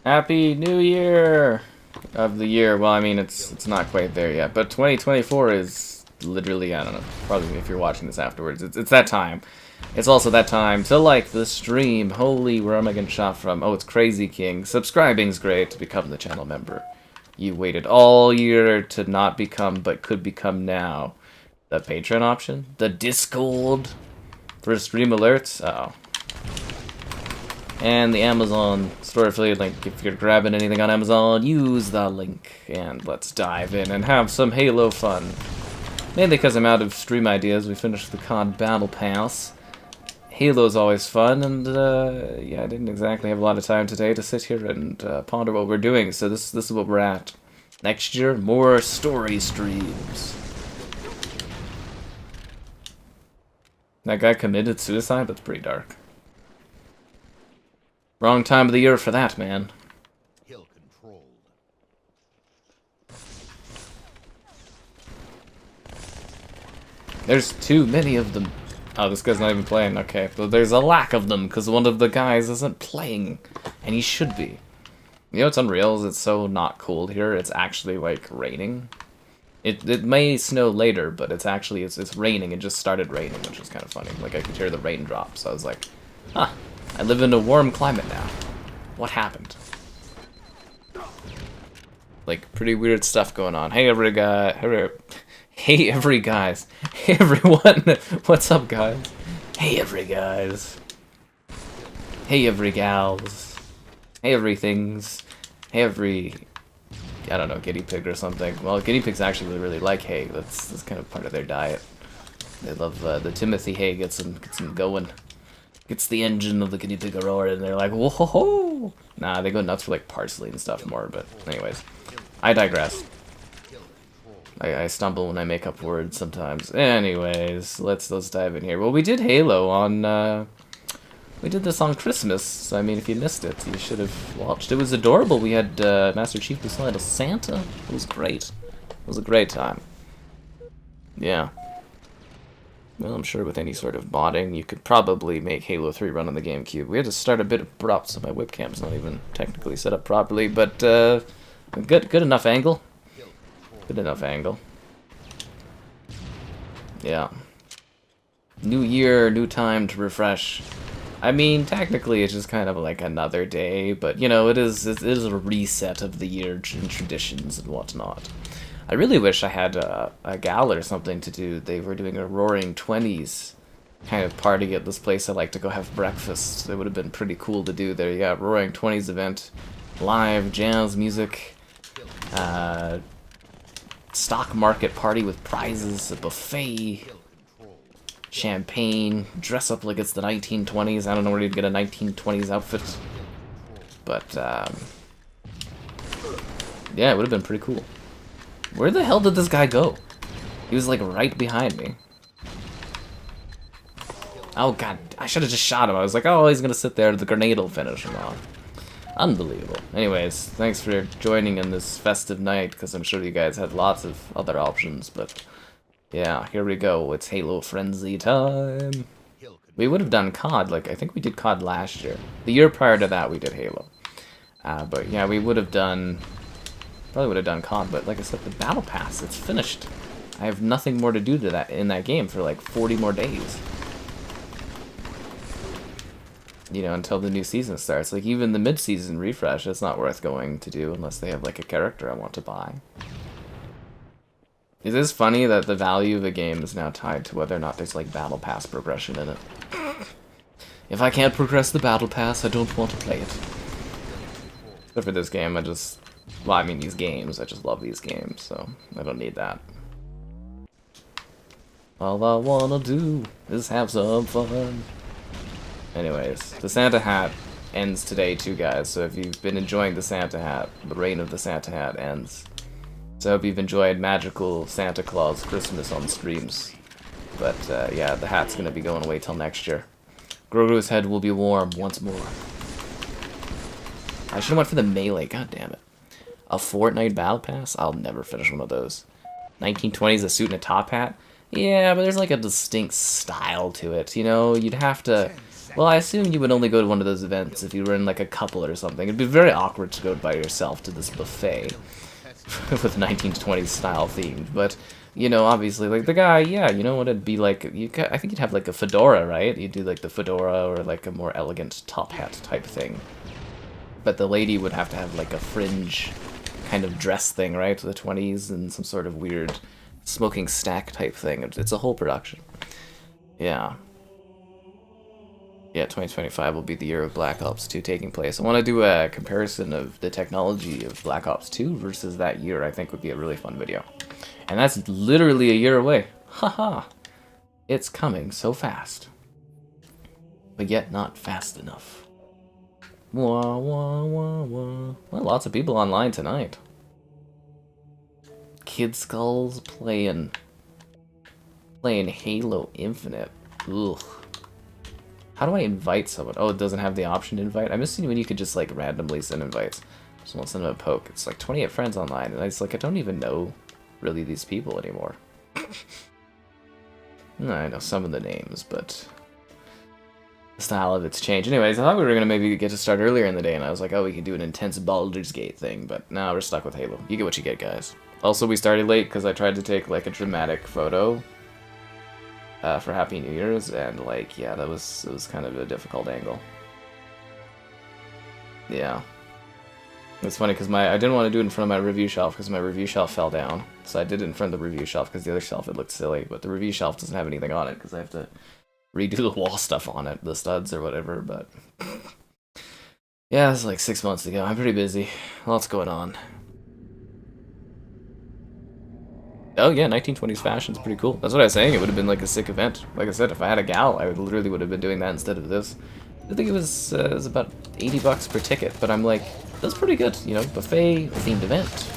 Happy New Year of the year. Well, I mean, it's not quite there yet, but 2024 is literally, I don't know, probably if you're watching this afterwards, it's that time. It's also that time to like the stream. Holy, where am I getting shot from? Oh, it's Crazy King. Subscribing's great to become the channel member. You waited all year to not become, but could become now. The Patreon option? The Discord? For stream alerts? Uh oh. And the Amazon store affiliate link. If you're grabbing anything on Amazon, use the link. And let's dive in and have some Halo fun. Mainly because I'm out of stream ideas. We finished the COD Battle Pass. Halo's always fun, and yeah, I didn't exactly have a lot of time today to sit here and ponder what we're doing, so this is what we're at. Next year, more story streams. That guy committed suicide? That's pretty dark. Wrong time of the year for that, man. Hill controlled. There's too many of them. Oh, this guy's not even playing. Okay, but there's a lack of them because one of the guys isn't playing, and he should be. You know what's unreal is it's so not cold here. It's actually like raining. It may snow later, but it's actually it's raining. It just started raining, which is kind of funny. Like I could hear the raindrops. I was like, huh. I live in a warm climate now. What happened? Like, pretty weird stuff going on. Hey, every guy. Hey, every guys. Hey, everyone. What's up, guys? Hey, every guys. Hey, every gals. Hey, everythings. Hey, every... I don't know, guinea pig or something. Well, guinea pigs actually really like hay. That's kind of part of their diet. They love the Timothy hay. Gets them going. Gets the engine of the guinea pig roaring, and they're like, whoa ho ho! Nah, they go nuts for like parsley and stuff more, but anyways. I digress. I stumble when I make up words sometimes. Anyways, let's dive in here. Well, we did Halo on, we did this on Christmas, so I mean, if you missed it, you should have watched. It was adorable. We had Master Chief beside a Santa. It was great. It was a great time. Yeah. Well, I'm sure with any sort of modding, you could probably make Halo 3 run on the GameCube. We had to start a bit abrupt, so my webcam's not even technically set up properly, but good enough angle. Good enough angle. Yeah. New year, new time to refresh. I mean, technically it's just kind of like another day, but you know, it is a reset of the year and traditions and whatnot. I really wish I had a gal or something to do. They were doing a Roaring 20s kind of party at this place I like to go have breakfast. It would have been pretty cool to do there. Yeah, Roaring 20s event. Live jazz music. Stock market party with prizes, a buffet. Champagne. Dress up like it's the 1920s. I don't know where you'd get a 1920s outfit. But, yeah, it would have been pretty cool. Where the hell did this guy go? He was like right behind me. Oh god, I should have just shot him. I was like, oh, he's gonna sit there, the grenade will finish him off. Unbelievable. Anyways, thanks for joining in this festive night, because I'm sure you guys had lots of other options, but yeah, here we go. It's Halo Frenzy time. We would have done COD, like, I think we did COD last year. The year prior to that, we did Halo. But yeah, we would have done... Probably would have done COD, but like I said, the Battle Pass, it's finished. I have nothing more to do to that in that game for like 40 more days. You know, until the new season starts. Like, even the mid-season refresh, it's not worth going to do unless they have like a character I want to buy. It is funny that the value of a game is now tied to whether or not there's like Battle Pass progression in it. If I can't progress the Battle Pass, I don't want to play it. But for this game, I just... Well, I mean, these games. I just love these games, so I don't need that. All I wanna do is have some fun. Anyways, the Santa hat ends today too, guys, so if you've been enjoying the Santa hat, the reign of the Santa hat ends. So I hope you've enjoyed magical Santa Claus Christmas on streams. But, yeah, the hat's gonna be going away till next year. Grogu's head will be warm once more. I should've went for the melee, god damn it. A Fortnite Battle Pass? I'll never finish one of those. 1920s, a suit and a top hat? Yeah, but there's like a distinct style to it, you know? You'd have to Well, I assume you would only go to one of those events if you were in like a couple or something. It'd be very awkward to go by yourself to this buffet with 1920s style themed. But you know, obviously, like the guy, yeah, you know what it'd be like. I think you'd have like a fedora, right? You'd do like the fedora or like a more elegant top hat type thing. But the lady would have to have like a fringe kind of dress thing, right? The 20s and some sort of weird smoking stack type thing. It's a whole production. Yeah. Yeah, 2025 will be the year of Black Ops 2 taking place. I want to do a comparison of the technology of Black Ops 2 versus that year. I think would be a really fun video. And that's literally a year away. Haha. It's coming so fast. But yet not fast enough. Wah, wah, wah, wah. Well, lots of people online tonight. Kid Skulls playing Halo Infinite. Ugh. How do I invite someone? Oh, it doesn't have the option to invite? I miss when you could just like randomly send invites. Just want to send them a poke. It's like 28 friends online, and I don't even know really these people anymore. I know some of the names, but the style of it's changed. Anyways, I thought we were gonna maybe get to start earlier in the day, and I was like, oh, we could do an intense Baldur's Gate thing, but no, we're stuck with Halo. You get what you get, guys. Also, we started late because I tried to take like a dramatic photo for Happy New Year's, and like, yeah, it was kind of a difficult angle. Yeah. It's funny because I didn't want to do it in front of my review shelf because my review shelf fell down. So I did it in front of the review shelf because the other shelf, it looked silly. But the review shelf doesn't have anything on it because I have to redo the wall stuff on it, the studs or whatever. But yeah, it's like 6 months ago. I'm pretty busy. Lots going on. Oh yeah, 1920s fashion's pretty cool. That's what I was saying. It would have been like a sick event. Like I said, if I had a gal, I literally would have been doing that instead of this. I think it was about $80 per ticket, but I'm like, that's pretty good. You know, buffet, themed event.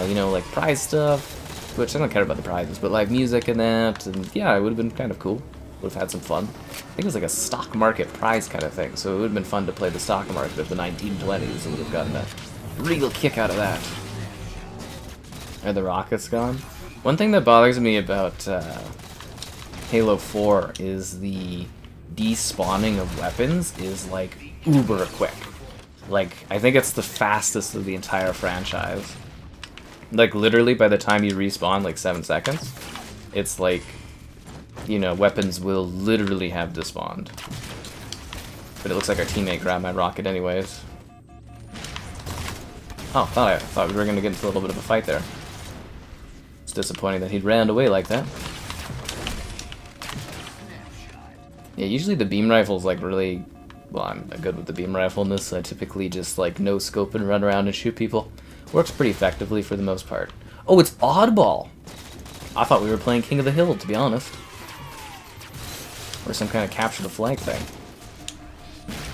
You know, like prize stuff, which I don't care about the prizes, but live music and that, and yeah, it would have been kind of cool. Would have had some fun. I think it was like a stock market prize kind of thing, so it would have been fun to play the stock market of the 1920s and would have gotten a real kick out of that. Are the rockets gone? One thing that bothers me about Halo 4 is the despawning of weapons is like uber quick. Like, I think it's the fastest of the entire franchise. Like, literally by the time you respawn, like 7 seconds, it's like, you know, weapons will literally have despawned. But it looks like our teammate grabbed my rocket anyways. Oh, thought we were gonna get into a little bit of a fight there. It's disappointing that he'd ran away like that. Yeah, usually the beam rifle's like really... Well, I'm good with the beam rifle in this, so I typically just like no scope and run around and shoot people. Works pretty effectively for the most part. Oh, it's Oddball! I thought we were playing King of the Hill, to be honest. Or some kind of capture the flag thing.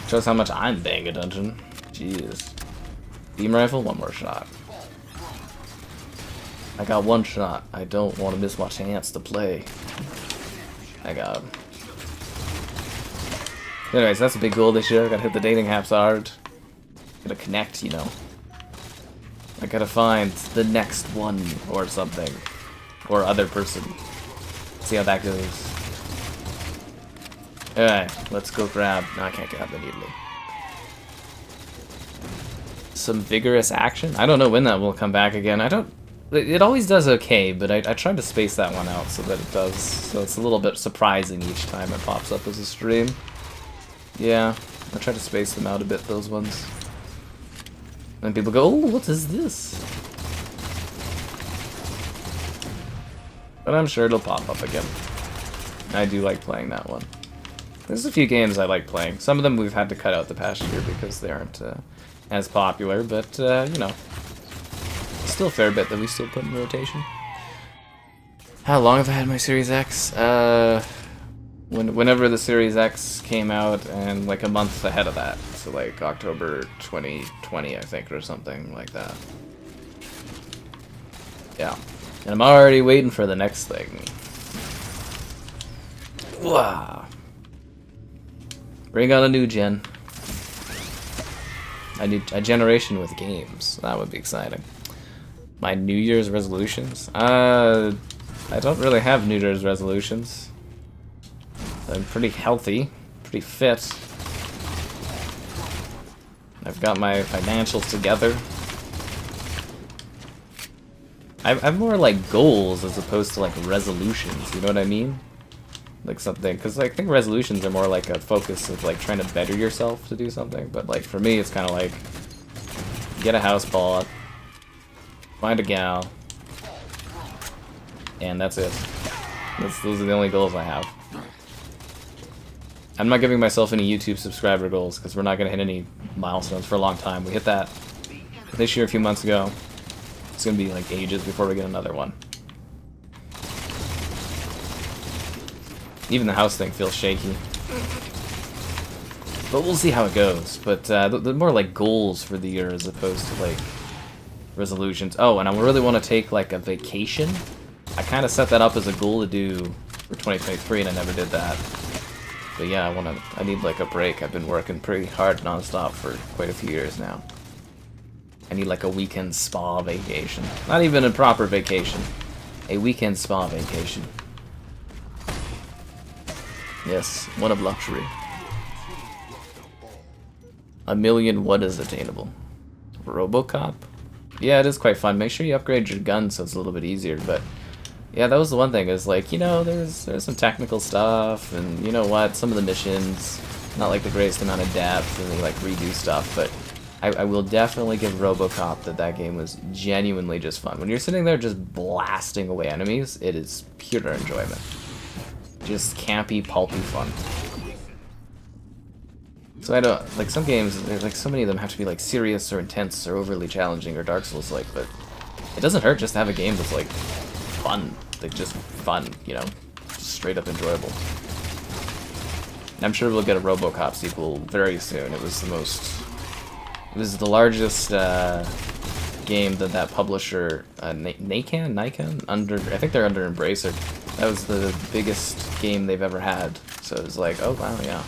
Shows how much I'm paying attention. Jeez. Beam rifle, one more shot. I got one shot. I don't want to miss my chance to play. I got him. Anyways, that's a big goal this year. I gotta hit the dating apps hard. Gotta connect, you know. I gotta find the next one or something. Or other person. See how that goes. Alright, let's go grab... No, I can't grab immediately. Some vigorous action? I don't know when that will come back again. It always does okay, but I tried to space that one out so that it does. So it's a little bit surprising each time it pops up as a stream. Yeah, I try to space them out a bit, those ones. And people go, oh, what is this? But I'm sure it'll pop up again. I do like playing that one. There's a few games I like playing. Some of them we've had to cut out the past year because they aren't as popular, but, you know. Still a fair bit that we still put in rotation. How long have I had my Series X? Whenever the Series X came out, and like a month ahead of that. So like October 2020, I think, or something like that. Yeah. And I'm already waiting for the next thing. Wow. Bring on a new gen. A generation with games. That would be exciting. My New Year's resolutions? I don't really have New Year's resolutions. I'm pretty healthy, pretty fit. I've got my financials together. I've more like goals as opposed to like resolutions, you know what I mean? Like something, because I think resolutions are more like a focus of like trying to better yourself to do something, but like for me it's kind of like get a house bought, find a gal, and that's it. Those are the only goals I have. I'm not giving myself any YouTube subscriber goals because we're not going to hit any milestones for a long time. We hit that this year a few months ago. It's going to be like ages before we get another one. Even the house thing feels shaky. But we'll see how it goes. But the more like goals for the year as opposed to like resolutions. Oh, and I really want to take like a vacation. I kind of set that up as a goal to do for 2023 and I never did that. But yeah, I need like a break. I've been working pretty hard nonstop for quite a few years now. I need like a weekend spa vacation. Not even a proper vacation. A weekend spa vacation. Yes, one of luxury. 1 million what is attainable? Robocop? Yeah, it is quite fun. Make sure you upgrade your gun so it's a little bit easier, but yeah, that was the one thing, is like, you know, there's some technical stuff, and you know what, some of the missions, not like the greatest amount of depth, and they like redo stuff, but I will definitely give Robocop that game was genuinely just fun. When you're sitting there just blasting away enemies, it is pure enjoyment. Just campy, pulpy fun. So I don't, like some games, like so many of them have to be like serious or intense or overly challenging or Dark Souls like, but it doesn't hurt just to have a game that's like fun, like just fun, you know, just straight up enjoyable. And I'm sure we'll get a RoboCop sequel very soon. It was the largest game that publisher, Nikon, I think they're under Embracer. That was the biggest game they've ever had. So it was like, oh wow, yeah,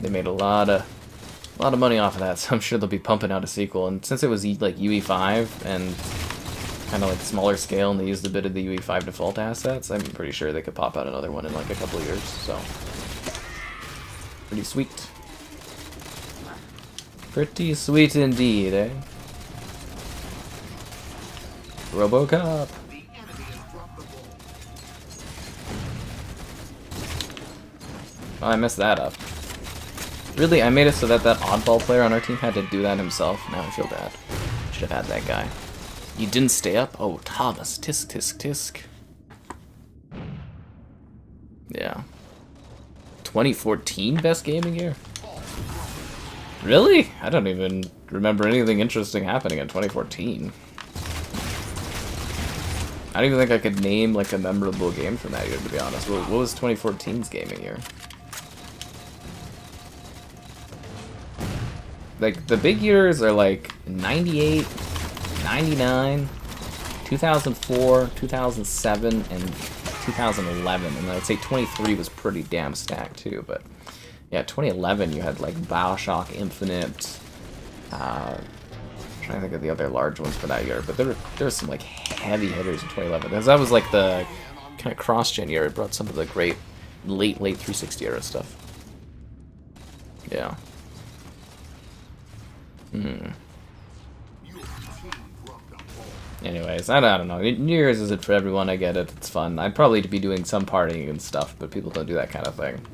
they made a lot of money off of that. So I'm sure they'll be pumping out a sequel. And since it was like UE5 and kind of like smaller scale, and they used a bit of the UE5 default assets, I'm pretty sure they could pop out another one in like a couple of years, so pretty sweet. Pretty sweet indeed, eh? Robocop! Oh, I messed that up. Really, I made it so that Oddball player on our team had to do that himself? Now I feel bad. Should have had that guy. You didn't stay up? Oh, Thomas. Tisk, tisk, tisk. Yeah. 2014 best gaming year? Really? I don't even remember anything interesting happening in 2014. I don't even think I could name like a memorable game from that year, to be honest. What was 2014's gaming year? Like, the big years are like 98, 99, 2004, 2007, and 2011. And I'd say 23 was pretty damn stacked too, but yeah, 2011 you had like BioShock Infinite. I'm trying to think of the other large ones for that year, but there were some like heavy hitters in 2011. Because that was like the kind of cross-gen year. It brought some of the great late 360 era stuff. Yeah. Anyways, I don't know. New Year's isn't for everyone, I get it. It's fun. I'd probably be doing some partying and stuff, but people don't do that kind of thing.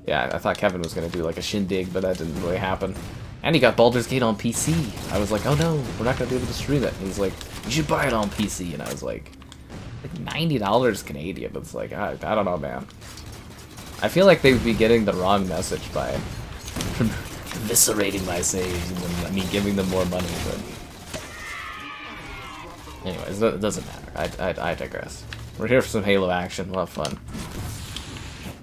Yeah, I thought Kevin was going to do like a shindig, but that didn't really happen. And he got Baldur's Gate on PC. I was like, oh no, we're not going to be able to stream it. And he's like, you should buy it on PC. And I was like $90 Canadian. It's like, I don't know, man. I feel like they would be getting the wrong message by eviscerating my saves and then, I mean, giving them more money, but anyways, it doesn't matter. I digress. We're here for some Halo action. We'll have fun.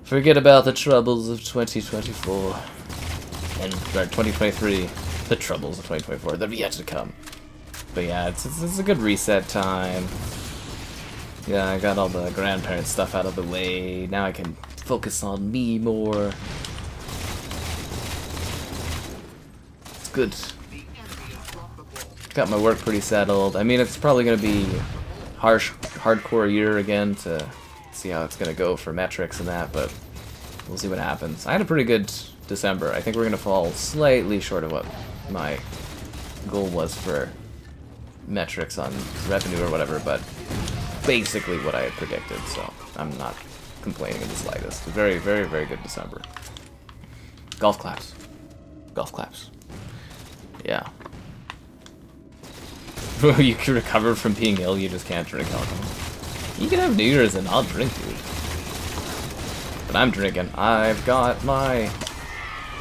Forget about the troubles of 2024 and 2023. The troubles of 2024 that are yet to come. But yeah, it's a good reset time. Yeah, I got all the grandparent stuff out of the way. Now I can focus on me more. It's good. Got my work pretty settled. I mean, it's probably going to be hardcore year again to see how it's going to go for metrics and that, but We'll see what happens. I had a pretty good December. I think we're gonna fall slightly short of what my goal was for metrics on revenue or whatever, but basically what I had predicted, so I'm not complaining in the slightest. A very, very, very good December. Golf claps. Golf claps. Yeah. You can recover from being ill, you just can't drink alcohol. You can have New Year's and I'll drink, dude. But I'm drinking. I've got my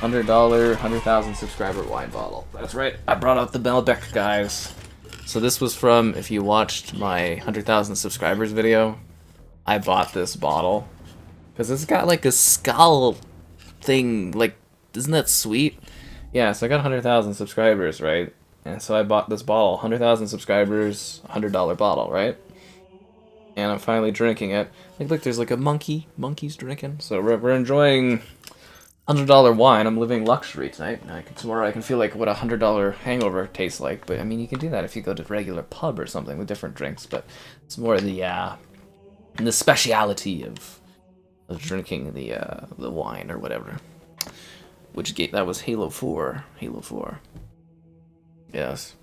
$100, 100,000 subscriber wine bottle. That's right. I brought out the Malbec, guys. So this was from, if you watched my 100,000 subscribers video, I bought this bottle. Because it's got like a skull thing, like, isn't that sweet? Yeah, so I got 100,000 subscribers, right? And so I bought this bottle, 100,000 subscribers, $100 bottle, right? And I'm finally drinking it. Like, look, there's like a monkey. Monkey's drinking. So we're enjoying $100 wine. I'm living luxury tonight. Tomorrow I can feel like what a $100 hangover tastes like. But I mean, you can do that if you go to a regular pub or something with different drinks. But it's more the speciality of drinking the wine or whatever. Which game? That was Halo 4. Halo 4. Yes.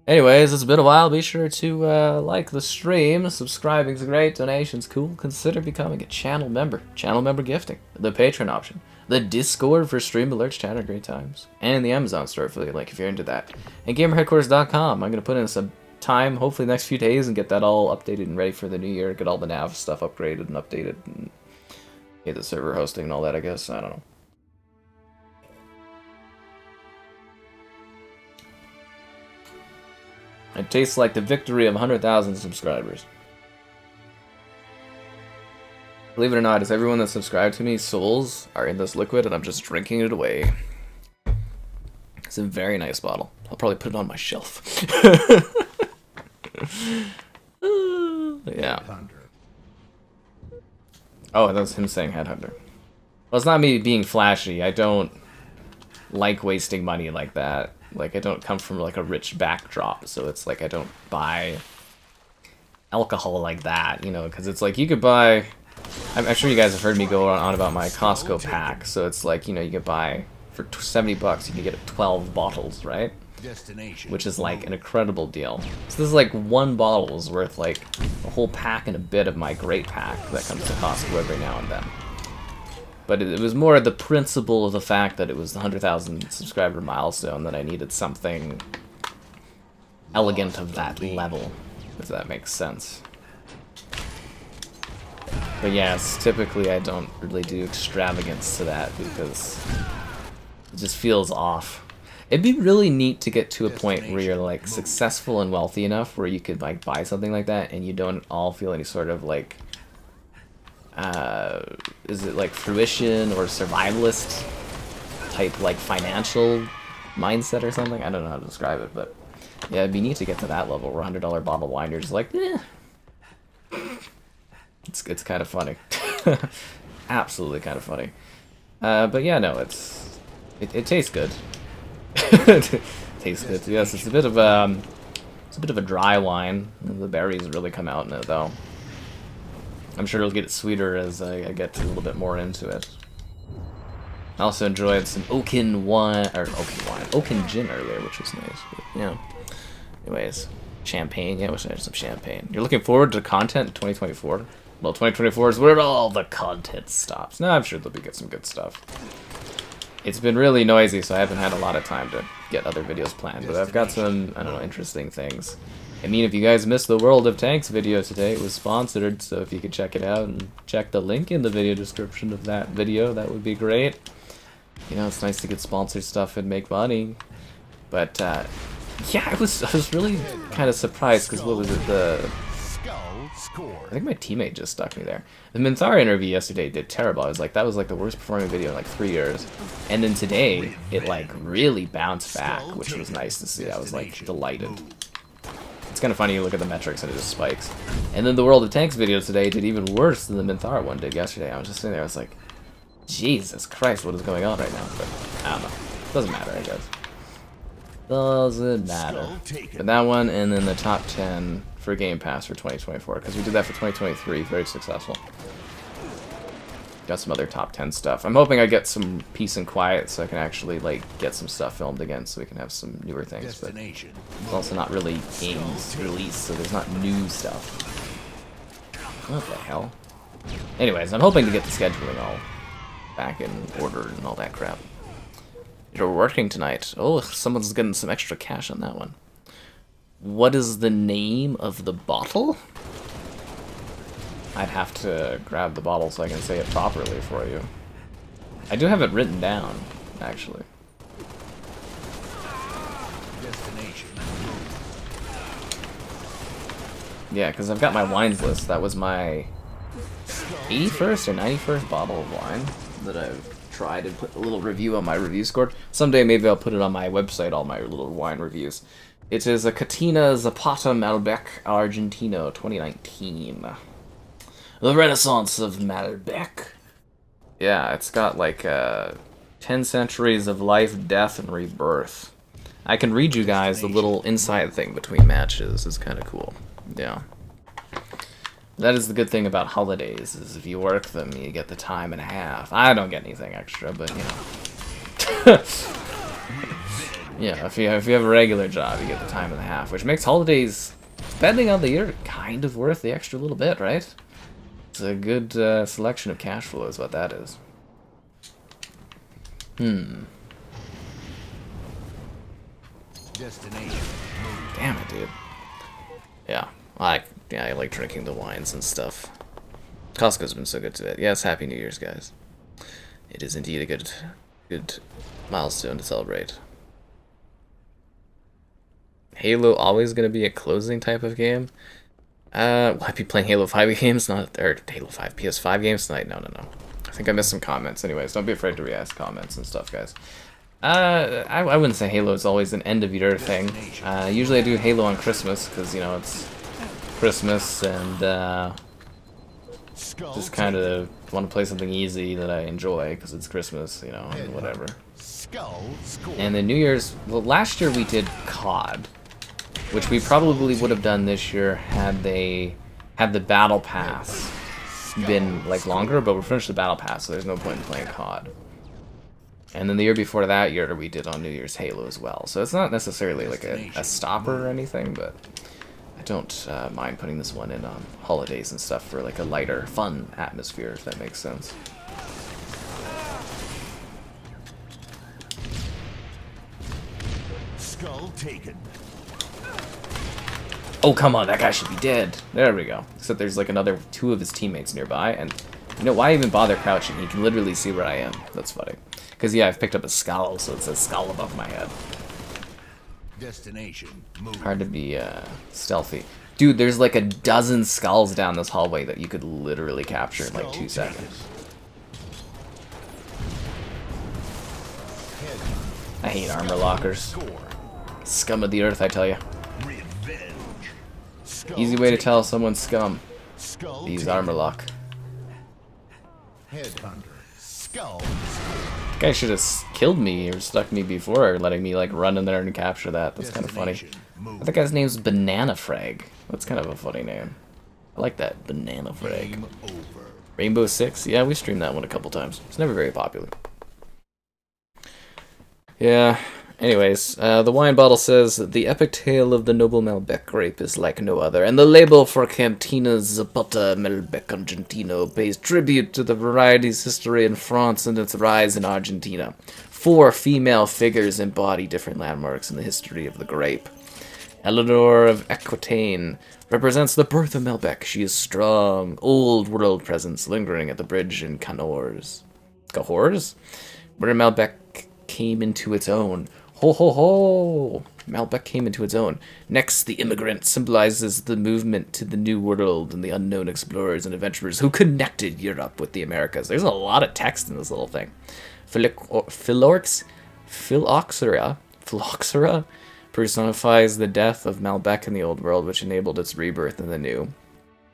Anyways, it's been a while. Be sure to like the stream. Subscribing's great. Donation's cool. Consider becoming a channel member. Channel member gifting. The Patreon option. The Discord for stream alerts, chat at great times. And the Amazon store affiliate link if you're into that. And GamerHeadquarters.com. I'm going to put in some time, hopefully the next few days, and get that all updated and ready for the new year. Get all the nav stuff upgraded and updated. And get the server hosting and all that, I guess. I don't know. It tastes like the victory of 100,000 subscribers. Believe it or not, is everyone that subscribed to me, souls are in this liquid, and I'm just drinking it away. It's a very nice bottle. I'll probably put it on my shelf. Yeah. Oh, that was him saying Headhunter. Well, it's not me being flashy. I don't like wasting money like that. Like, I don't come from, like, a rich backdrop, so it's like I don't buy alcohol like that, you know, because it's like you could buy... I'm sure you guys have heard me go on about my Costco pack, so it's like, you know, you could buy, for $70, you can get 12 bottles, right? Which is, like, an incredible deal. So this is, like, one bottle is worth, like, a whole pack and a bit of my great pack that comes to Costco every now and then. But it was more the principle of the fact that it was the 100,000 subscriber milestone that I needed something elegant of that level, if that makes sense. But yes, typically I don't really do extravagance to that because it just feels off. It'd be really neat to get to a point where you're like successful and wealthy enough where you could like buy something like that and you don't all feel any sort of like is it like fruition or survivalist type like financial mindset or something? I don't know how to describe it, but yeah, it'd be neat to get to that level where $100 bottle of wine you're just like, eh. It's kind of funny. Absolutely kind of funny. But yeah, no, it tastes good. It tastes good. Yes, it's a bit of a dry wine. The berries really come out in it though. I'm sure it'll get sweeter as I get a little bit more into it. I also enjoyed some Oaken gin earlier, which was nice. But, yeah. Anyways, champagne. Yeah, I wish I had some champagne. You're looking forward to content in 2024? Well, 2024 is where all the content stops. No, I'm sure there'll be some good stuff. It's been really noisy, so I haven't had a lot of time to get other videos planned. But I've got some, I don't know, interesting things. I mean, if you guys missed the World of Tanks video today, it was sponsored, so if you could check it out and check the link in the video description of that video, that would be great. You know, it's nice to get sponsored stuff and make money. But, yeah, I was really kind of surprised, because what was it, I think my teammate just stuck me there. The Minthara interview yesterday did terrible. I was like, that was like the worst performing video in like 3 years. And then today, it like really bounced back, which was nice to see. I was like delighted. It's kind of funny, you look at the metrics and it just spikes. And then the World of Tanks video today did even worse than the Minthara one did yesterday. I was just sitting there, I was like, Jesus Christ, what is going on right now? But I don't know. Doesn't matter, I guess. Doesn't matter. But that one, and then the top 10 for Game Pass for 2024, because we did that for 2023, very successful. got some other top 10 stuff. I'm hoping I get some peace and quiet so I can actually like get some stuff filmed again so we can have some newer things. But it's also not really games released, so there's not new stuff. What the hell? Anyways, I'm hoping to get the scheduling all back in order and all that crap. You're working tonight. Oh, someone's getting some extra cash on that one. What is the name of the bottle? I'd have to grab the bottle so I can say it properly for you. I do have it written down, actually. Yeah, because I've got my wines list. That was my 81st or 91st bottle of wine that I've tried and put a little review on my review score. Someday maybe I'll put it on my website, all my little wine reviews. It is a Catina Zapata Malbec Argentino 2019. The Renaissance of Malbec. Yeah, it's got like 10 centuries of life, death, and rebirth. I can read you guys the little inside thing between matches. It's kind of cool. Yeah. That is the good thing about holidays, is if you work them, you get the time and a half. I don't get anything extra, but, you know. Yeah, if you have a regular job, you get the time and a half, which makes holidays, depending on the year, kind of worth the extra little bit, right? It's a good selection of cash flow is what that is. Damn it, dude. Yeah, I like drinking the wines and stuff. Costco's been so good to it. Yes, Happy New Year's, guys. It is indeed a good milestone to celebrate. Halo always gonna be a closing type of game? Will I be playing Halo 5 games? Or Halo 5 PS5 games tonight? No. I think I missed some comments. Anyways, don't be afraid to re-ask comments and stuff, guys. I wouldn't say Halo is always an end-of-year thing. Usually I do Halo on Christmas, because, you know, it's Christmas, and just kind of want to play something easy that I enjoy, because it's Christmas, you know, and whatever. And then New Year's, well, last year we did COD, which we probably would have done this year had the battle pass been like longer, but we're finished the battle pass, so there's no point in playing COD. And then the year before that year we did on New Year's Halo as well, so it's not necessarily like a stopper or anything, but I don't mind putting this one in on holidays and stuff for like a lighter, fun atmosphere, if that makes sense. Skull taken. Oh, come on, that guy should be dead. There we go. Except there's like another 2 of his teammates nearby, and you know, why even bother crouching? He can literally see where I am. That's funny. Because, yeah, I've picked up a skull, so it says skull above my head. Destination. Move. Hard to be stealthy. Dude, there's like a dozen skulls down this hallway that you could literally capture in like 2 seconds. I hate armor lockers. Scum of the earth, I tell you. Easy way to tell someone's scum. These armor lock. Headhunter. Skull. Guy should have killed me or stuck me before, letting me like run in there and capture that. That's kind of funny. I think guy's name's Banana Frag. That's kind of a funny name. I like that, Banana Frag. Rainbow Six. Yeah, we streamed that one a couple times. It's never very popular. Yeah. Anyways, the wine bottle says, the epic tale of the noble Malbec grape is like no other, and the label for Cantina Zapata Malbec Argentino pays tribute to the variety's history in France and its rise in Argentina. 4 female figures embody different landmarks in the history of the grape. Eleanor of Aquitaine represents the birth of Malbec. She is strong, old world presence lingering at the bridge in Cahors, where Malbec came into its own. Ho ho ho! Malbec came into its own. Next, the immigrant symbolizes the movement to the New World and the unknown explorers and adventurers who connected Europe with the Americas. There's a lot of text in this little thing. Phylloxera personifies the death of Malbec in the Old World, which enabled its rebirth in the New.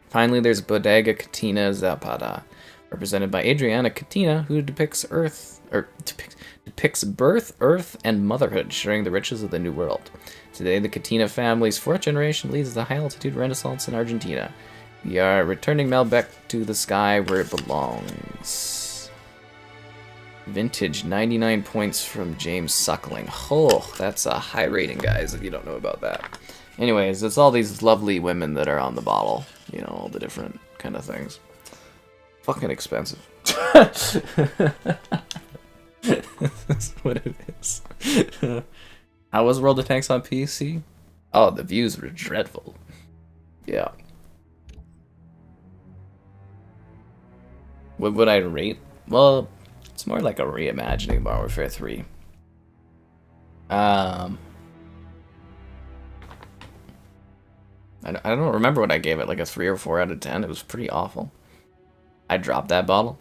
Finally, there's Bodega Catina Zapata, represented by Adriana Catina, who depicts birth, earth, and motherhood, sharing the riches of the New World. Today, the Catina family's 4th generation leads the high-altitude renaissance in Argentina. We are returning Mel back to the sky where it belongs. Vintage, 99 points from James Suckling. Oh, that's a high rating, guys, if you don't know about that. Anyways, it's all these lovely women that are on the bottle. You know, all the different kind of things. Fucking expensive. That's what it is. How was World of Tanks on PC? Oh, the views were dreadful. Yeah. What would I rate? Well, it's more like a reimagining of Modern Warfare 3. I don't remember what I gave it, like a 3 or 4 out of 10. It was pretty awful. I dropped that bottle.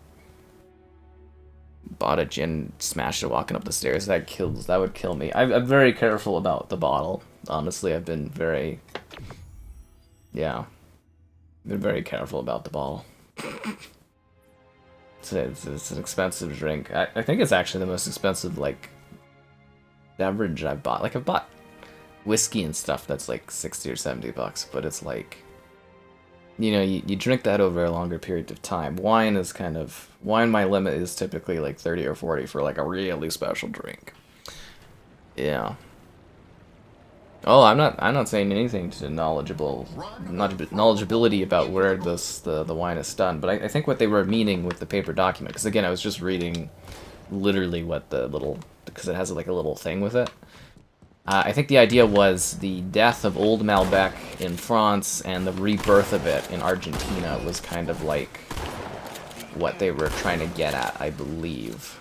Bought a gin, smashed it walking up the stairs. That would kill me. I'm very careful about the bottle. Honestly, I've been very... Yeah. Been very careful about the bottle. It's an expensive drink. I think it's actually the most expensive, like, beverage I've bought. Like, I've bought whiskey and stuff that's like 60 or 70 bucks, but it's like, you know, you drink that over a longer period of time. Wine, my limit is typically like 30 or 40 for like a really special drink. Yeah. Oh, I'm not saying anything to knowledgeability about where the wine is done, but I think what they were meaning with the paper document, because again, I was just reading literally what the little, because it has like a little thing with it. I think the idea was the death of old Malbec in France and the rebirth of it in Argentina was kind of like what they were trying to get at, I believe.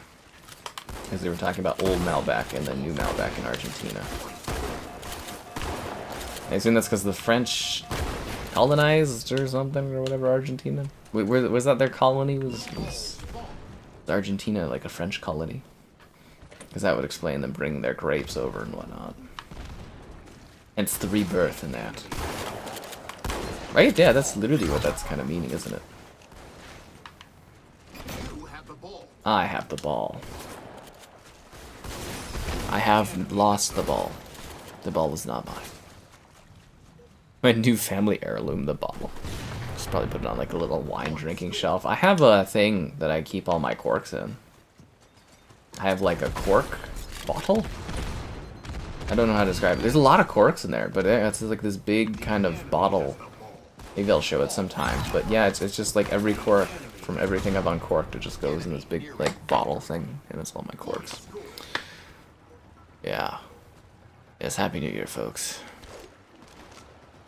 Because they were talking about old Malbec and then new Malbec in Argentina. I assume that's because the French colonized or something or whatever Argentina. Was that their colony? Was Argentina like a French colony? Because that would explain them bringing their grapes over and whatnot. Hence the rebirth in that. Right? Yeah, that's literally what that's kind of meaning, isn't it? I have the ball. I have lost the ball. The ball was not mine. My new family heirloom, the bottle. Just probably put it on like a little wine drinking shelf. I have a thing that I keep all my corks in. I have like a cork bottle? I don't know how to describe it. There's a lot of corks in there, but it's like this big kind of bottle. Maybe I'll show it sometime. But yeah, it's just like every cork from everything I've uncorked, it just goes in this big like bottle thing, and it's all my corks. Yeah. Yes, Happy New Year, folks.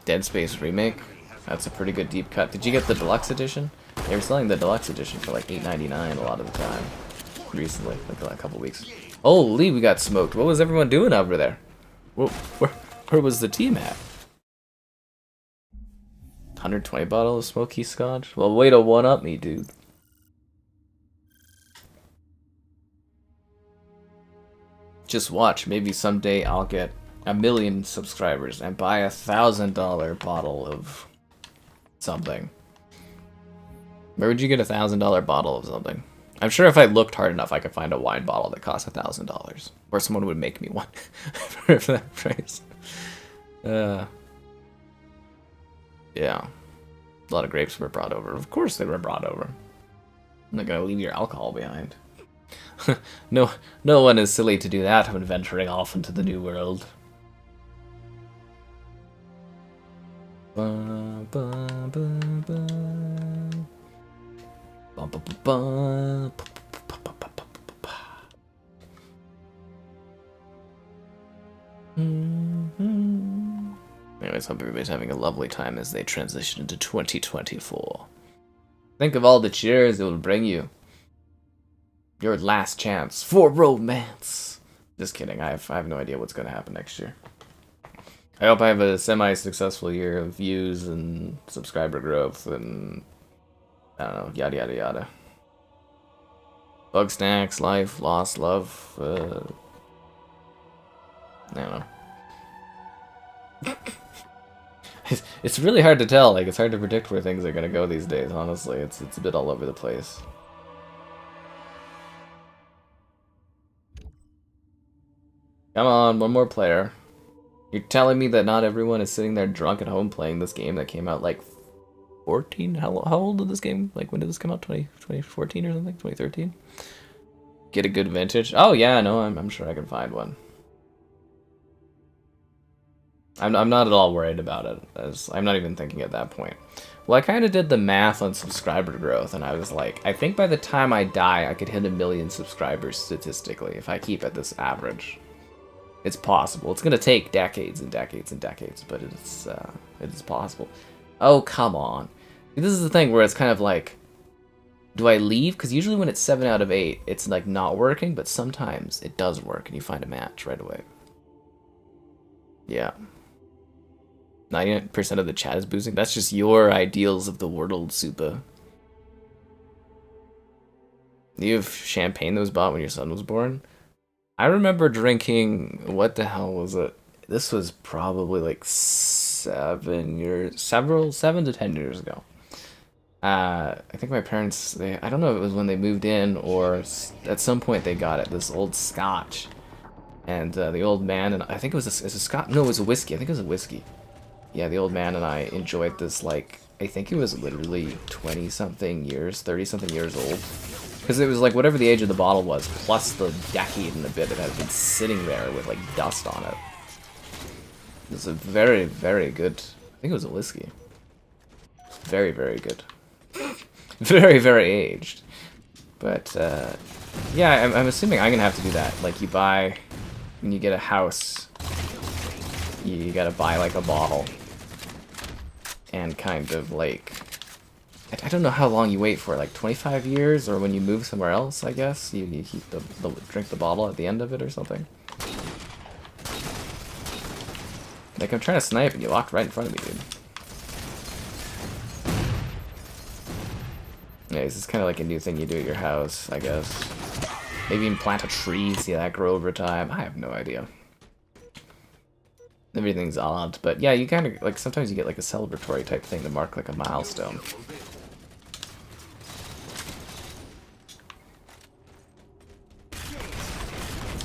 Dead Space Remake. That's a pretty good deep cut. Did you get the deluxe edition? They were selling the deluxe edition for like $8.99 a lot of the time. Recently, like a couple weeks. Holy, we got smoked. What was everyone doing over there? Where was the team at? 120 bottles of smoky scotch? Well, way to one-up me, dude. Just watch. Maybe someday I'll get 1 million subscribers and buy a $1,000 bottle of something. Where would you get a $1,000 bottle of something? I'm sure if I looked hard enough, I could find a wine bottle that costs $1,000, or someone would make me one for that price. Yeah, a lot of grapes were brought over. Of course, they were brought over. I'm not gonna leave your alcohol behind. No one is silly to do that when venturing off into the new world. Ba, ba, ba, ba. Anyways, hope everybody's having a lovely time as they transition into 2024. Think of all the cheers it will bring you. Your last chance for romance. Just kidding, I have no idea what's going to happen next year. I hope I have a semi-successful year of views and subscriber growth and I don't know, yada yada yada. Bug snacks, life, loss, love, I don't know. It's really hard to tell, like, it's hard to predict where things are gonna go these days, honestly. It's a bit all over the place. Come on, one more player. You're telling me that not everyone is sitting there drunk at home playing this game that came out like 2014. How old did this game? Like, when did this come out? 2014 or something? 2013? Get a good vintage. Oh yeah, no, I'm sure I can find one. I'm not at all worried about it, as I'm not even thinking at that point. Well, I kind of did the math on subscriber growth, and I was like, I think by the time I die, I could hit 1 million subscribers statistically if I keep at this average. It's possible. It's gonna take decades and decades and decades, but it is possible. Oh, come on. This is the thing where it's kind of like, do I leave? Because usually when it's 7 out of 8, it's like not working, but sometimes it does work and you find a match right away. Yeah. 99% of the chat is boozing. That's just your ideals of the world, Supa. You have champagne that was bought when your son was born? I remember drinking, what the hell was it? This was probably like 7 to 10 years ago. I think my parents, I don't know if it was when they moved in or at some point they got it, this old scotch. And the old man, and I think it was a scotch, no, it was a whiskey, I think it was a whiskey. Yeah, the old man and I enjoyed this, like, I think it was literally 20-something years, 30-something years old. Because it was like whatever the age of the bottle was, plus the decade and a bit that had been sitting there with, like, dust on it. It was a very, very good, I think it was a whiskey. Very, very good. Very, very aged. But, yeah, I'm assuming I'm gonna have to do that. Like, you buy, when you get a house, you gotta buy, like, a bottle. And kind of, like, I don't know how long you wait for, like 25 years, or when you move somewhere else, I guess? You keep drink the bottle at the end of it or something. Like, I'm trying to snipe and you walked right in front of me, dude. Yeah, this is kind of like a new thing you do at your house, I guess. Maybe even plant a tree, see that grow over time. I have no idea. Everything's odd, but yeah, you kind of, like, sometimes you get like a celebratory type thing to mark like a milestone.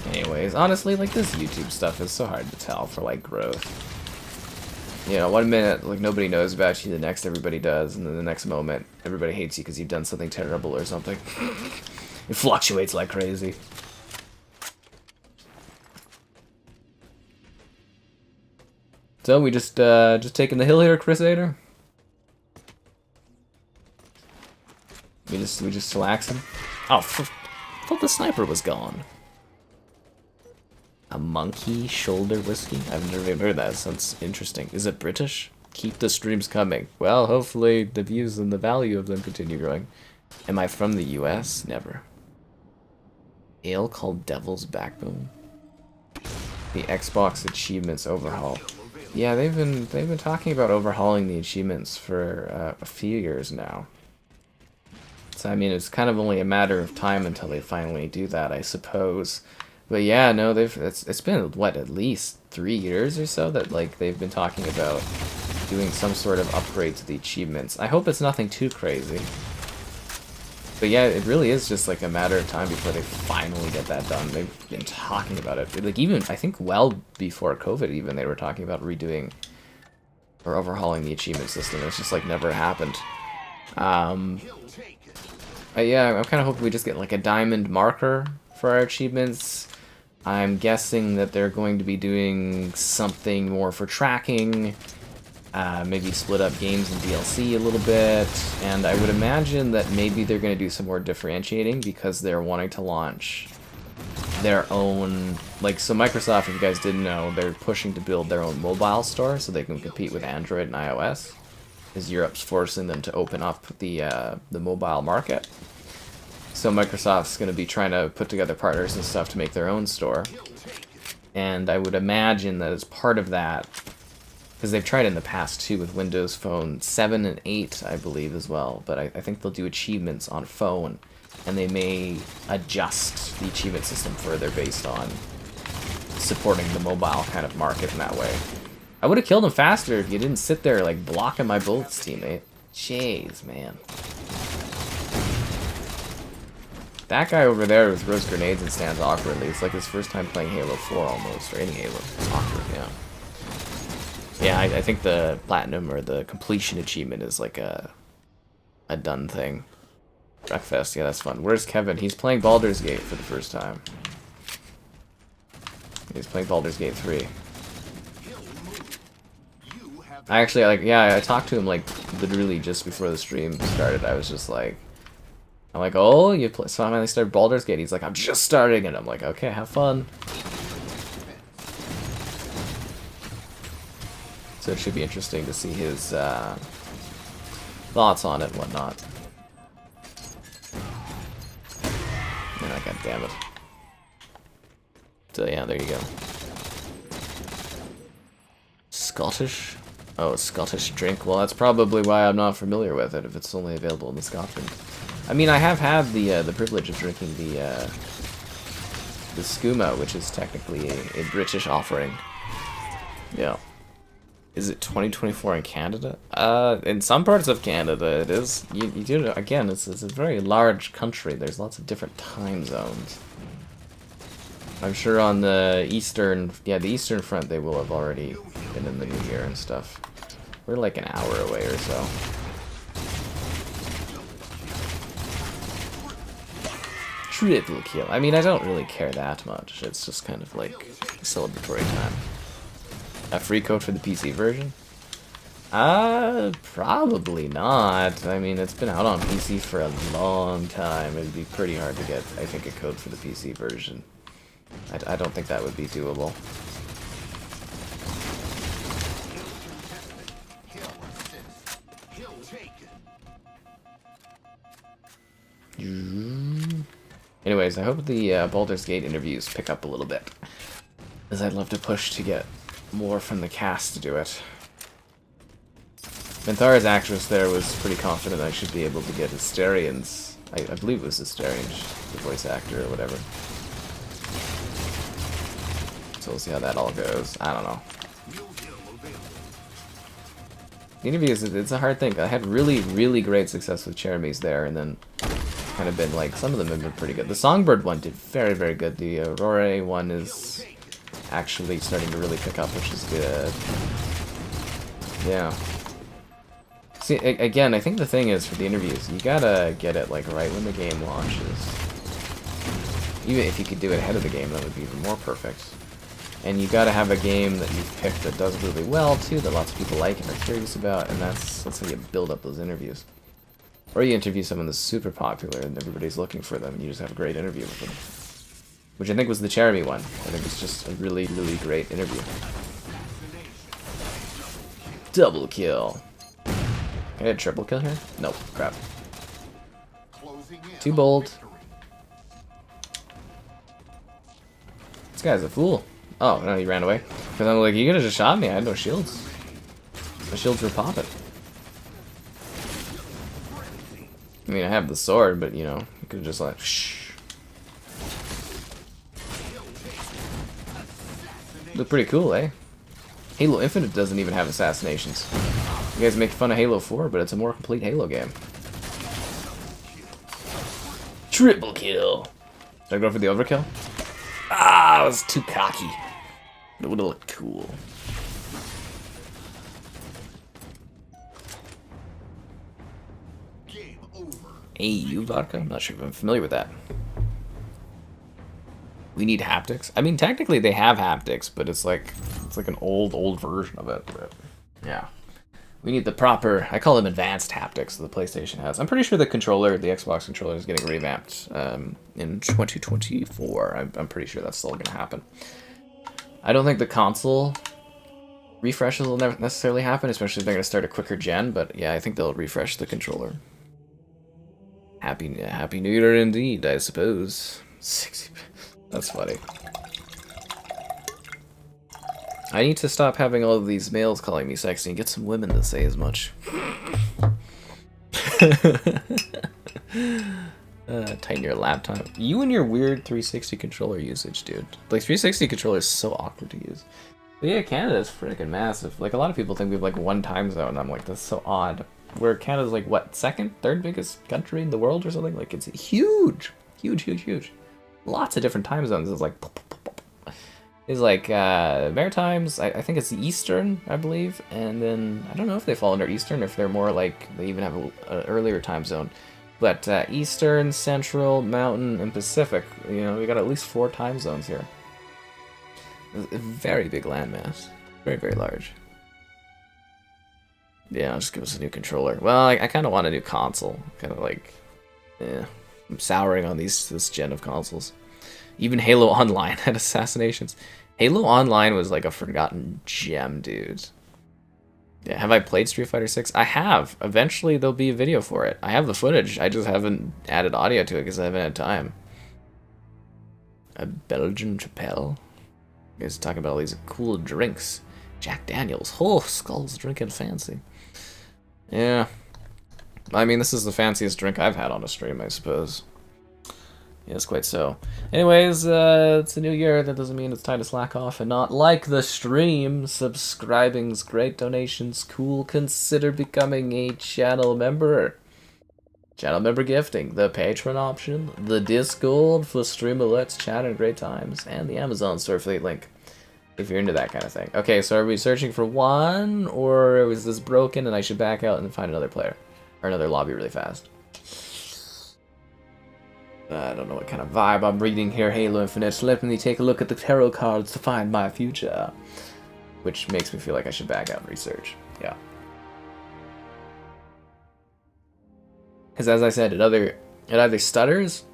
Anyways, honestly, like, this YouTube stuff is so hard to tell for, like, growth. You know, 1 minute, like, nobody knows about you, the next everybody does, and then the next moment, everybody hates you because you've done something terrible or something. It fluctuates like crazy. So, we just taking the hill here, Crusader? We just chillaxing? Oh, I thought the sniper was gone. A monkey shoulder whiskey? I've never even heard that. Sounds interesting. Is it British? Keep the streams coming. Well, hopefully the views and the value of them continue growing. Am I from the US? Never. Ale called Devil's Backbone. The Xbox achievements overhaul. Yeah, they've been talking about overhauling the achievements for a few years now. So I mean, it's kind of only a matter of time until they finally do that, I suppose. But yeah, no, it's been what, at least 3 years or so that, like, they've been talking about doing some sort of upgrade to the achievements. I hope it's nothing too crazy. But yeah, it really is just like a matter of time before they finally get that done. They've been talking about it. Like, even, I think well before COVID even, they were talking about redoing or overhauling the achievement system. It's just, like, never happened. Yeah, I'm kind of hoping we just get, like, a diamond marker for our achievements. I'm guessing that they're going to be doing something more for tracking, maybe split up games and DLC a little bit, and I would imagine that maybe they're going to do some more differentiating because they're wanting to launch their own, like, so Microsoft, if you guys didn't know, they're pushing to build their own mobile store so they can compete with Android and iOS, because Europe's forcing them to open up the mobile market. So Microsoft's going to be trying to put together partners and stuff to make their own store. And I would imagine that as part of that, because they've tried in the past too with Windows Phone 7 and 8, I believe, as well. But I think they'll do achievements on phone, and they may adjust the achievement system further based on supporting the mobile kind of market in that way. I would have killed him faster if you didn't sit there, like, blocking my bullets, teammate. Jeez, man. That guy over there who throws grenades and stands awkwardly. It's like his first time playing Halo 4 almost, or any Halo. It's awkward, yeah. Yeah, I think the platinum or the completion achievement is like a done thing. Breakfast, yeah, that's fun. Where's Kevin? He's playing Baldur's Gate for the first time. He's playing Baldur's Gate 3. I actually, like, yeah, I talked to him, like, literally just before the stream started. I was just like, I'm like, oh, you play, so I finally started Baldur's Gate. He's like, I'm just starting, and I'm like, okay, have fun. So it should be interesting to see his thoughts on it and whatnot. Oh, god damn it. So yeah, there you go. Scottish? Oh, Scottish drink. Well, that's probably why I'm not familiar with it, if it's only available in Scotland. I mean, I have had the privilege of drinking the Sumo, which is technically a British offering. Yeah. Is it 2024 in Canada? In some parts of Canada, it is. You do, again, it's a very large country. There's lots of different time zones. I'm sure on the eastern, yeah, the eastern front, they will have already been in the new year and stuff. We're like an hour away or so. Triple kill. I mean, I don't really care that much. It's just kind of like celebratory time. A free code for the PC version? Probably not. I mean, it's been out on PC for a long time. It'd be pretty hard to get, I think, a code for the PC version. I don't think that would be doable. Anyways, I hope the Baldur's Gate interviews pick up a little bit, as I'd love to push to get more from the cast to do it. Minthara's actress there was pretty confident I should be able to get Asterian's, I believe it was Asterian, the voice actor or whatever. So we'll see how that all goes. I don't know. The interviews, it's a hard thing. I had really, really great success with Jeremy's there, and then kind of been like, some of them have been pretty good. The Songbird one did very, very good. The Aurora one is actually starting to really pick up, which is good. Yeah. See, again, I think the thing is, for the interviews, you gotta get it, like, right when the game launches. Even if you could do it ahead of the game, that would be even more perfect. And you gotta have a game that you've picked that does really well, too, that lots of people like and are curious about, and that's how you build up those interviews. Or you interview someone that's super popular and everybody's looking for them, and you just have a great interview with them. Which I think was the Jeremy one. I think it's just a really, really great interview. Double kill. Can I get a triple kill here? Nope, crap. Too bold. This guy's a fool. Oh, no, he ran away. Because I'm like, you could have just shot me. I had no shields. My shields were popping. I mean, I have the sword, but, you know, you could have just like, shh. Look pretty cool, eh? Halo Infinite doesn't even have assassinations. You guys make fun of Halo 4, but it's a more complete Halo game. Triple kill. Did I go for the overkill? Ah, I was too cocky. It would have looked cool. AU vodka? I'm not sure if I'm familiar with that. We need haptics. I mean, technically they have haptics, but it's like an old version of it. But yeah, we need the proper. I call them advanced haptics that the PlayStation has. I'm pretty sure the controller, the Xbox controller, is getting revamped in 2024. I'm pretty sure that's still going to happen. I don't think the console refreshes will never necessarily happen, especially if they're going to start a quicker gen. But yeah, I think they'll refresh the controller. Happy New Year indeed, I suppose. 60. That's funny. I need to stop having all of these males calling me sexy and get some women to say as much. Tighten your laptop. You and your weird 360 controller usage, dude. Like, 360 controller is so awkward to use. But yeah, Canada's freaking massive. Like, a lot of people think we have like one time zone, and I'm like, that's so odd. Where Canada's like, what, third biggest country in the world or something? Like, it's huge. Huge, huge, huge. Lots of different time zones. It's like, Is like Maritimes. I think it's Eastern, I believe, and then I don't know if they fall under Eastern or if they're more like they even have an earlier time zone. But Eastern, Central, Mountain, and Pacific. You know, we got at least 4 time zones here. A very big landmass, very very large. Yeah, I'll just give us a new controller. Well, I kind of want a new console. Kind of like, yeah, I'm souring on this gen of consoles. Even Halo Online had assassinations. Halo Online was like a forgotten gem, dude. Yeah, have I played Street Fighter 6? I have. Eventually there'll be a video for it. I have the footage. I just haven't added audio to it because I haven't had time. A Belgian Chapelle. You guys are talking about all these cool drinks. Jack Daniels. Oh, Skull's drinking fancy. Yeah. I mean, this is the fanciest drink I've had on a stream, I suppose. Yes, quite so. Anyways, it's a new year. That doesn't mean it's time to slack off and not like the stream. Subscribing's great, donations cool. Consider becoming a channel member. Channel member gifting, the Patreon option, the Discord for stream alerts, chat, and great times, and the Amazon Starfleet link, if you're into that kind of thing. Okay, so are we searching for one, or was this broken and I should back out and find another player? Or another lobby really fast? I don't know what kind of vibe I'm reading here, Halo Infinite. Let me take a look at the tarot cards to find my future. Which makes me feel like I should back out and research. Yeah. Because as I said, it either stutters,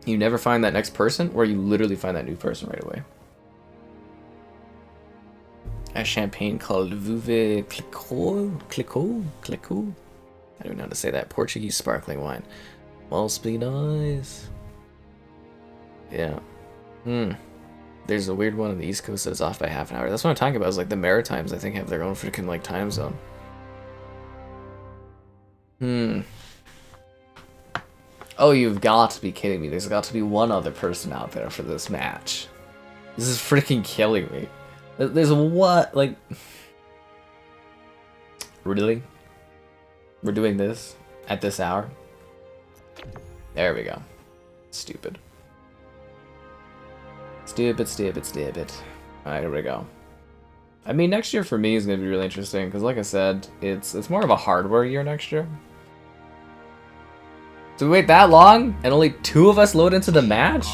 you never find that next person, or you literally find that new person right away. A champagne called Veuve Clicquot. I don't know how to say that. Portuguese sparkling wine. Must be nice. Yeah. There's a weird one on the East Coast that is off by half an hour. That's what I'm talking about. Is like the Maritimes, I think, have their own freaking like time zone. Oh, you've got to be kidding me. There's got to be one other person out there for this match. This is freaking killing me. There's what? Like... Really? We're doing this? At this hour? There we go. Stupid. Stupid. Alright, here we go. I mean, next year for me is going to be really interesting, because like I said, it's more of a hardware year next year. So we wait that long, and only 2 of us load into the match?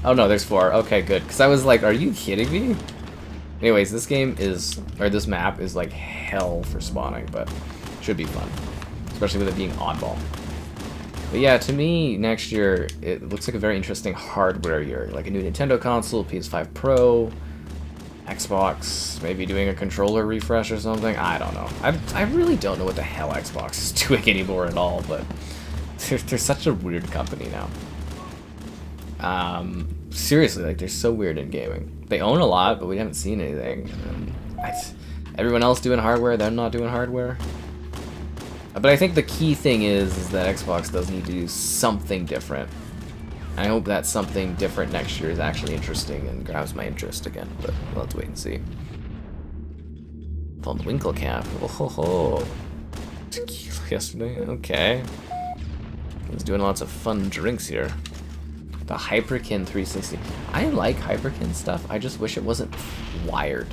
Oh no, there's 4. Okay, good. Because I was like, are you kidding me? Anyways, this game is, or this map is like hell for spawning, but should be fun. Especially with it being Oddball. But yeah, to me, next year, it looks like a very interesting hardware year. Like a new Nintendo console, PS5 Pro, Xbox, maybe doing a controller refresh or something. I don't know. I really don't know what the hell Xbox is doing anymore at all, but they're such a weird company now. Seriously, like, they're so weird in gaming. They own a lot, but we haven't seen anything. Everyone else doing hardware, they're not doing hardware. But I think the key thing is that Xbox does need to do something different. I hope that something different next year is actually interesting and grabs my interest again, but we'll have to wait and see. Von Winklecap. Oh ho ho. Tequila yesterday? Okay. He's doing lots of fun drinks here. The Hyperkin 360. I like Hyperkin stuff, I just wish it wasn't wired.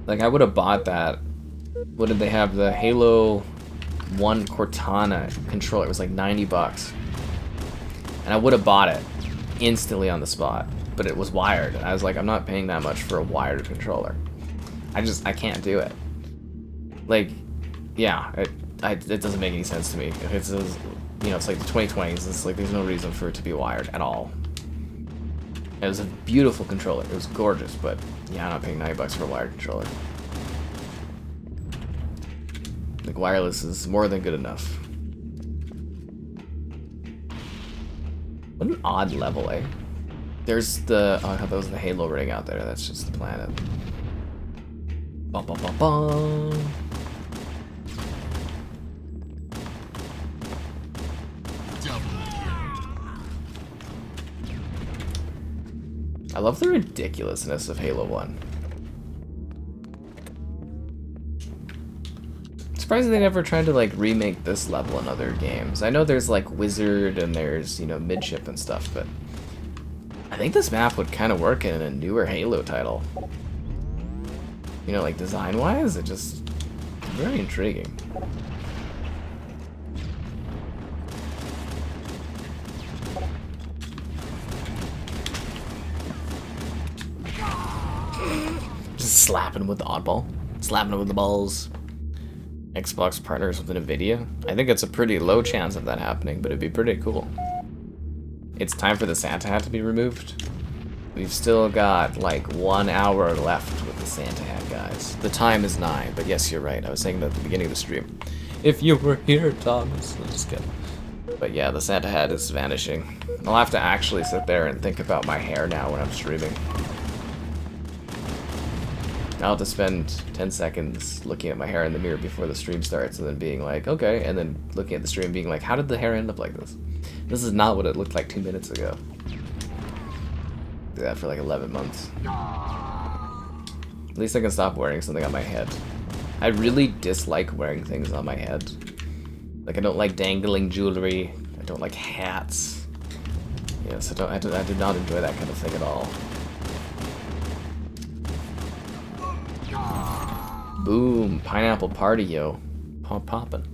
Like, I would have bought that. What did they have? The Halo 1 Cortana controller. It was like 90 bucks. And I would have bought it instantly on the spot. But it was wired. And I was like, I'm not paying that much for a wired controller. I can't do it. Like, yeah, it doesn't make any sense to me. It's, you know, it's like the 2020s. It's like there's no reason for it to be wired at all. It was a beautiful controller. It was gorgeous, but yeah, I'm not paying 90 bucks for a wired controller. Like, wireless is more than good enough. What an odd level, eh? There's the... Oh, that was the Halo ring out there. That's just the planet. Bum, bum, bum, bum. I love the ridiculousness of Halo 1. Surprised they never tried to, like, remake this level in other games. I know there's, like, Wizard and there's, you know, Midship and stuff, but I think this map would kind of work in a newer Halo title. You know, like design-wise, it just very intriguing. Just slapping with the oddball, slapping it with the balls. Xbox partners with NVIDIA. I think it's a pretty low chance of that happening, but it'd be pretty cool. It's time for the Santa hat to be removed. We've still got like 1 hour left with the Santa hat, guys. The time is 9, but yes, you're right. I was saying that at the beginning of the stream. If you were here, Thomas. I'm just kidding. But yeah, the Santa hat is vanishing. I'll have to actually sit there and think about my hair now when I'm streaming. I'll have to spend 10 seconds looking at my hair in the mirror before the stream starts and then being like, okay, and then looking at the stream being like, how did the hair end up like this? This is not what it looked like 2 minutes ago. Did that for like 11 months. At least I can stop wearing something on my head. I really dislike wearing things on my head. Like, I don't like dangling jewelry. I don't like hats. Yes, I did not enjoy that kind of thing at all. Boom, pineapple party, yo. Poppin'.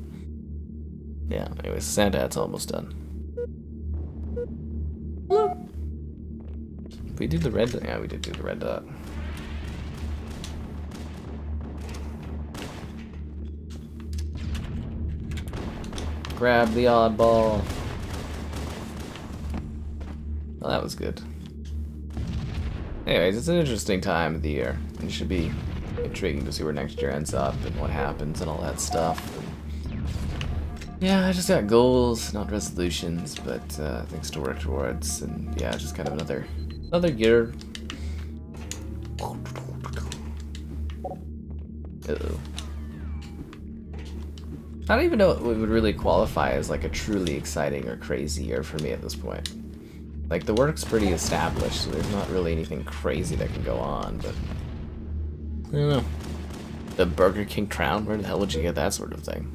Yeah, anyways, Santa hat's almost done. Look. We did the red dot. Yeah, we did do the red dot. Grab the oddball. Well, that was good. Anyways, it's an interesting time of the year. It should be intriguing to see where next year ends up and what happens and all that stuff. And yeah, I just got goals, not resolutions, but things to work towards. And yeah, just kind of another year. Uh-oh. I don't even know what would really qualify as like a truly exciting or crazy year for me at this point. Like, the work's pretty established, so there's not really anything crazy that can go on, but I don't know. The Burger King crown? Where the hell would you get that sort of thing?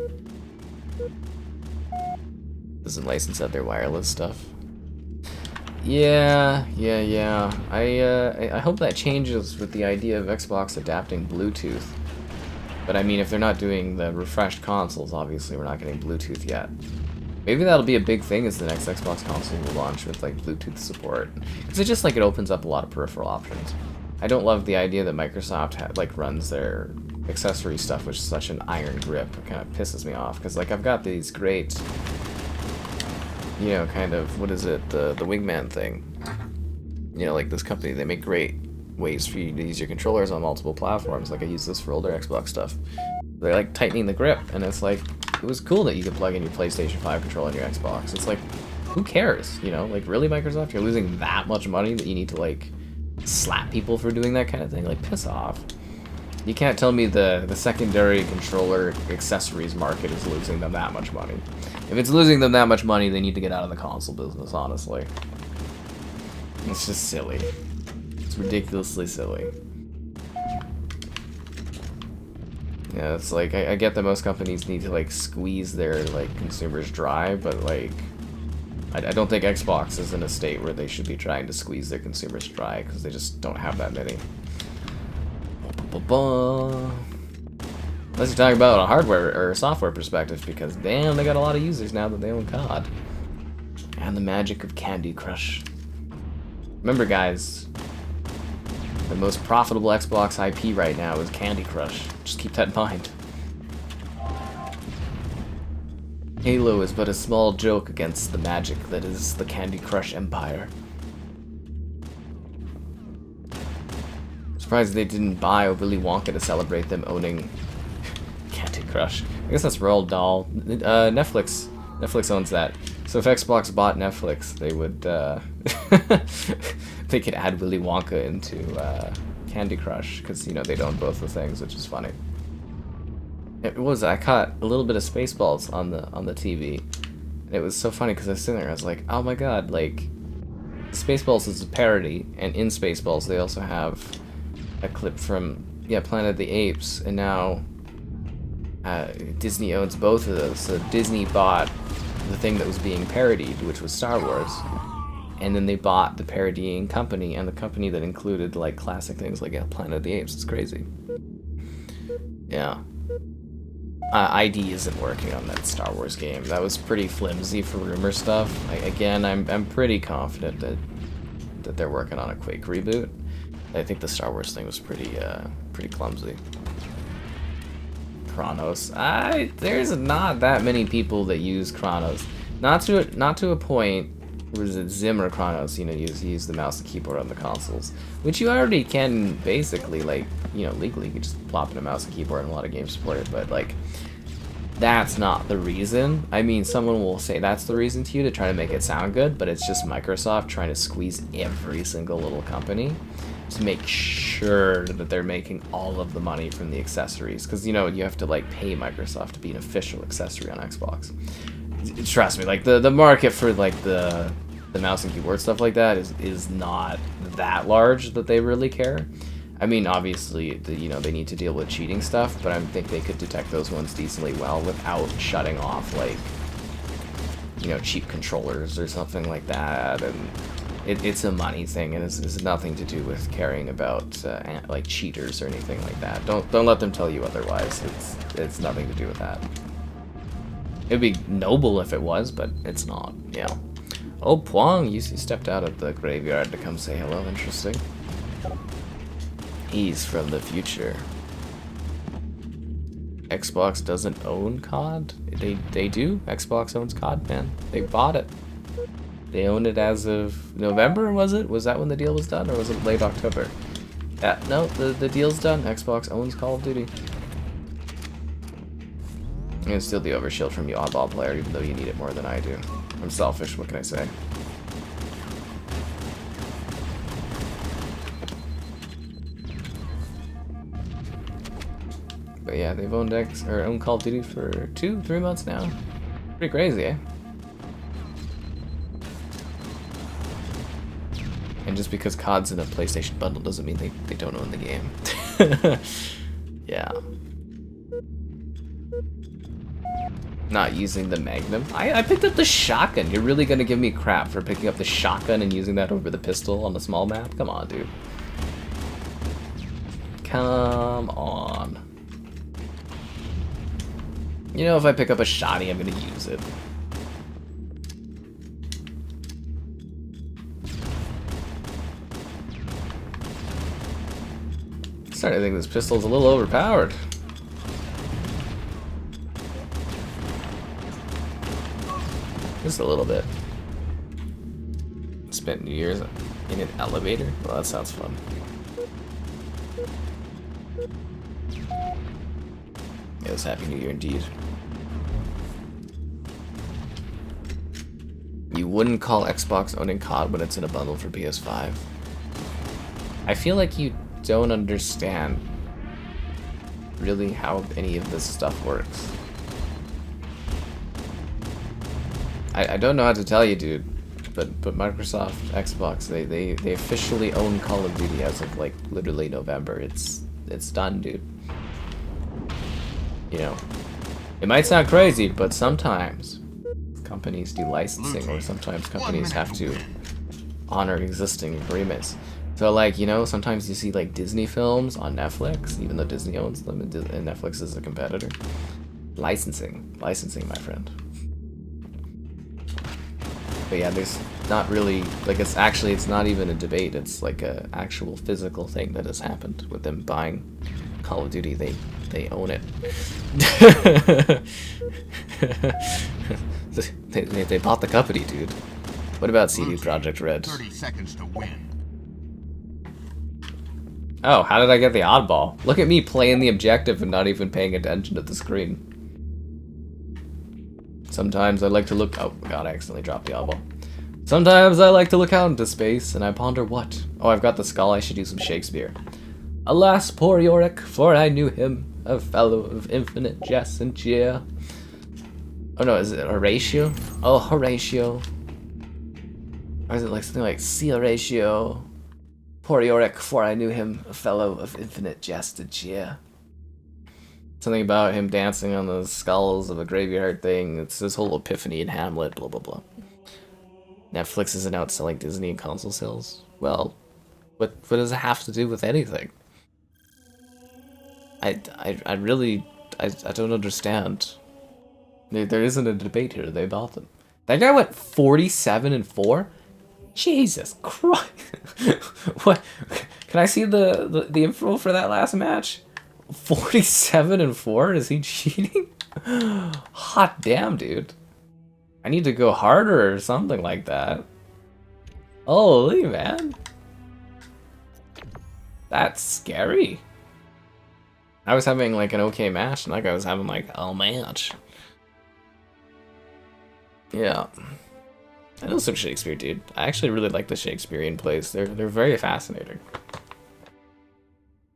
Doesn't license out their wireless stuff. Yeah. I hope that changes with the idea of Xbox adapting Bluetooth. But I mean, if they're not doing the refreshed consoles, obviously we're not getting Bluetooth yet. Maybe that'll be a big thing as the next Xbox console will launch with like Bluetooth support. Because it just like it opens up a lot of peripheral options. I don't love the idea that Microsoft like runs their accessory stuff with such an iron grip. It kind of pisses me off because like I've got these great, you know, kind of, what is it, the Wingman thing. You know, like this company, they make great ways for you to use your controllers on multiple platforms. Like I use this for older Xbox stuff. They're like tightening the grip, and it's like, it was cool that you could plug in your PlayStation 5 controller on your Xbox. It's like, who cares, you know? Like, really, Microsoft? You're losing that much money that you need to, like, slap people for doing that kind of thing? Like, piss off. You can't tell me the secondary controller accessories market is losing them that much money. If it's losing them that much money, they need to get out of the console business, honestly. It's just silly. It's ridiculously silly. Yeah, it's like, I get that most companies need to, like, squeeze their, like, consumers dry, but, like, I don't think Xbox is in a state where they should be trying to squeeze their consumers dry, because they just don't have that many. Unless you're talking about a hardware or software perspective, because, damn, they got a lot of users now that they own COD. And the magic of Candy Crush. Remember, guys, the most profitable Xbox IP right now is Candy Crush. Just keep that in mind. Halo is but a small joke against the magic that is the Candy Crush empire. I'm surprised they didn't buy Willy Wonka to celebrate them owning Candy Crush. I guess that's Roald Dahl. Netflix owns that. So if Xbox bought Netflix, they would they could add Willy Wonka into Candy Crush, because, you know, they'd own both the things, which is funny. It was, I caught a little bit of Spaceballs on the TV. And it was so funny because I was sitting there, I was like, oh my god, like, Spaceballs is a parody, and in Spaceballs they also have a clip from, yeah, Planet of the Apes, and now Disney owns both of those. So Disney bought the thing that was being parodied, which was Star Wars. and then they bought the parodying company and the company that included like classic things like Planet of the Apes. It's crazy. Yeah. ID isn't working on that Star Wars game. That was pretty flimsy for rumor stuff. Again, I'm pretty confident that they're working on a Quake reboot. I think the Star Wars thing was pretty clumsy. Chronos. There's not that many people that use Chronos. Not to a point. Was it Zim or Chronos? You know, use the mouse and keyboard on the consoles, which you already can basically, like, you know, legally. You can just plop in a mouse and keyboard, and a lot of games support it. But like, that's not the reason. I mean, someone will say that's the reason to you to try to make it sound good, but it's just Microsoft trying to squeeze every single little company to make sure that they're making all of the money from the accessories, because you know you have to like pay Microsoft to be an official accessory on Xbox. Trust me, like the market for like the mouse and keyboard stuff like that is not that large that they really care. I mean, obviously, you know, they need to deal with cheating stuff, but I think they could detect those ones decently well without shutting off, like, you know, cheap controllers or something like that. And it's a money thing, and it's nothing to do with caring about like cheaters or anything like that. Don't let them tell you otherwise. It's nothing to do with that. It'd be noble if it was, but it's not. Yeah. Oh, Puang, you stepped out of the graveyard to come say hello. Interesting. He's from the future. Xbox doesn't own COD? They do. Xbox owns COD, man. They bought it. They own it as of November, was it? Was that when the deal was done, or was it late October? Yeah, no, the deal's done. Xbox owns Call of Duty. I'm gonna steal the overshield from you, Oddball player, even though you need it more than I do. I'm selfish, what can I say? But yeah, they've owned Call of Duty for 2-3 months now. Pretty crazy, eh? And just because COD's in a PlayStation bundle doesn't mean they don't own the game. Yeah. Not using the Magnum. I picked up the shotgun. You're really gonna give me crap for picking up the shotgun and using that over the pistol on the small map? Come on, dude. Come on. You know, if I pick up a shotty, I'm gonna use it. I'm starting to think this pistol's a little overpowered. Just a little bit. Spent New Year's in an elevator? Well, that sounds fun. Yes, Happy New Year indeed. You wouldn't call Xbox owning COD when it's in a bundle for PS5. I feel like you don't understand really how any of this stuff works. I don't know how to tell you, dude, but Microsoft, Xbox, they officially own Call of Duty as of like literally November. It's done, dude. You know, it might sound crazy, but sometimes companies do licensing, or sometimes companies have to honor existing agreements. So like, you know, sometimes you see like Disney films on Netflix, even though Disney owns them and Netflix is a competitor. Licensing, my friend. But yeah, there's not really, like, it's not even a debate. It's like a actual physical thing that has happened with them buying Call of Duty. They own it. they bought the company, dude. What about CD Projekt Red? 30 seconds to win. Oh, how did I get the oddball? Look at me playing the objective and not even paying attention to the screen. Sometimes I like to look... Oh, God, I accidentally dropped the oddball. Sometimes I like to look out into space, and I ponder what? Oh, I've got the skull. I should do some Shakespeare. Alas, poor Yorick, for I knew him, a fellow of infinite jest and cheer. Oh, no, is it Horatio? Oh, Horatio. Or is it like something like, see Horatio? Poor Yorick, for I knew him, a fellow of infinite jest and cheer. Something about him dancing on the skulls of a graveyard thing. It's this whole epiphany in Hamlet, blah, blah, blah. Netflix isn't outselling Disney in console sales. Well, what does it have to do with anything? I really I don't understand. There isn't a debate here. They bought them. That guy went 47-4. Jesus Christ! What? Can I see the info for that last match? 47-4? Is he cheating? Hot damn, dude. I need to go harder or something like that. Holy man. That's scary. I was having like an okay match, and that guy was having like a match. Yeah. I know some Shakespeare, dude. I actually really like the Shakespearean plays. They're very fascinating.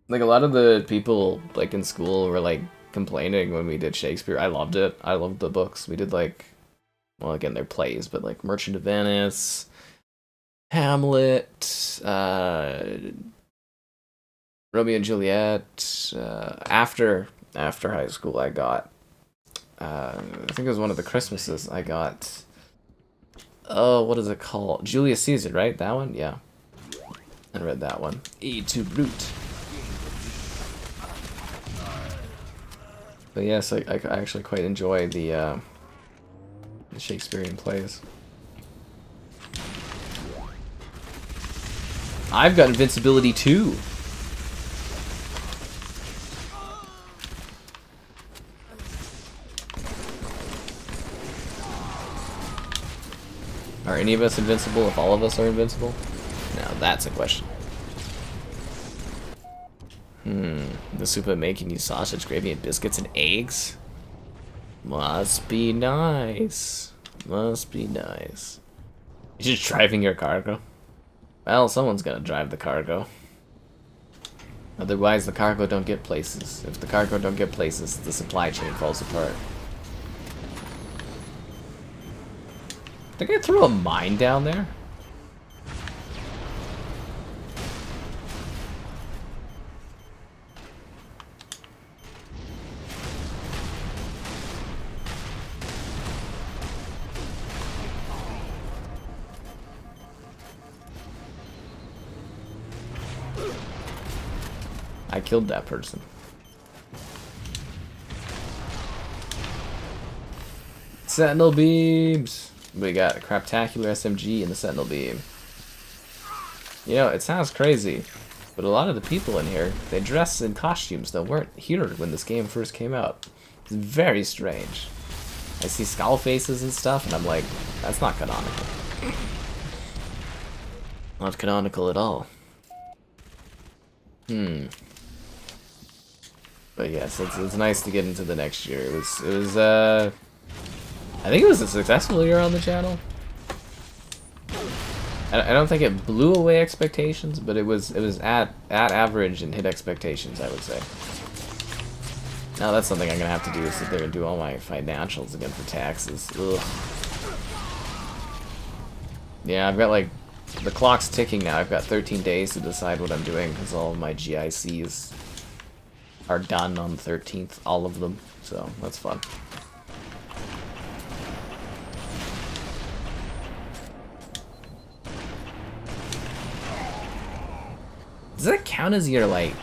Like a lot of the people like in school were like complaining when we did Shakespeare. I loved it. I loved the books. We did like, well, again, they're plays, but like Merchant of Venice, Hamlet, Romeo and Juliet. After high school, I got, I think it was one of the Christmases, I got, oh, what is it called? Julius Caesar, right? That one? Yeah. I read that one. Aid to Brute. But yes, I actually quite enjoy the Shakespearean plays. I've got invincibility too. Are any of us invincible if all of us are invincible? Now that's a question. The soup of making you sausage, gravy, and biscuits and eggs? Must be nice. Must be nice. You're just driving your cargo? Well, someone's gonna drive the cargo. Otherwise, the cargo don't get places. If the cargo don't get places, the supply chain falls apart. Did I throw a mine down there? I killed that person. Sentinel beams! We got a Craptacular SMG and the Sentinel beam. You know, it sounds crazy, but a lot of the people in here, they dress in costumes that weren't here when this game first came out. It's very strange. I see skull faces and stuff, and I'm like, that's not canonical. Not canonical at all. But yes, it's nice to get into the next year. It was I think it was a successful year on the channel. I don't think it blew away expectations, but it was at average and hit expectations, I would say. Now that's something I'm gonna have to do, is sit there and do all my financials again for taxes. Ugh. Yeah, I've got like, the clock's ticking now. I've got 13 days to decide what I'm doing because all of my GICs are done on the 13th, all of them, so that's fun. Does that count as your, like,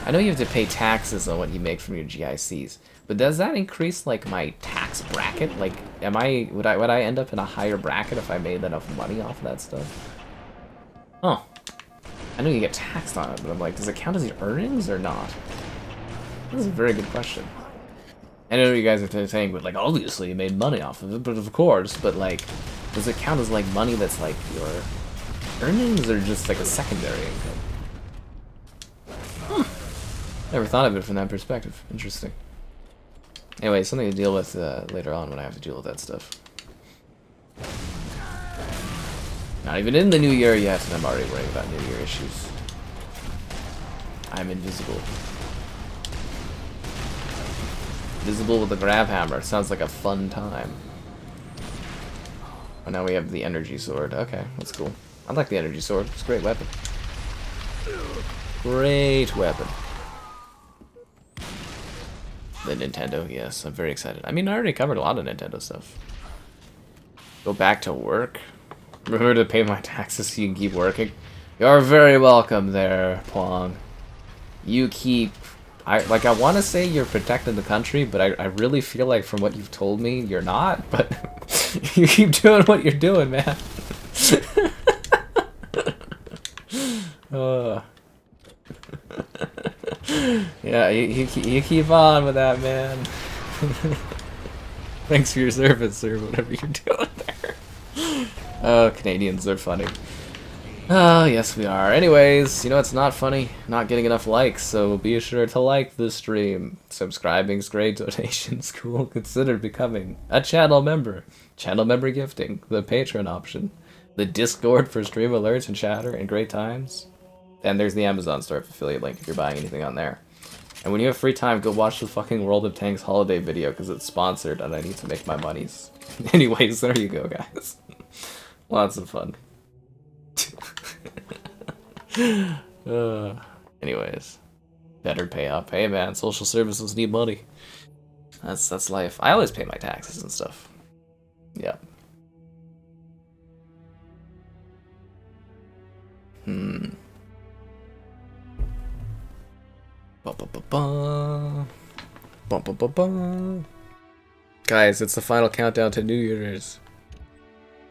I know you have to pay taxes on what you make from your GICs, but does that increase, like, my tax bracket? Like, would I end up in a higher bracket if I made enough money off of that stuff? Huh. I know you get taxed on it, but I'm like, does it count as your earnings or not? This is a very good question. I know you guys are saying, but like, obviously you made money off of it, but of course, but like, does it count as like money that's like your earnings or just like a secondary income? Never thought of it from that perspective. Interesting. Anyway, something to deal with later on when I have to deal with that stuff. Not even in the new year yet, and I'm already worrying about new year issues. I'm invisible. Visible with a grab hammer. Sounds like a fun time. Oh, now we have the energy sword. Okay, that's cool. I like the energy sword. It's a great weapon. Great weapon. The Nintendo, yes, I'm very excited. I mean, I already covered a lot of Nintendo stuff. Go back to work? Remember to pay my taxes so you can keep working. You're very welcome there, Pwong. You keep... I want to say you're protecting the country, but I really feel like from what you've told me, you're not. But you keep doing what you're doing, man. Yeah, you keep on with that, man. Thanks for your service, or whatever you're doing there. Oh, Canadians are funny. Oh, yes we are. Anyways, you know it's not funny? Not getting enough likes, so be sure to like the stream. Subscribing's great, donations cool. Consider becoming a channel member. Channel member gifting, the Patreon option, the Discord for stream alerts and chatter and great times. And there's the Amazon store affiliate link if you're buying anything on there. And when you have free time, go watch the fucking World of Tanks holiday video because it's sponsored and I need to make my monies. Anyways, there you go, guys. Lots of fun. Anyways, better pay up. Hey man, social services need money. That's life. I always pay my taxes and stuff. Yeah. Guys, it's the final countdown to New Year's.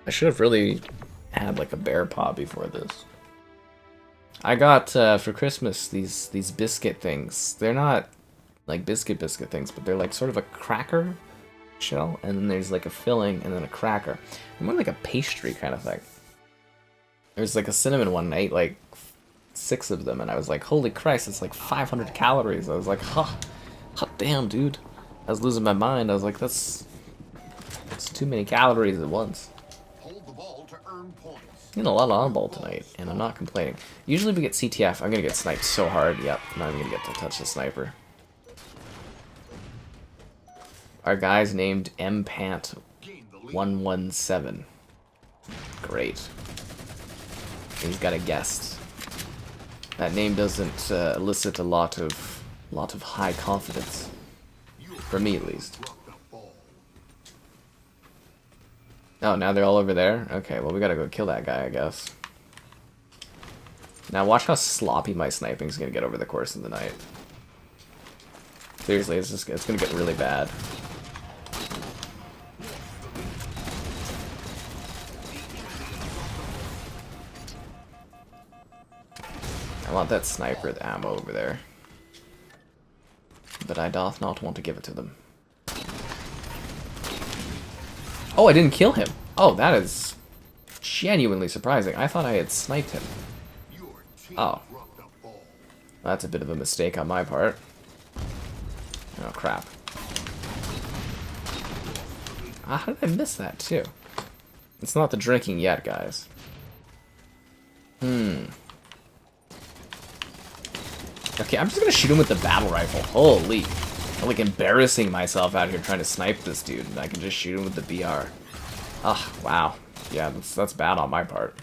I should have really had like a bear paw before this. I got for Christmas these biscuit things. They're not like biscuit things, but they're like sort of a cracker shell, and then there's like a filling and then a cracker. More like a pastry kind of thing. There's like a cinnamon one, and I ate like 6 of them, and I was like, holy Christ, it's like 500 calories. I was like, hot damn, dude. I was losing my mind. I was like, that's too many calories at once. Getting a lot of Oddball tonight, and I'm not complaining. Usually we get CTF. I'm gonna get sniped so hard. Yep, I'm not even gonna get to touch the sniper. Our guy's named MPant117. Great. He's got a guest. That name doesn't elicit a lot of high confidence, for me at least. Oh, now they're all over there? Okay, well we gotta go kill that guy, I guess. Now watch how sloppy my sniping's gonna get over the course of the night. Seriously, it's gonna get really bad. I want that sniper ammo over there. But I doth not want to give it to them. Oh, I didn't kill him. Oh, that is genuinely surprising. I thought I had sniped him. Oh. That's a bit of a mistake on my part. Oh, crap. How did I miss that, too? It's not the drinking yet, guys. Okay, I'm just gonna shoot him with the battle rifle. Holy. I'm like embarrassing myself out here trying to snipe this dude, and I can just shoot him with the BR. Ah, wow. Yeah, that's bad on my part.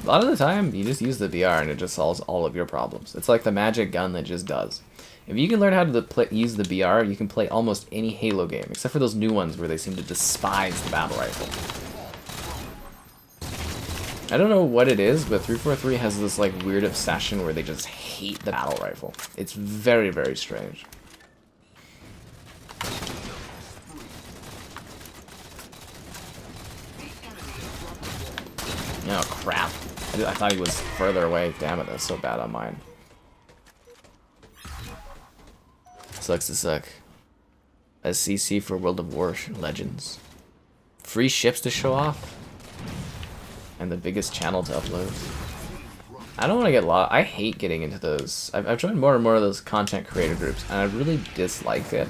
A lot of the time, you just use the BR and it just solves all of your problems. It's like the magic gun that just does. If you can learn how to use the BR, you can play almost any Halo game, except for those new ones where they seem to despise the battle rifle. I don't know what it is, but 343 has this like weird obsession where they just hate the battle rifle. It's very, very strange. Oh crap. I thought he was further away. Damn it, that's so bad on mine. Sucks to suck. A CC for World of War Legends. Free ships to show off? And the biggest channel to upload. I don't want to get lost. I hate getting into those. I've joined more and more of those content creator groups, and I really dislike it.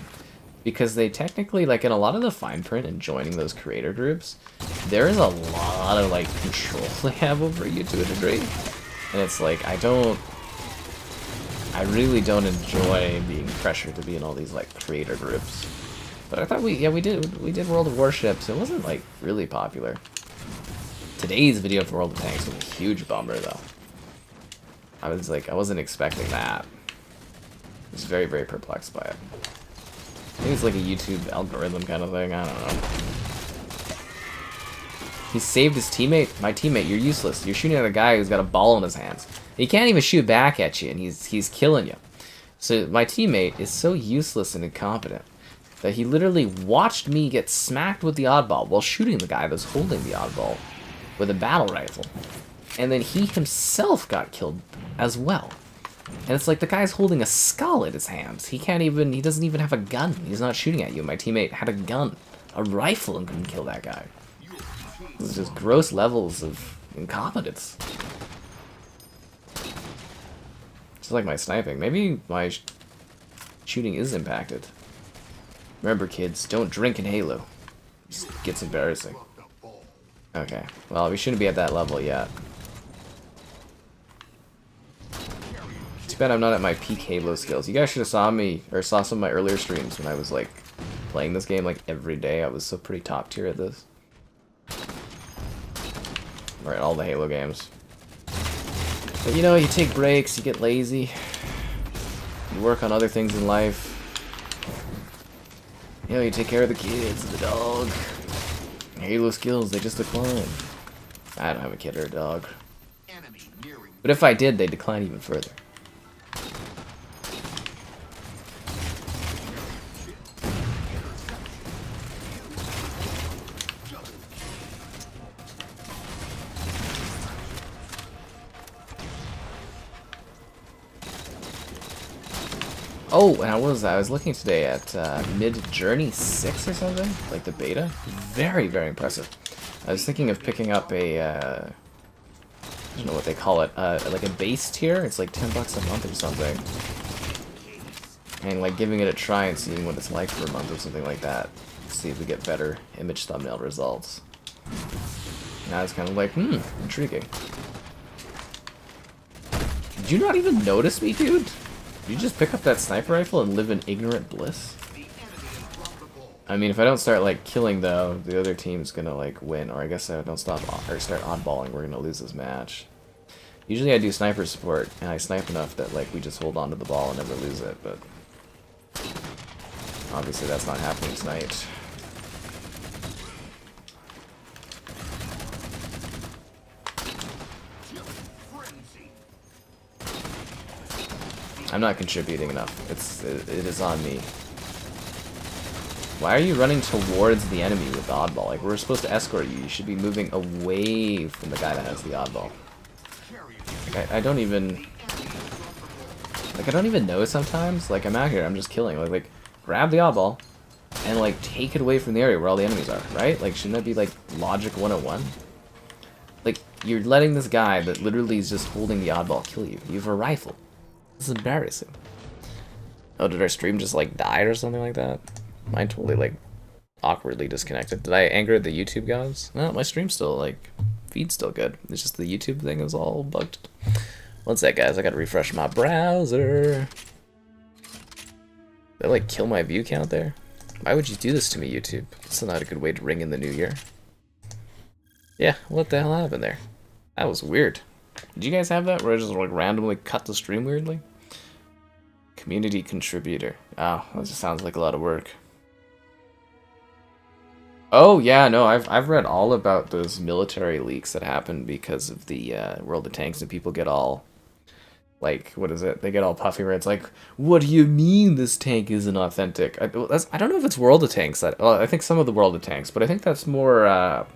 Because they technically, like in a lot of the fine print in joining those creator groups, there is a lot of like control they have over you to a degree. And it's like, I really don't enjoy being pressured to be in all these like creator groups. But I thought we did World of Warships. It wasn't like really popular. Today's video for World of Tanks was a huge bummer, though. I wasn't expecting that. I was very, very perplexed by it. Maybe it's like a YouTube algorithm kind of thing, I don't know. He saved his teammate? My teammate, you're useless. You're shooting at a guy who's got a ball in his hands. He can't even shoot back at you, and he's killing you. So my teammate is so useless and incompetent that he literally watched me get smacked with the oddball while shooting the guy that's holding the oddball with a battle rifle. And then he himself got killed as well. And it's like the guy's holding a skull in his hands. He doesn't even have a gun. He's not shooting at you. My teammate had a gun, a rifle, and couldn't kill that guy. This is just gross levels of incompetence. Just like my sniping. Maybe my shooting is impacted. Remember, kids, don't drink in Halo. It just gets embarrassing. Okay, well, we shouldn't be at that level yet. Too bad I'm not at my peak Halo skills. You guys should have saw me, or saw some of my earlier streams when I was, like, playing this game, like, every day. I was so pretty top tier at this. Alright, all the Halo games. But you know, you take breaks, you get lazy. You work on other things in life. You know, you take care of the kids, the dog. Halo skills, they just decline. I don't have a kid or a dog. But if I did, they'd decline even further. Oh, and what was that? I was looking today at Mid-Journey 6 or something, like the beta. Very, very impressive. I was thinking of picking up a, I don't know what they call it, like a base tier. It's like $10 a month or something. And like giving it a try and seeing what it's like for a month or something like that. See if we get better image thumbnail results. And I was kind of like, intriguing. Did you not even notice me, dude? Did you just pick up that sniper rifle and live in ignorant bliss? I mean, if I don't start, like, killing, though, the other team's gonna, like, win. Or I guess if I don't start oddballing, we're gonna lose this match. Usually I do sniper support, and I snipe enough that, like, we just hold on to the ball and never lose it, but... obviously that's not happening tonight. I'm not contributing enough. It is on me. Why are you running towards the enemy with the oddball? Like, we're supposed to escort you. You should be moving away from the guy that has the oddball. Like, I don't even... like, I don't even know sometimes. Like, I'm out here, I'm just killing. Like, grab the oddball and, like, take it away from the area where all the enemies are, right? Like, shouldn't that be, like, logic 101? Like, you're letting this guy that literally is just holding the oddball kill you. You have a rifle. This is embarrassing. Oh, did our stream just, like, die or something like that? Mine totally, like, awkwardly disconnected. Did I anger the YouTube gods? No, my stream's still, like, feed's still good. It's just the YouTube thing is all bugged. One sec, guys. I gotta refresh my browser. Did I, like, kill my view count there? Why would you do this to me, YouTube? It's not a good way to ring in the new year. Yeah, what the hell happened there? That was weird. Did you guys have that where I just, like, randomly cut the stream weirdly? Community contributor. Oh, that just sounds like a lot of work. Oh, yeah, no, I've read all about those military leaks that happened because of the World of Tanks, and people get all, like, what is it? They get all puffy where it's like, what do you mean this tank isn't authentic? I don't know if it's World of Tanks. I think some of the World of Tanks, but I think that's more,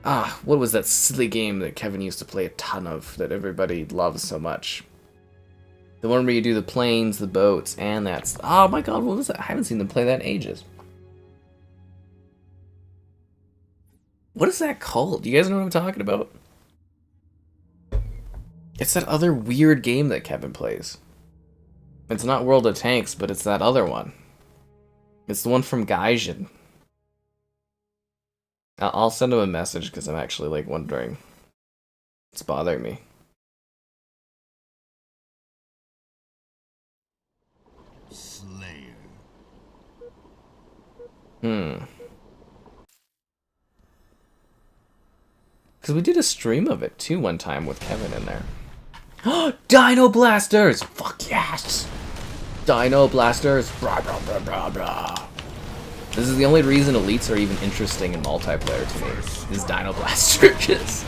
what was that silly game that Kevin used to play a ton of that everybody loves so much? The one where you do the planes, the boats, and that's... oh my god, what was that? I haven't seen them play that in ages. What is that called? Do you guys know what I'm talking about? It's that other weird game that Kevin plays. It's not World of Tanks, but it's that other one. It's the one from Gaijin. I'll send him a message because I'm actually, like, wondering. It's bothering me. Slayer. Because we did a stream of it, too, one time with Kevin in there. Dinoblasters! Fuck yes! Dinoblasters. Brah, brah, brah, brah, brah. This is the only reason elites are even interesting in multiplayer to me. Is Dinoblasters.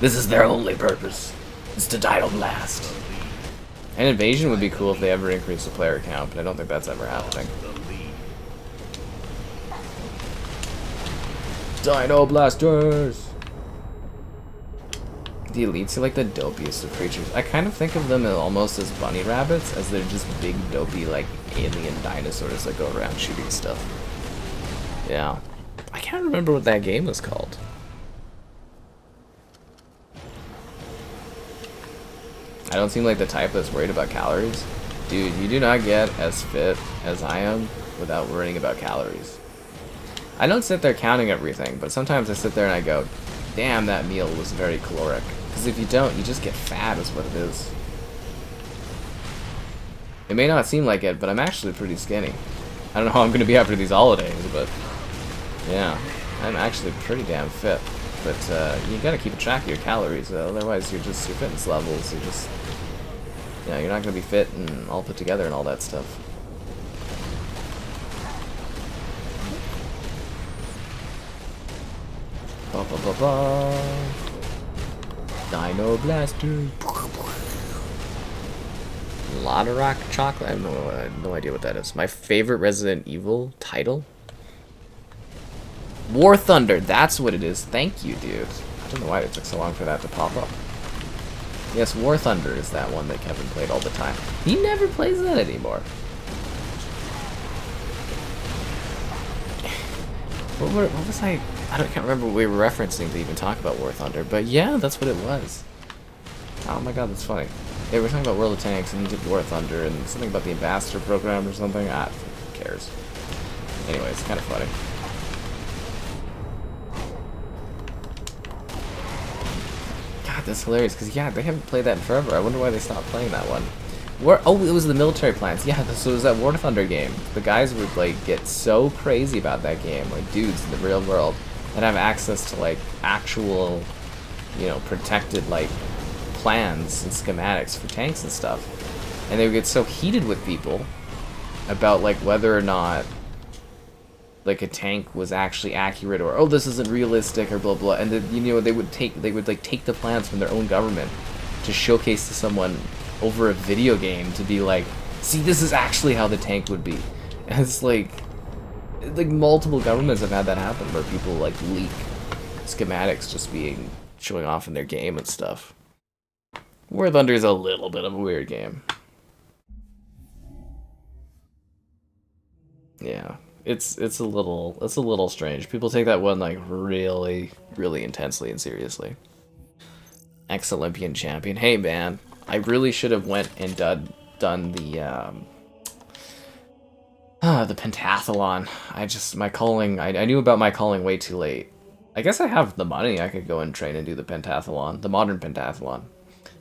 This is their only purpose. It's to Dinoblast. An invasion would be cool if they ever increase the player count, but I don't think that's ever happening. Dinoblasters! The elites are like the dopiest of creatures. I kind of think of them almost as bunny rabbits, as they're just big, dopey, like, alien dinosaurs that go around shooting stuff. Yeah. I can't remember what that game was called. I don't seem like the type that's worried about calories. Dude, you do not get as fit as I am without worrying about calories. I don't sit there counting everything, but sometimes I sit there and I go, damn, that meal was very caloric. Because if you don't, you just get fat is what it is. It may not seem like it, but I'm actually pretty skinny. I don't know how I'm going to be after these holidays, but yeah, I'm actually pretty damn fit. But you gotta keep track of your calories, otherwise your fitness levels, you're just, you know, you're not gonna be fit and all put together and all that stuff. Ba ba ba ba. Dinoblaster. Lotta Rock Chocolate. I have no idea what that is. My favorite Resident Evil title. War Thunder, that's what it is. Thank you, dude. I don't know why it took so long for that to pop up. Yes, War Thunder is that one that Kevin played all the time. He never plays that anymore. What was I can't remember what we were referencing to even talk about War Thunder, but yeah, that's what it was. Oh my god, that's funny. They were talking about World of Tanks and he did War Thunder and something about the Ambassador program or something. Ah, who cares? Anyway, it's kind of funny. God, that's hilarious, because yeah, they haven't played that in forever. I wonder why they stopped playing that one. Oh, it was the military plans. Yeah, so it was that War Thunder game. The guys would like get so crazy about that game, like dudes in the real world that have access to like actual, you know, protected like plans and schematics for tanks and stuff. And they would get so heated with people about like whether or not like a tank was actually accurate, or oh, this isn't realistic, or blah blah. And then, you know, they would take the plans from their own government to showcase to someone over a video game to be like, see, this is actually how the tank would be. And it's like multiple governments have had that happen where people like leak schematics just showing off in their game and stuff. War Thunder is a little bit of a weird game. Yeah. It's a little strange. People take that one like really, really intensely and seriously. Ex-Olympian champion. Hey man, I really should have went and done the pentathlon. I knew about my calling way too late. I guess I have the money. I could go and train and do the pentathlon, the modern pentathlon.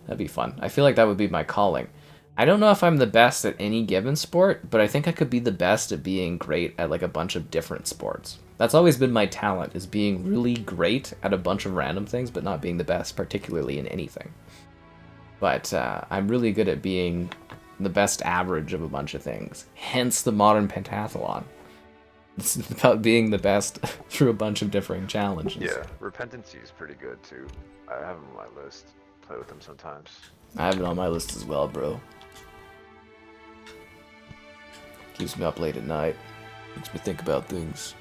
That'd be fun. I feel like that would be my calling. I don't know if I'm the best at any given sport, but I think I could be the best at being great at like a bunch of different sports. That's always been my talent, is being really great at a bunch of random things, but not being the best particularly in anything. But I'm really good at being the best average of a bunch of things. Hence the modern pentathlon. It's about being the best through a bunch of differing challenges. Yeah, Repentancy is pretty good too. I have him on my list. Play with him sometimes. I have it on my list as well, bro. Keeps me up late at night. Makes me think about things.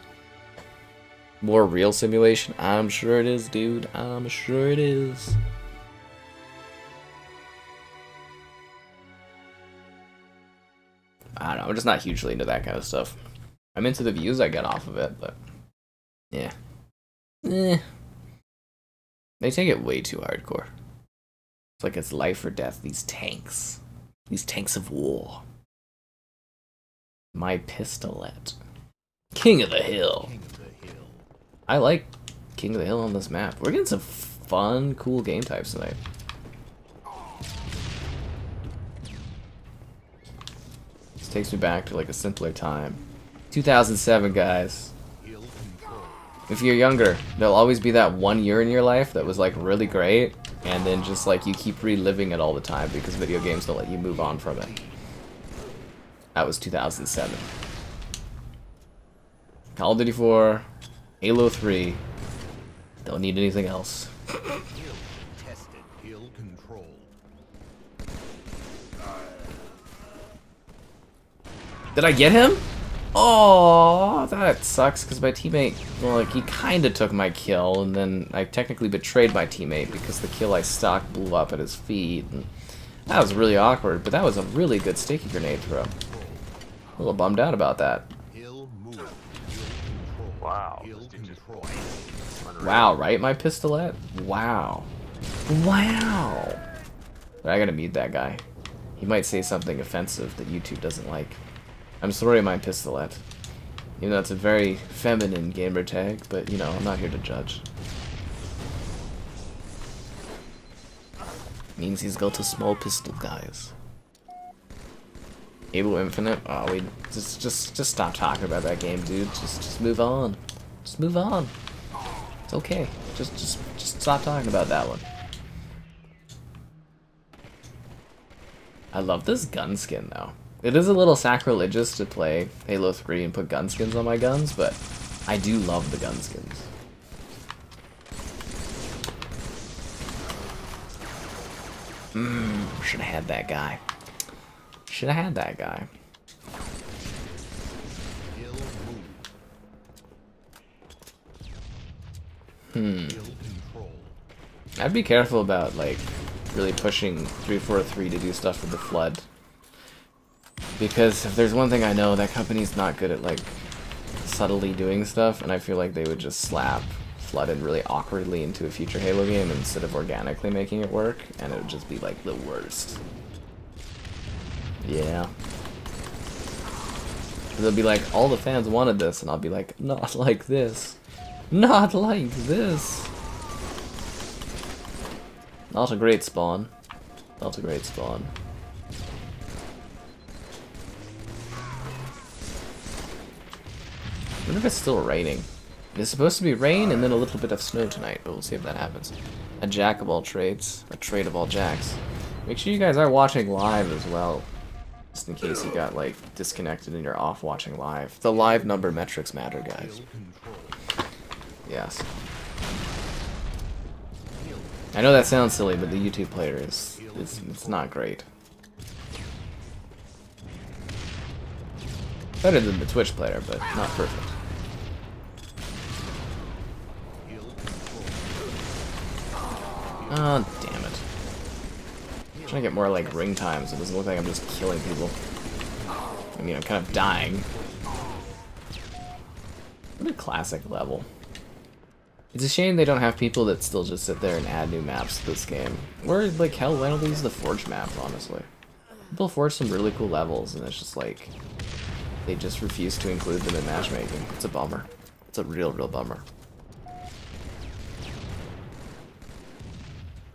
More real simulation? I'm sure it is, dude. I'm sure it is. I don't know, I'm just not hugely into that kind of stuff. I'm into the views I get off of it, but yeah. They take it way too hardcore. It's like it's life or death, these tanks. These tanks of war. My pistolet. King of the Hill. I like King of the Hill on this map. We're getting some fun, cool game types tonight. This takes me back to like a simpler time. 2007, guys. If you're younger, there'll always be that 1 year in your life that was like really great, and then just like you keep reliving it all the time because video games don't let you move on from it. That was 2007. Call of Duty 4, Halo 3. Don't need anything else. Tested. Hill control. Did I get him? Oh, that sucks because my teammate, well, like, he kind of took my kill, and then I technically betrayed my teammate because the kill I stocked blew up at his feet. And that was really awkward, but that was a really good sticky grenade throw. A little bummed out about that. Wow. This dude just unreal. Wow, right, my pistolet? Wow. Wow. But I gotta meet that guy. He might say something offensive that YouTube doesn't like. I'm sorry, my pistolet. Even though it's a very feminine gamer tag, but you know, I'm not here to judge. Means he's got a small pistol, guys. Halo Infinite? Oh, we just stop talking about that game, dude. Just move on. Just move on. It's okay. Just stop talking about that one. I love this gun skin though. It is a little sacrilegious to play Halo 3 and put gun skins on my guns, but I do love the gun skins. Should have had that guy. Should have had that guy. I'd be careful about, like, really pushing 343 to do stuff with the Flood. Because if there's one thing I know, that company's not good at, like, subtly doing stuff, and I feel like they would just slap Flooded really awkwardly into a future Halo game instead of organically making it work, and it would just be, like, the worst. Yeah. They'll be like, all the fans wanted this, and I'll be like, not like this. Not like this. Not a great spawn. Not a great spawn. I wonder if it's still raining. It's supposed to be rain and then a little bit of snow tonight, but we'll see if that happens. A jack of all trades. A trade of all jacks. Make sure you guys are watching live as well. Just in case you got, like, disconnected and you're off watching live. The live number metrics matter, guys. Yes. I know that sounds silly, but the YouTube player is it's not great. Better than the Twitch player, but not perfect. Oh, damn it. I'm trying to get more, like, ring times. It doesn't look like I'm just killing people. I mean, I'm kind of dying. What a classic level. It's a shame they don't have people that still just sit there and add new maps to this game. Or, like, hell, why don't they use the Forge map, honestly? People forge some really cool levels, and it's just like... they just refuse to include them in matchmaking. It's a bummer. It's a real bummer.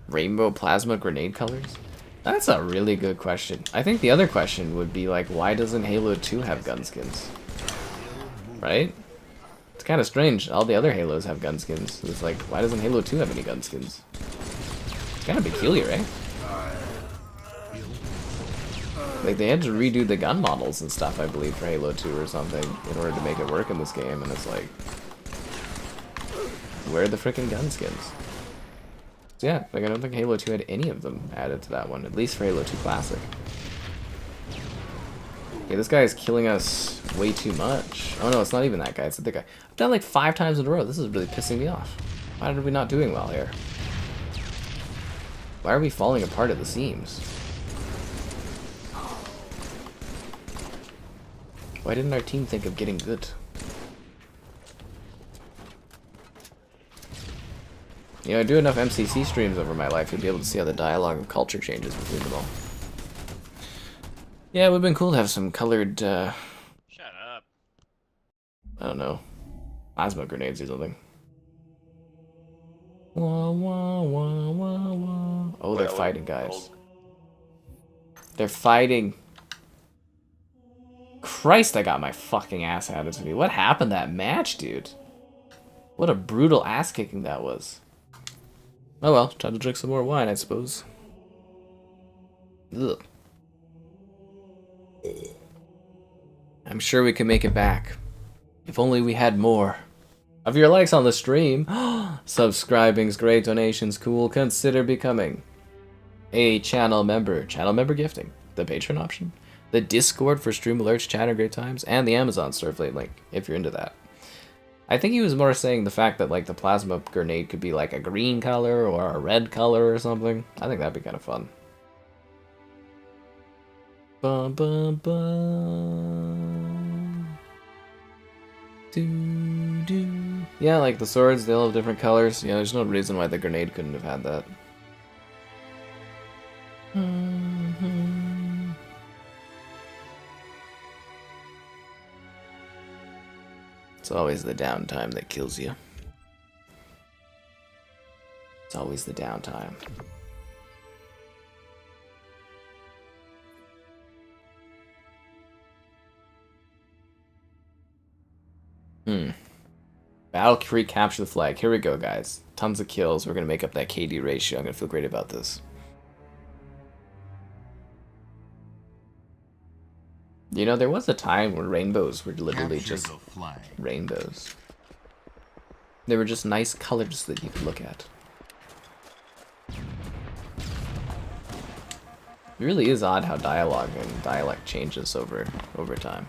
Rainbow plasma grenade colors? That's a really good question. I think the other question would be, like, why doesn't Halo 2 have gun skins? Right? It's kind of strange. All the other Halos have gun skins. It's like, why doesn't Halo 2 have any gun skins? It's kind of peculiar, eh? Like, they had to redo the gun models and stuff, I believe, for Halo 2 or something in order to make it work in this game, and it's like... where are the frickin' gun skins? So yeah, like, I don't think Halo 2 had any of them added to that one, at least for Halo 2 Classic. Okay, this guy is killing us way too much. Oh no, it's not even that guy, it's the other guy. I've done like 5 times in a row, this is really pissing me off. Why are we not doing well here? Why are we falling apart at the seams? Why didn't our team think of getting good? You know, I do enough MCC streams over my life, you'll be able to see how the dialogue of culture changes between them all. Yeah, it would have been cool to have some colored, Shut up. I don't know, plasma grenades or something. Wah, wah, wah, wah, wah. Oh, they're fighting, guys. They're fighting. Christ, I got my fucking ass handed to me. What happened that match, dude? What a brutal ass kicking that was. Oh well, time to drink some more wine, I suppose. Ugh. I'm sure we can make it back. If only we had more of your likes on the stream. Subscribing's great, donations cool. Consider becoming a channel member. Channel member gifting, the Patreon option, the Discord for stream alerts, chat, and great times, and the Amazon Starfleet link if you're into that. I think he was more saying the fact that like the plasma grenade could be like a green color or a red color or something. I think that'd be kind of fun. Bum, bum, bum. Do, do. Yeah, like the swords, they all have different colors. Yeah, there's no reason why the grenade couldn't have had that. It's always the downtime that kills you. It's always the downtime. Valkyrie capture the flag. Here we go, guys. Tons of kills. We're going to make up that KD ratio. I'm going to feel great about this. You know, there was a time when rainbows were literally just rainbows. They were just nice colors that you could look at. It really is odd how dialogue and dialect changes over time.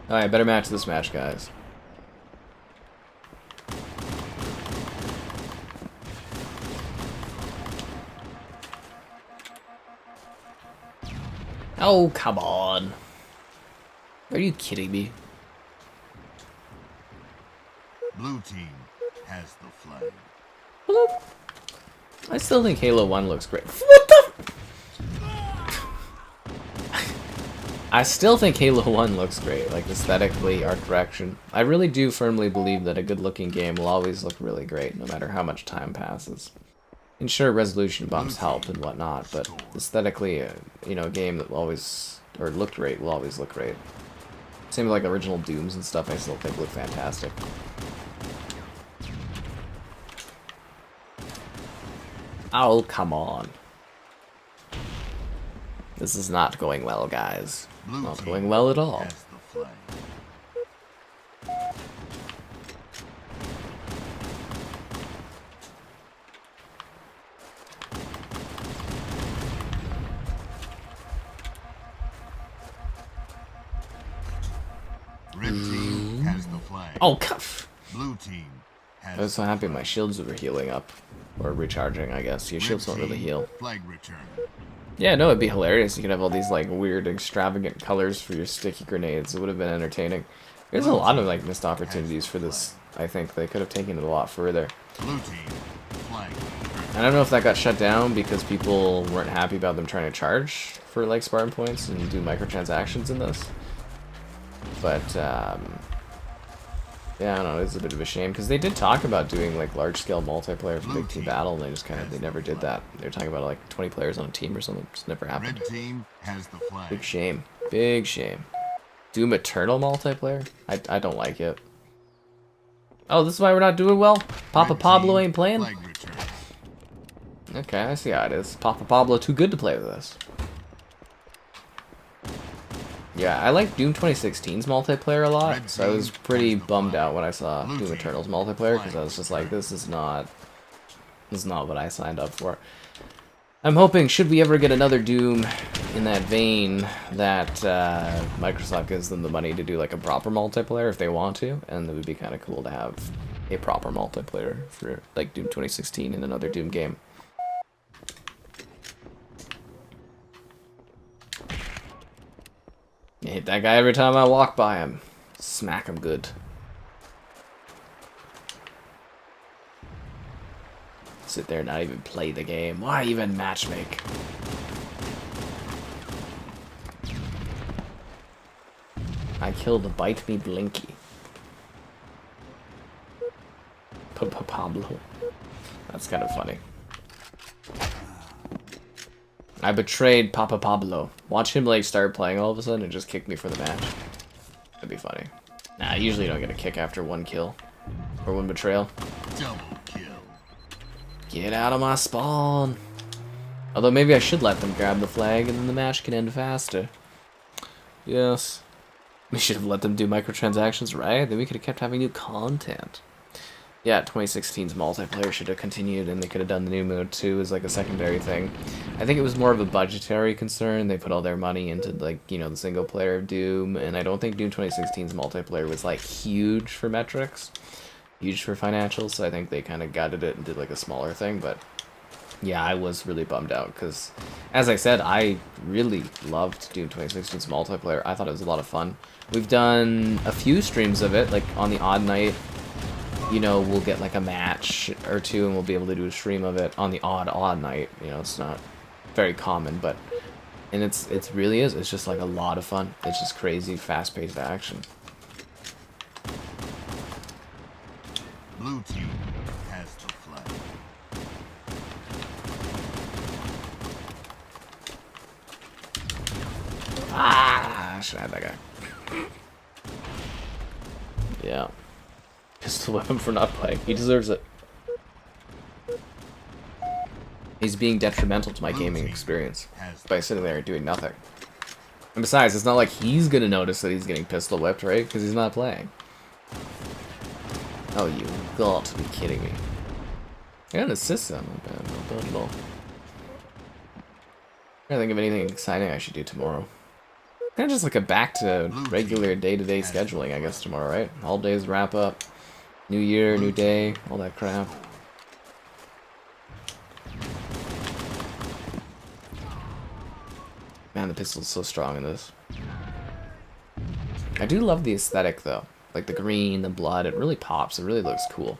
Alright, better match this match, guys. Oh, come on. Are you kidding me? Blue team has the flag. Bloop. I still think Halo 1 looks great. What the? I still think Halo 1 looks great, like aesthetically, art direction. I really do firmly believe that a good-looking game will always look really great, no matter how much time passes. And sure, resolution bumps help and whatnot, but aesthetically, you know, a game that always, or looked great, will always look great. Same with like original Dooms and stuff, I still think look fantastic. Oh, come on. This is not going well, guys. Not going well at all. Red team has the flag. Oh, cuff! Blue team has I was so happy my shields were healing up. Or recharging, I guess. Your shields don't really heal. Flag return. Yeah, no, it'd be hilarious. You could have all these like weird, extravagant colors for your sticky grenades. It would have been entertaining. There's a lot of like missed opportunities for this. I think they could have taken it a lot further. Blue team flag. I don't know if that got shut down because people weren't happy about them trying to charge for like Spartan points and do microtransactions in this. But yeah, I don't know. It's a bit of a shame because they did talk about doing like large-scale multiplayer for Big Team Battle, and they just they never did that. They were talking about like 20 players on a team or something. It just never happened. Red team has the flag. Big shame. Big shame. Doom Eternal multiplayer? I don't like it. Oh, this is why we're not doing well? Papa Pablo ain't playing? Okay, I see how it is. Papa Pablo too good to play with us. Yeah, I like Doom 2016's multiplayer a lot, so I was pretty bummed out when I saw Doom Eternal's multiplayer, because I was just like, this is not what I signed up for. I'm hoping, should we ever get another Doom in that vein, that Microsoft gives them the money to do like a proper multiplayer if they want to, and it would be kind of cool to have a proper multiplayer for like Doom 2016 in another Doom game. I hit that guy every time I walk by him. Smack him good. Sit there and not even play the game. Why even matchmake? I killed Bite Me Blinky. Pablo. That's kind of funny. I betrayed Papa Pablo. Watch him like start playing all of a sudden and just kick me for the match. That'd be funny. Nah, I usually don't get a kick after one kill. Or one betrayal. Double kill. Get out of my spawn. Although maybe I should let them grab the flag and then the match can end faster. Yes. We should have let them do microtransactions, right? Then we could have kept having new content. Yeah, 2016's multiplayer should have continued, and they could have done the new mode too as like a secondary thing. I think it was more of a budgetary concern. They put all their money into like, you know, the single player of Doom, and I don't think Doom 2016's multiplayer was like huge for metrics, huge for financials, so I think they kind of gutted it and did like a smaller thing, but yeah, I was really bummed out because, as I said, I really loved Doom 2016's multiplayer. I thought it was a lot of fun. We've done a few streams of it, like on the odd night. You know, we'll get like a match or two and we'll be able to do a stream of it on the odd night. You know, it's not very common, but and it really is. It's just like a lot of fun. It's just crazy, fast-paced action. Blue team has the flag. Ah, I should have had that guy. Yeah. Pistol weapon for not playing. He deserves it. He's being detrimental to my gaming experience by sitting there doing nothing. And besides, it's not like he's gonna notice that he's getting pistol whipped, right? Because he's not playing. Oh, you got to be kidding me. I got an assist on my bad. Not bad at all. I don't think of anything exciting I should do tomorrow. Kind of just like a back to regular day-to-day scheduling, I guess, tomorrow, right? All days wrap up. New year, new day, all that crap. Man, the pistol's so strong in this. I do love the aesthetic, though. Like the green, the blood, it really pops. It really looks cool.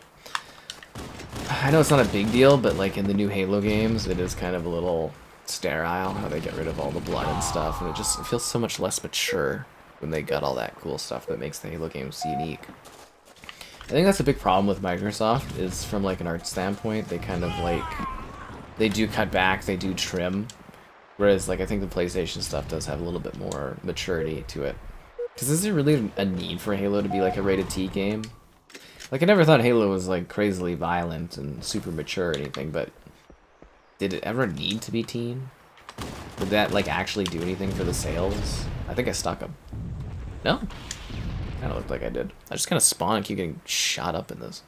I know it's not a big deal, but like in the new Halo games, it is kind of a little sterile how they get rid of all the blood and stuff, and it feels so much less mature when they got all that cool stuff that makes the Halo games unique. I think that's a big problem with Microsoft, is from like an art standpoint, they kind of like, they do cut back, they do trim, whereas like I think the PlayStation stuff does have a little bit more maturity to it. Because is there really a need for Halo to be like a rated T game? Like I never thought Halo was like crazily violent and super mature or anything, but did it ever need to be teen? Would that like actually do anything for the sales? I think I stuck them. No? Kind of looked like I did. I just kind of spawn and keep getting shot up in this.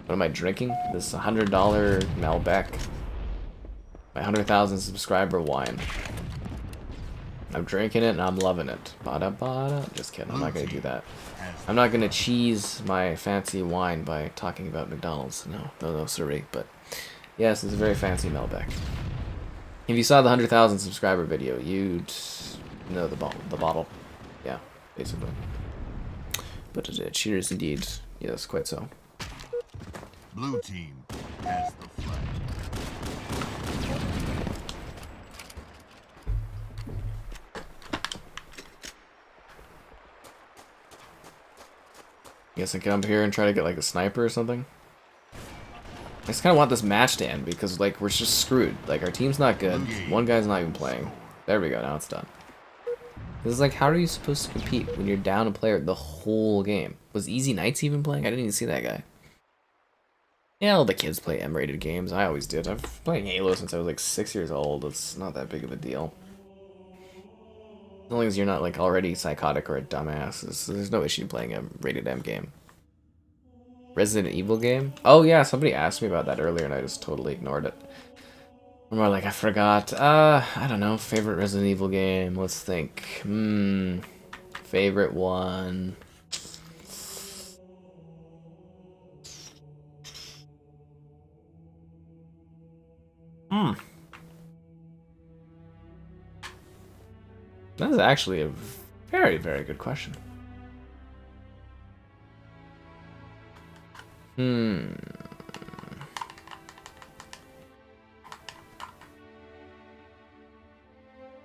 What am I drinking? This $100 Malbec. My 100,000 subscriber wine. I'm drinking it and I'm loving it. Bada bada. Just kidding. I'm not gonna do that. I'm not gonna cheese my fancy wine by talking about McDonald's. No, sorry. But yes, it's a very fancy Malbec. If you saw the 100,000 subscriber video, you'd know the bottle. Yeah, basically. But cheers indeed. Yes, quite so. Blue team has the flag. Guess I come up here and try to get like a sniper or something. I just kind of want this match to end because like we're just screwed. Like our team's not good. One guy's not even playing. There we go. Now it's done. This is like, how are you supposed to compete when you're down a player the whole game? Was Easy Knights even playing? I didn't even see that guy. Yeah, all the kids play M-rated games. I always did. I've been playing Halo since I was like 6 years old. It's not that big of a deal. As long as you're not like already psychotic or a dumbass, there's no issue playing a rated M game. Resident Evil game? Oh yeah, somebody asked me about that earlier and I just totally ignored it. I'm more like, I forgot. I don't know. Favorite Resident Evil game? Let's think. Favorite one. That is actually a very, very good question.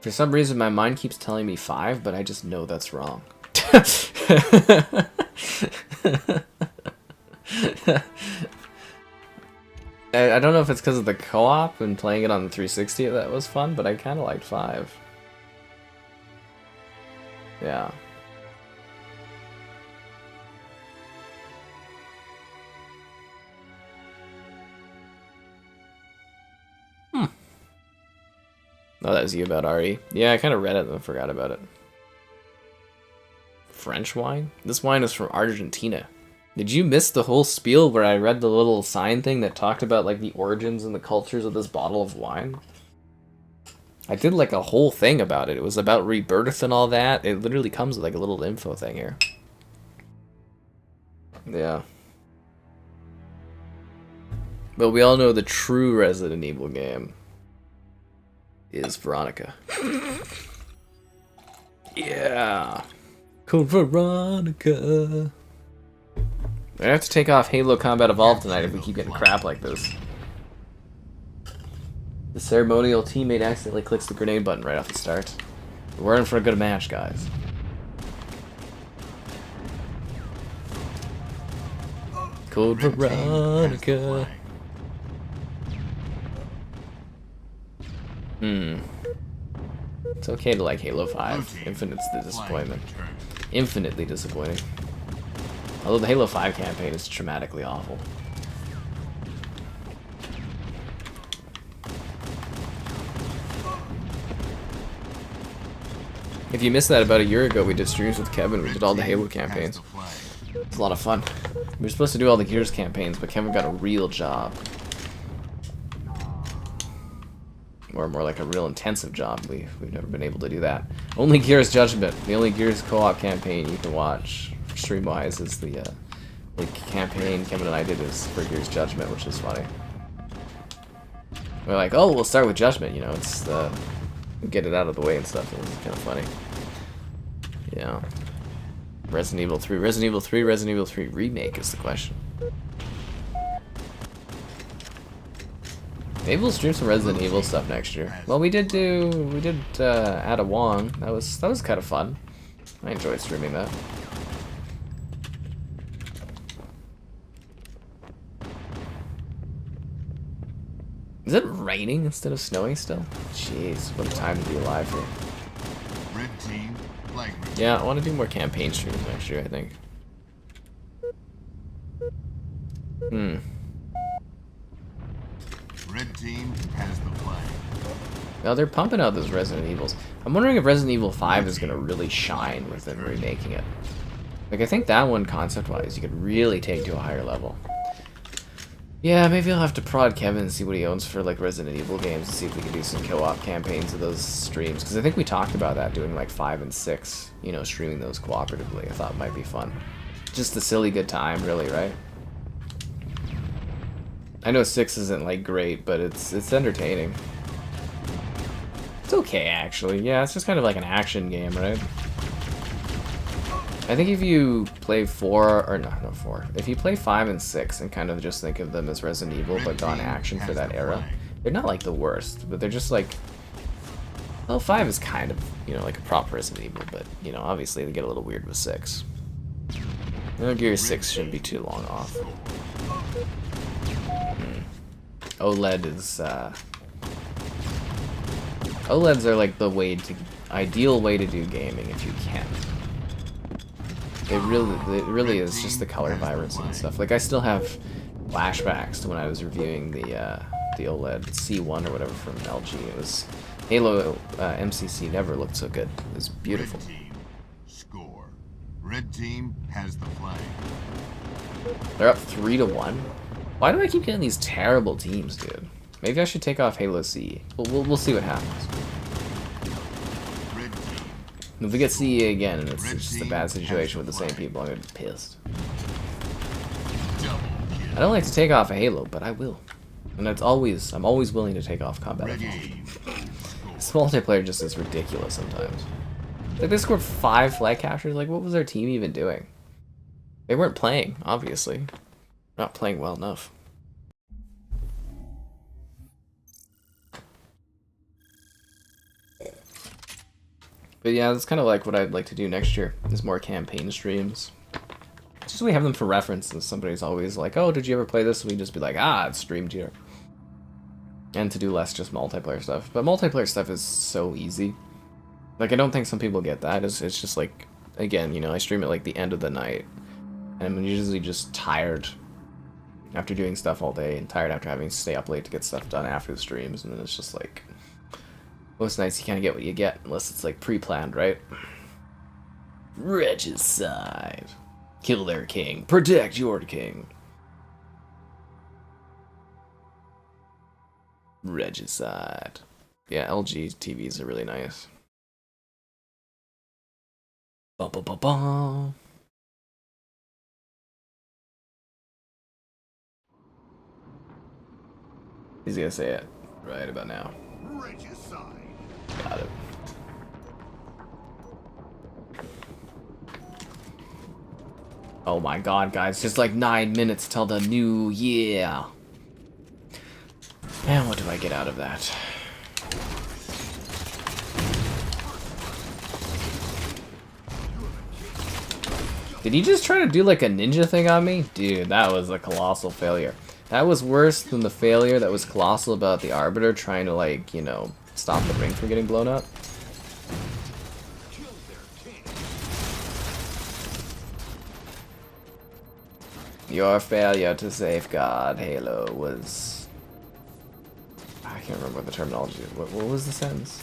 For some reason, my mind keeps telling me 5, but I just know that's wrong. I don't know if it's because of the co-op and playing it on the 360 that was fun, but I kind of liked 5. Yeah. Oh, that was you about RE. Yeah, I kind of read it and forgot about it. French wine? This wine is from Argentina. Did you miss the whole spiel where I read the little sign thing that talked about like the origins and the cultures of this bottle of wine? I did like a whole thing about it. It was about rebirth and all that. It literally comes with like a little info thing here. Yeah. But we all know the true Resident Evil game is Veronica. Yeah. Code Veronica. I have to take off Halo Combat Evolved tonight if we keep getting crap like this. The ceremonial teammate accidentally clicks the grenade button right off the start. We're in for a good match, guys. Code Veronica. It's okay to like Halo 5. Infinite's the disappointment. Infinitely disappointing. Although the Halo 5 campaign is traumatically awful. If you missed that, about a year ago we did streams with Kevin. We did all the Halo campaigns. It's a lot of fun. We were supposed to do all the Gears campaigns, but Kevin got a real job. Or more like a real intensive job. We've never been able to do that. Only Gears Judgment, the only Gears co-op campaign you can watch stream-wise is the campaign Kevin and I did is for Gears Judgment, which is funny. We're like, oh, we'll start with Judgment, you know, it's the get it out of the way and stuff. It was kind of funny. Yeah. Resident Evil 3, Resident Evil 3, Resident Evil 3 Remake is the question. Maybe we'll stream some Resident Evil stuff next year. Well, we did Ada Wong. That was kind of fun. I enjoyed streaming that. Is it raining instead of snowing still? Jeez, what a time to be alive here. Red team, flag. Yeah, I want to do more campaign streams next year, I think. Red team has the flag. Now they're pumping out those Resident Evils. I'm wondering if Resident Evil 5 is going to really shine with them remaking it. Like, I think that one, concept-wise, you could really take to a higher level. Yeah, maybe I'll have to prod Kevin and see what he owns for, like, Resident Evil games and see if we can do some co-op campaigns of those streams. Because I think we talked about that, doing, like, 5 and 6, you know, streaming those cooperatively. I thought it might be fun. Just a silly good time, really, right? I know 6 isn't, like, great, but it's entertaining. It's okay, actually. Yeah, it's just kind of like an action game, right? I think if you play 4, or no, not 4. If you play 5 and 6 and kind of just think of them as Resident Evil, but gone action for that era, they're not like the worst, but they're just like, well, 5 is kind of, you know, like a proper Resident Evil, but, you know, obviously they get a little weird with 6. Metal Gear 6 shouldn't be too long off. OLED is, OLEDs are like the ideal way to do gaming if you can. It really is just the color vibrancy and stuff. Like, I still have flashbacks to when I was reviewing the OLED C1 or whatever from LG. It was Halo MCC never looked so good. It was beautiful. Red team, score. Red team has the flag. They're up 3-1. Why do I keep getting these terrible teams, dude? Maybe I should take off Halo CE. We'll see what happens. If we get CE again and it's just a bad situation with the same people, I'm gonna be pissed. I don't like to take off a Halo, but I will. And I'm always willing to take off Combat Evolved. This multiplayer just is ridiculous sometimes. Like, they scored 5 flag captures, like, what was their team even doing? They weren't playing, obviously. Not playing well enough. But yeah, that's kind of like what I'd like to do next year, is more campaign streams. Just so we have them for reference, and somebody's always like, oh, did you ever play this? And we just be like, ah, it's streamed here. And to do less just multiplayer stuff. But multiplayer stuff is so easy. Like, I don't think some people get that. It's just like, again, you know, I stream at like the end of the night. And I'm usually just tired after doing stuff all day, and tired after having to stay up late to get stuff done after the streams, and then it's just like, Most nights you kind of get what you get, unless it's like pre-planned, right? Regicide. Kill their king. Protect your king. Regicide. Yeah, LG TVs are really nice. Ba ba ba ba. He's gonna say it right about now. Regicide. Got it. Oh my god, guys, just like 9 minutes till the new year. And what do I get out of that? Did he just try to do like a ninja thing on me? Dude, that was a colossal failure. That was worse than the failure that was colossal about the Arbiter trying to, like, you know, stop the ring from getting blown up. Your failure to safeguard Halo was... I can't remember what the terminology is. What was the sentence?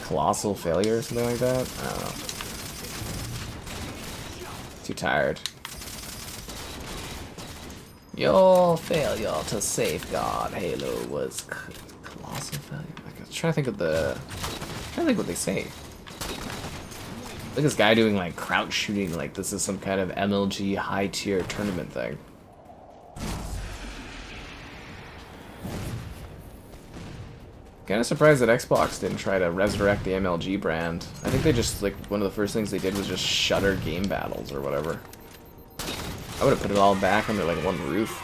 Colossal failure or something like that? I don't know. Too tired. Your failure to safeguard Halo was colossal failure. I was trying to think of what they say. Look at this guy doing like crouch shooting, like this is some kind of MLG high tier tournament thing. Kind of surprised that Xbox didn't try to resurrect the MLG brand. I think they just, like, one of the first things they did was just shutter game battles or whatever. I would have put it all back under like one roof.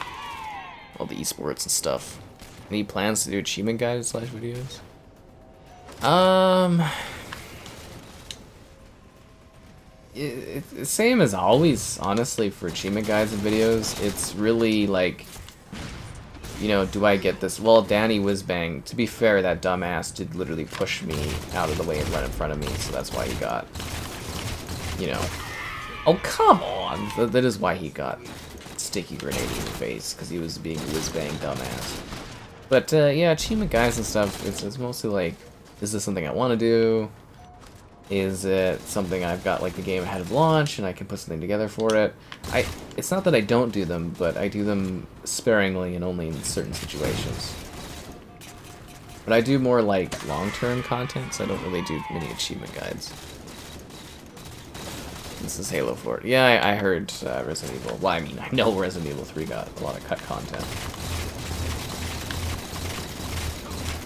All the esports and stuff. Any plans to do achievement guides / videos? It's same as always, honestly, for achievement guides and videos. It's really like, you know, do I get this? Well, Danny Whizbang, to be fair, that dumbass did literally push me out of the way and run in front of me, so that's why he got, you know. Oh, come on! That is why he got sticky grenade in the face, because he was being Whizbang dumbass. But, yeah, achievement guides and stuff, it's mostly like, is this something I want to do? Is it something I've got like the game ahead of launch and I can put something together for it? It's not that I don't do them, but I do them sparingly and only in certain situations. But I do more like long-term content, so I don't really do many achievement guides. This is Halo 4. Yeah, I heard Resident Evil. Well, I mean, I know Resident Evil 3 got a lot of cut content.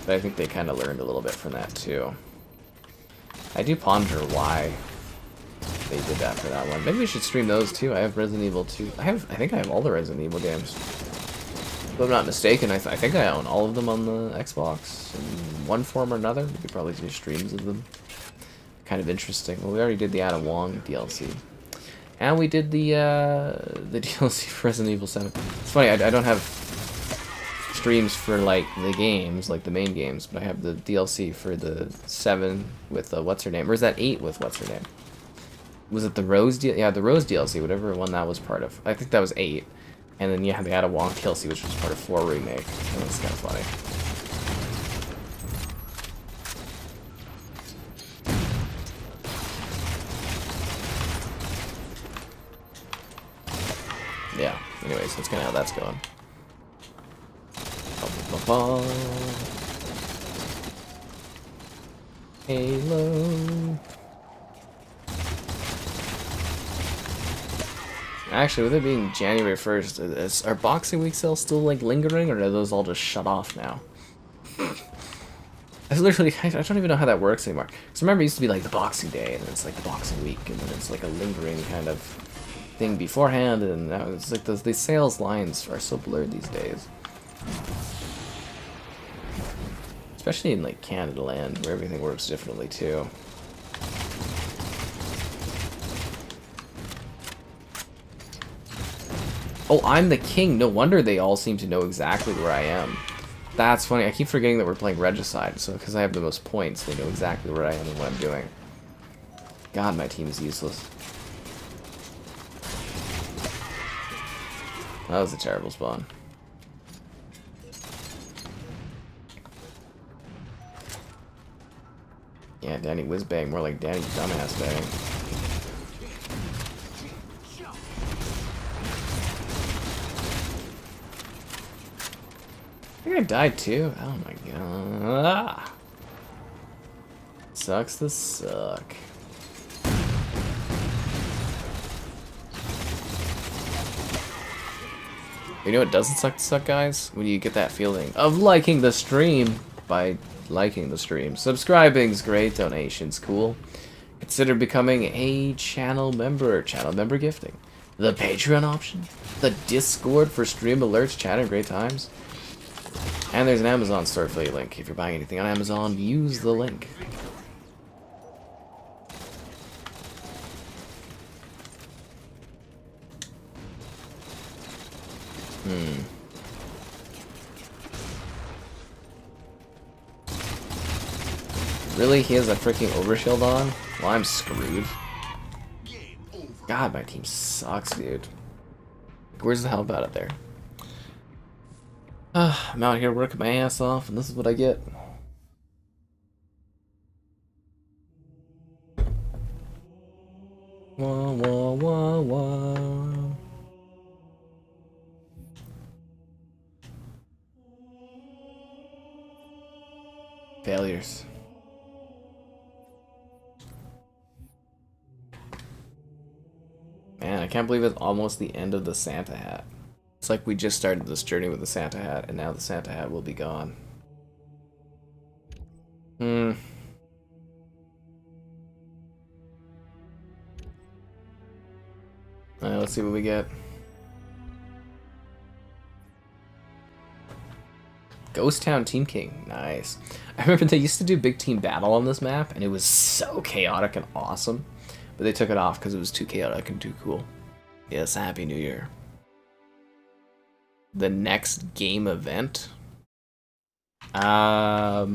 But I think they kind of learned a little bit from that too. I do ponder why they did that for that one. Maybe we should stream those too. I have Resident Evil 2. I think I have all the Resident Evil games. If I'm not mistaken, I think I own all of them on the Xbox in one form or another. We could probably do streams of them. Kind of interesting. Well, we already did the Adam Wong DLC. And we did the DLC for Resident Evil 7. It's funny, I don't have streams for like the games, like the main games, but I have the DLC for the 7 with what's her name, or is that 8 with what's her name? Was it the Rose yeah, the Rose DLC, whatever one that was part of. I think that was 8, and then you have the Ada Wong DLC, which was part of 4 remake. And that's kind of funny. Yeah. Anyways, that's kind of how that's going. Halo. Actually, with it being January 1st, is our Boxing Week sales still like lingering, or are those all just shut off now? I don't even know how that works anymore. Because remember, it used to be like the Boxing Day, and then it's like the Boxing Week, and then it's like a lingering kind of thing beforehand, and now it's like the sales lines are so blurred these days. Especially in like Canada land, where everything works differently too. Oh, I'm the king. No wonder they all seem to know exactly where I am. That's funny. I keep forgetting that we're playing Regicide, so because I have the most points, they know exactly where I am and what I'm doing. God, my team is useless. That was a terrible spawn. Yeah, Danny Whizbang, more like Danny Dumbass Bang. I think I died too. Oh my god. Sucks to suck. You know what doesn't suck to suck, guys? When you get that feeling of liking the stream by liking the stream. Subscribing's great, donations cool. Consider becoming a channel member gifting. The Patreon option, the Discord for stream alerts, chat, and great times. And there's an Amazon store affiliate link. If you're buying anything on Amazon, use the link. Really? He has a freaking overshield on? Well, I'm screwed. God, my team sucks, dude. Where's the help out of there? I'm out here working my ass off, and this is what I get. Wah, wah, wah, wah. Failures. Man, I can't believe it's almost the end of the Santa hat. It's like we just started this journey with the Santa hat, and now the Santa hat will be gone. Alright, let's see what we get. Ghost Town Team King, nice. I remember they used to do Big Team Battle on this map, and it was so chaotic and awesome. But they took it off because it was too chaotic and too cool. Yes, Happy New Year. The next game event? I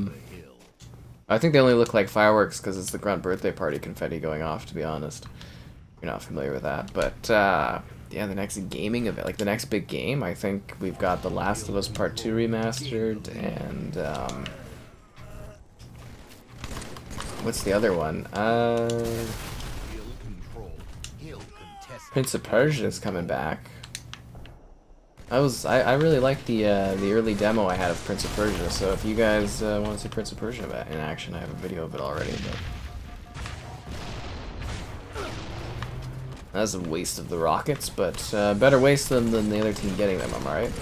think they only look like fireworks because it's the Grunt birthday party confetti going off, to be honest. You're not familiar with that. But, yeah, the next gaming event, like the next big game, I think we've got The Last of Us Part 2 remastered, and, what's the other one? Prince of Persia is coming back. I really liked the early demo I had of Prince of Persia, so if you guys want to see Prince of Persia in action, I have a video of it already. But that's a waste of the rockets, but better waste them than the other team getting them, am I right?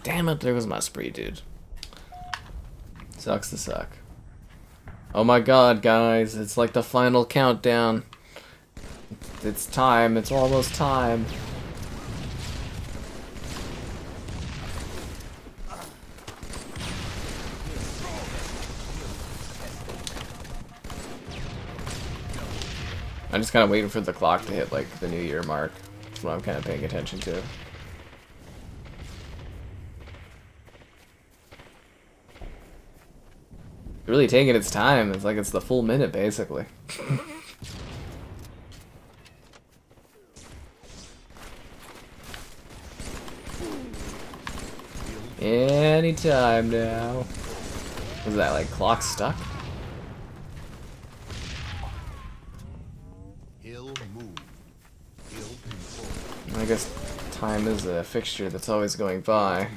Damn it, there was my spree, dude. Sucks to suck. Oh my god, guys, it's like the final countdown. It's time, it's almost time. I'm just kind of waiting for the clock to hit, like, the New Year mark. That's what I'm kind of paying attention to. Really taking its time. It's like it's the full minute, basically. Anytime now. Was that like clock stuck? I guess time is a fixture that's always going by.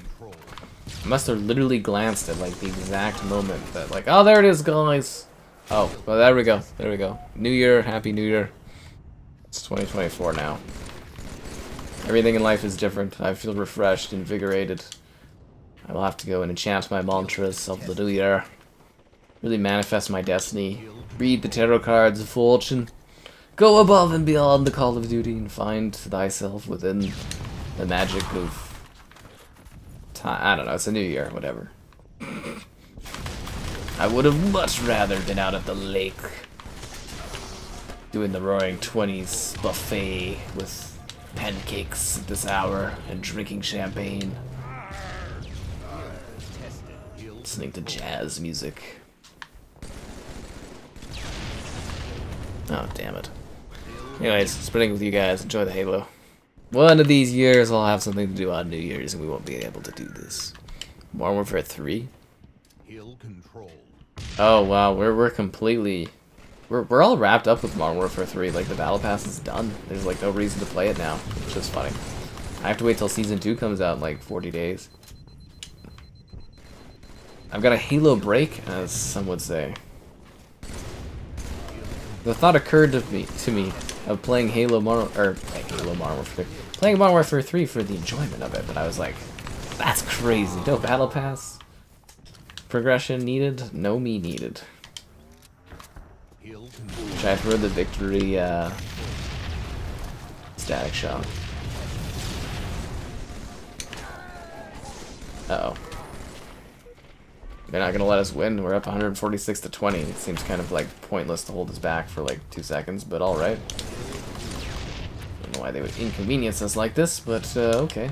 I must have literally glanced at like the exact moment that like, oh, there it is, guys. Oh, well, there we go. There we go. New Year, Happy New Year. It's 2024 now. Everything in life is different. I feel refreshed, invigorated. I will have to go and enchant my mantras of the New Year. Really manifest my destiny. Read the tarot cards of fortune. Go above and beyond the call of duty and find thyself within the magic of time. I don't know, it's a new year, whatever. I would have much rather been out at the lake doing the Roaring 20s buffet with pancakes at this hour and drinking champagne. Listening to jazz music. Oh, damn it. Anyways, spreading with you guys. Enjoy the Halo. One of these years I'll have something to do on New Year's and we won't be able to do this. Modern Warfare 3? Oh wow, we're completely... We're all wrapped up with Modern Warfare 3. Like, the Battle Pass is done. There's like no reason to play it now, which is funny. I have to wait till Season 2 comes out in like 40 days. I've got a Halo break, as some would say. The thought occurred to me of playing playing Modern Warfare 3 for the enjoyment of it, but I was like, that's crazy. No Battle Pass. Progression needed, no me needed. Should I throw the victory static shot? Uh-oh. They're not gonna let us win. We're up 146 to 20. It seems kind of like pointless to hold us back for like 2 seconds, but alright. Don't know why they would inconvenience us like this, but okay.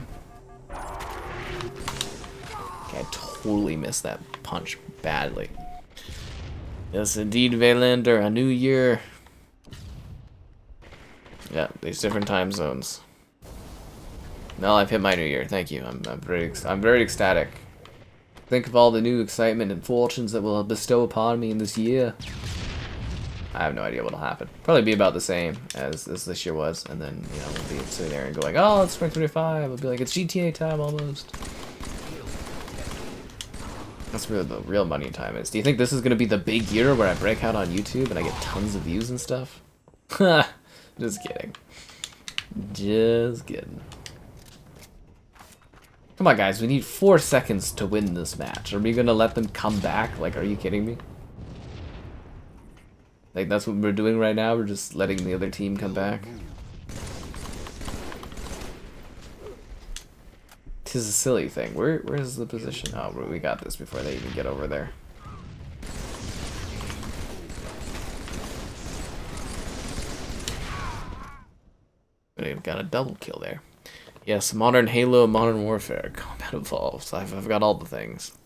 Okay, I totally missed that punch badly. Yes, indeed, Vaylander, a new year. Yeah, these different time zones. No, I've hit my new year. Thank you. I'm very ecstatic. Think of all the new excitement and fortunes that will bestow upon me in this year. I have no idea what'll happen. Probably be about the same as this year was, and then you know we'll be sitting there and going, "Oh, it's 2025." We'll be like, "It's GTA time almost." That's where the real money time is. Do you think this is gonna be the big year where I break out on YouTube and I get tons of views and stuff? Just kidding. Just kidding. Come on, guys. We need 4 seconds to win this match. Are we gonna let them come back? Like, are you kidding me? Like, that's what we're doing right now? We're just letting the other team come back? Tis a silly thing. Where's the position? Oh, we got this before they even get over there. We've got a double kill there. Yes, Modern Halo, Modern Warfare, Combat Evolved. I've got all the things.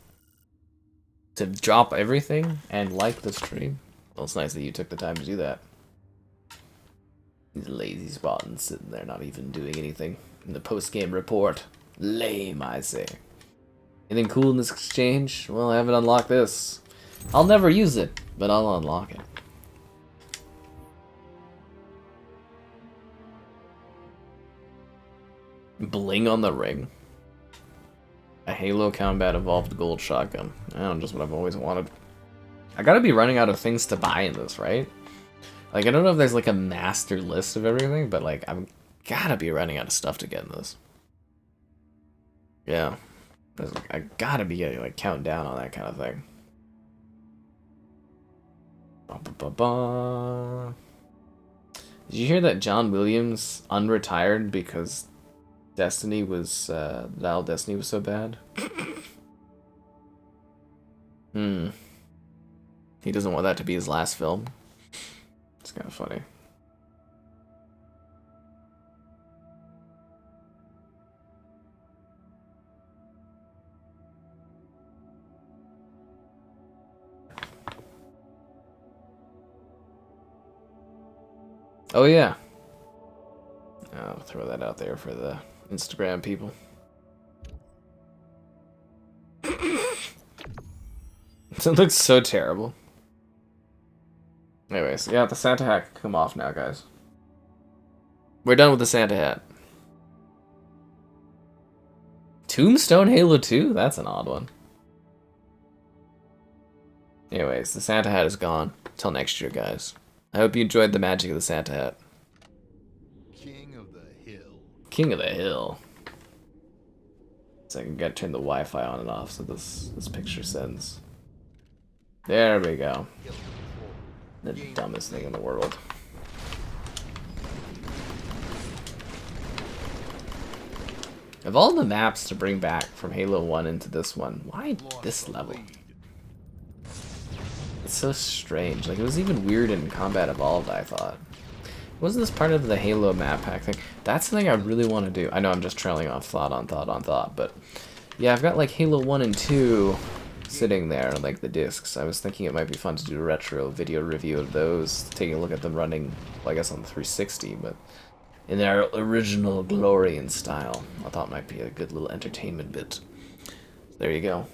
To drop everything and like the stream. Well, it's nice that you took the time to do that. These lazy Spartans sitting there not even doing anything in the post-game report. Lame, I say. Anything cool in this exchange? Well, I haven't unlocked this. I'll never use it, but I'll unlock it. Bling on the ring. A Halo Combat Evolved Gold Shotgun. I don't know, just what I've always wanted. I gotta be running out of things to buy in this, right? Like, I don't know if there's like a master list of everything, but like, I'm gotta be running out of stuff to get in this. Yeah. I gotta be getting, like, counting down on that kind of thing. Ba-ba-ba-ba. Did you hear that John Williams unretired because Destiny was, Val Destiny was so bad? He doesn't want that to be his last film. It's kind of funny. Oh yeah. I'll throw that out there for the Instagram people. It looks so terrible. Anyways, yeah, the Santa hat can come off now, guys. We're done with the Santa hat. Tombstone Halo 2? That's an odd one. Anyways, the Santa hat is gone. Till next year, guys. I hope you enjoyed the magic of the Santa hat. King of the Hill. King of the Hill. So I can turn the Wi-Fi on and off so this picture sends. There we go. The dumbest thing in the world. Of all the maps to bring back from Halo 1 into this one, why this level? It's so strange. Like, it was even weird in Combat Evolved, I thought. Wasn't this part of the Halo map pack thing? That's something I really want to do. I know I'm just trailing off thought on thought on thought, but yeah, I've got like Halo 1 and 2 sitting there, like the discs. I was thinking it might be fun to do a retro video review of those, taking a look at them running, well, I guess on the 360, but in their original glory and style. I thought it might be a good little entertainment bit. There you go.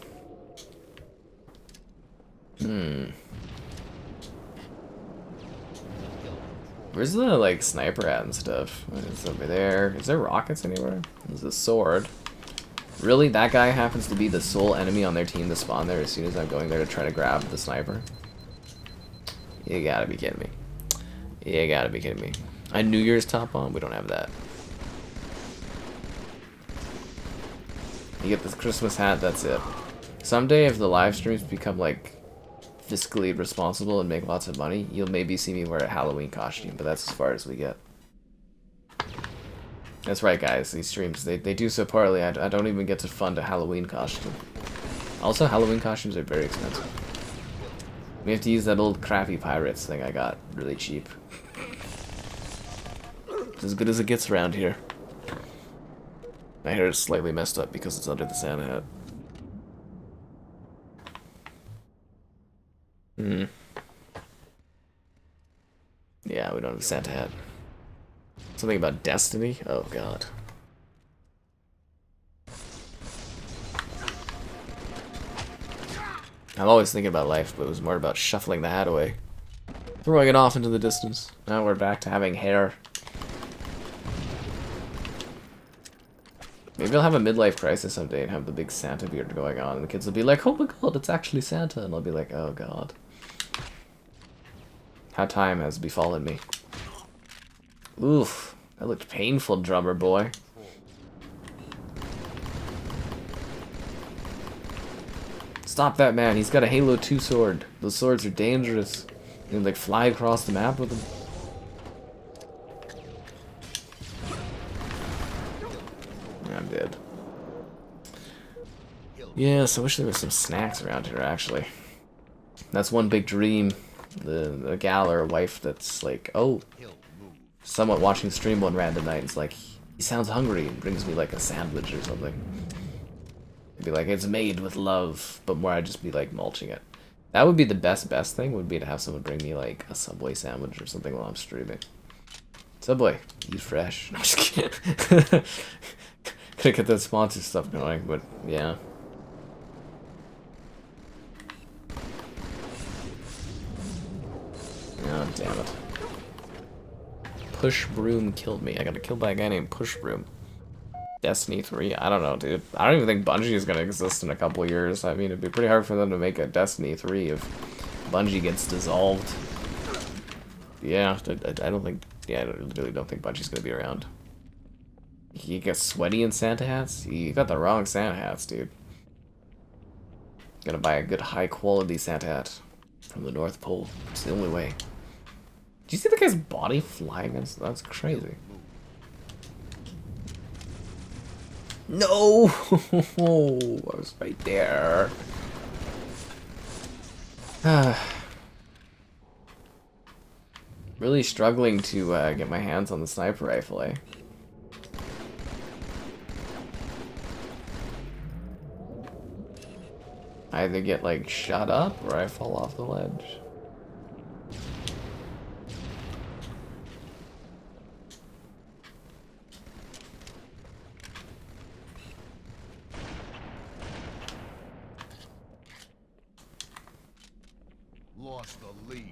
Where's the, like, sniper at and stuff? It's over there. Is there rockets anywhere? There's a sword. Really? That guy happens to be the sole enemy on their team to spawn there as soon as I'm going there to try to grab the sniper? You gotta be kidding me. You gotta be kidding me. A New Year's top on? We don't have that. You get this Christmas hat, that's it. Someday if the live streams become, like, fiscally responsible and make lots of money, you'll maybe see me wear a Halloween costume, but that's as far as we get. That's right, guys. These streams, they do so poorly, I don't even get to fund a Halloween costume. Also, Halloween costumes are very expensive. We have to use that old crappy Pirates thing I got really cheap. It's as good as it gets around here. My hair is slightly messed up because it's under the Santa hat. Yeah, we don't have a Santa hat. Something about destiny? Oh god. I'm always thinking about life, but it was more about shuffling the hat away. Throwing it off into the distance. Now we're back to having hair. Maybe I'll have a midlife crisis someday and have the big Santa beard going on, and the kids will be like, oh my god, it's actually Santa, and I'll be like, oh god. How time has befallen me. Oof, that looked painful, drummer boy. Stop that man, he's got a Halo 2 sword. Those swords are dangerous. You can like fly across the map with them. I'm dead. Yes, I wish there was some snacks around here actually. That's one big dream. The gal or wife that's like, oh, somewhat watching stream one random night and it's like, he sounds hungry and brings me like a sandwich or something. It'd be like, it's made with love, but more I'd just be like mulching it. That would be the best thing, would be to have someone bring me like a Subway sandwich or something while I'm streaming. Subway, eat fresh. No, I'm just kidding. Gotta get that sponsor stuff going, but yeah. Oh, damn it. Push Broom killed me. I got killed by a guy named Push Broom. Destiny 3? I don't know, dude. I don't even think Bungie is going to exist in a couple years. I mean, it'd be pretty hard for them to make a Destiny 3 if Bungie gets dissolved. Yeah, I don't think... Yeah, I really don't think Bungie's going to be around. You get sweaty in Santa hats? You got the wrong Santa hats, dude. Gotta buy a good high-quality Santa hat from the North Pole. It's the only way. Do you see the guy's body flying? That's crazy. No! I was right there. Really struggling to get my hands on the sniper rifle, eh? I either get like shot up or I fall off the ledge. Lost the lead.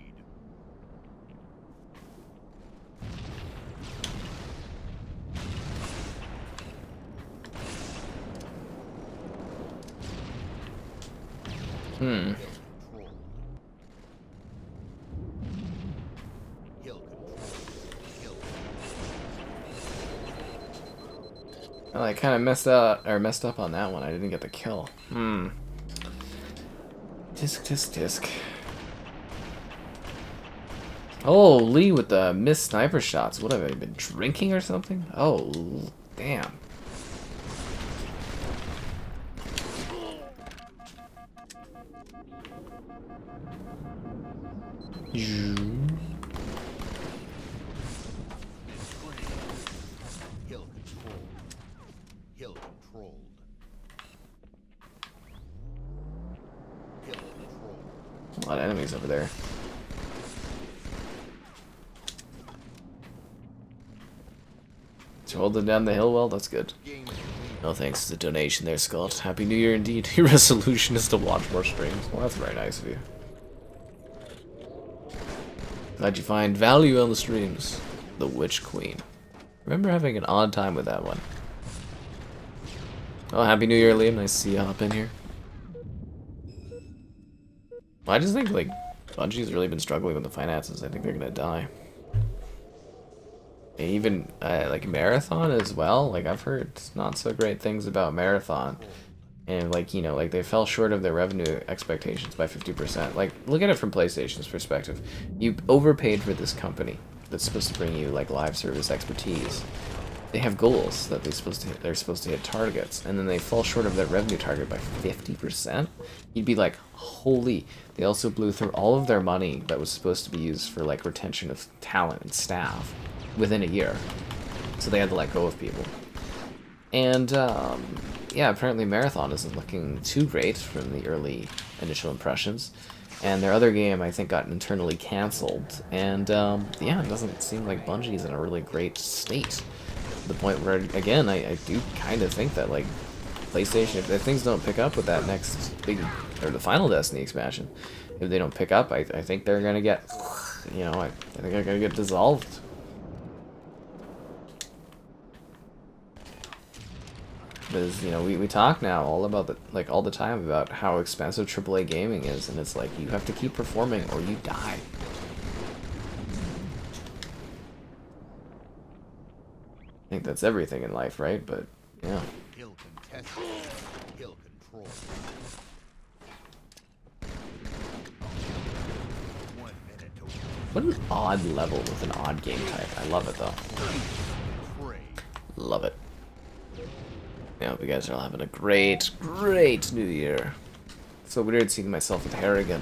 Well, I kind of messed up on that one. I didn't get the kill. Disc. Oh, Lee with the missed sniper shots. What have I been drinking or something? Oh, damn. lot of enemies over there. So holding down the hill well, that's good. No thanks to the donation there, Scott. Happy New Year indeed. Your resolution is to watch more streams. Well, that's very nice of you. Glad you find value on the streams. The Witch Queen. Remember having an odd time with that one. Oh, Happy New Year, Liam. Nice to see you hop in here. Well, I just think, like, Bungie's really been struggling with the finances. I think they're gonna die. And even, like, Marathon as well. Like, I've heard not so great things about Marathon. And, like, you know, like, they fell short of their revenue expectations by 50%. Like, look at it from PlayStation's perspective. You overpaid for this company that's supposed to bring you, like, live service expertise. They have goals that they're supposed to hit targets, and then they fall short of their revenue target by 50%. You'd be like, holy! They also blew through all of their money that was supposed to be used for like retention of talent and staff within a year, so they had to let go of people. And yeah, apparently Marathon isn't looking too great from the early initial impressions. And their other game, I think, got internally cancelled. And yeah, it doesn't seem like Bungie's in a really great state. The point where, again, I do kind of think that, like, PlayStation, if things don't pick up with that next big, or the final Destiny expansion, if they don't pick up, I think they're gonna get, you know, I think they're gonna get dissolved. Because, you know, we talk now all about the, like, all the time about how expensive AAA gaming is, and it's like, you have to keep performing or you die. I think that's everything in life, right? But yeah. What an odd level with an odd game type. I love it though. Love it. I hope you guys are all having a great, great new year. It's so weird seeing myself with hair again.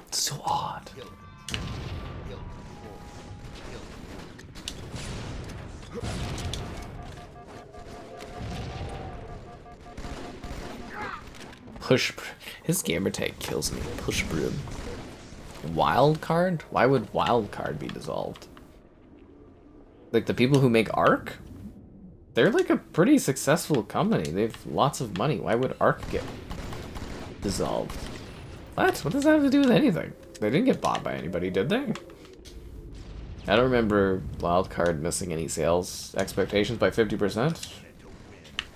It's so odd. Push. His gamer tag kills me. Push broom. Wild card? Why would wild card be dissolved? Like the people who make Ark? They're like a pretty successful company. They have lots of money. Why would Ark get dissolved? What? What does that have to do with anything? They didn't get bought by anybody, did they? I don't remember Wildcard missing any sales expectations by 50%.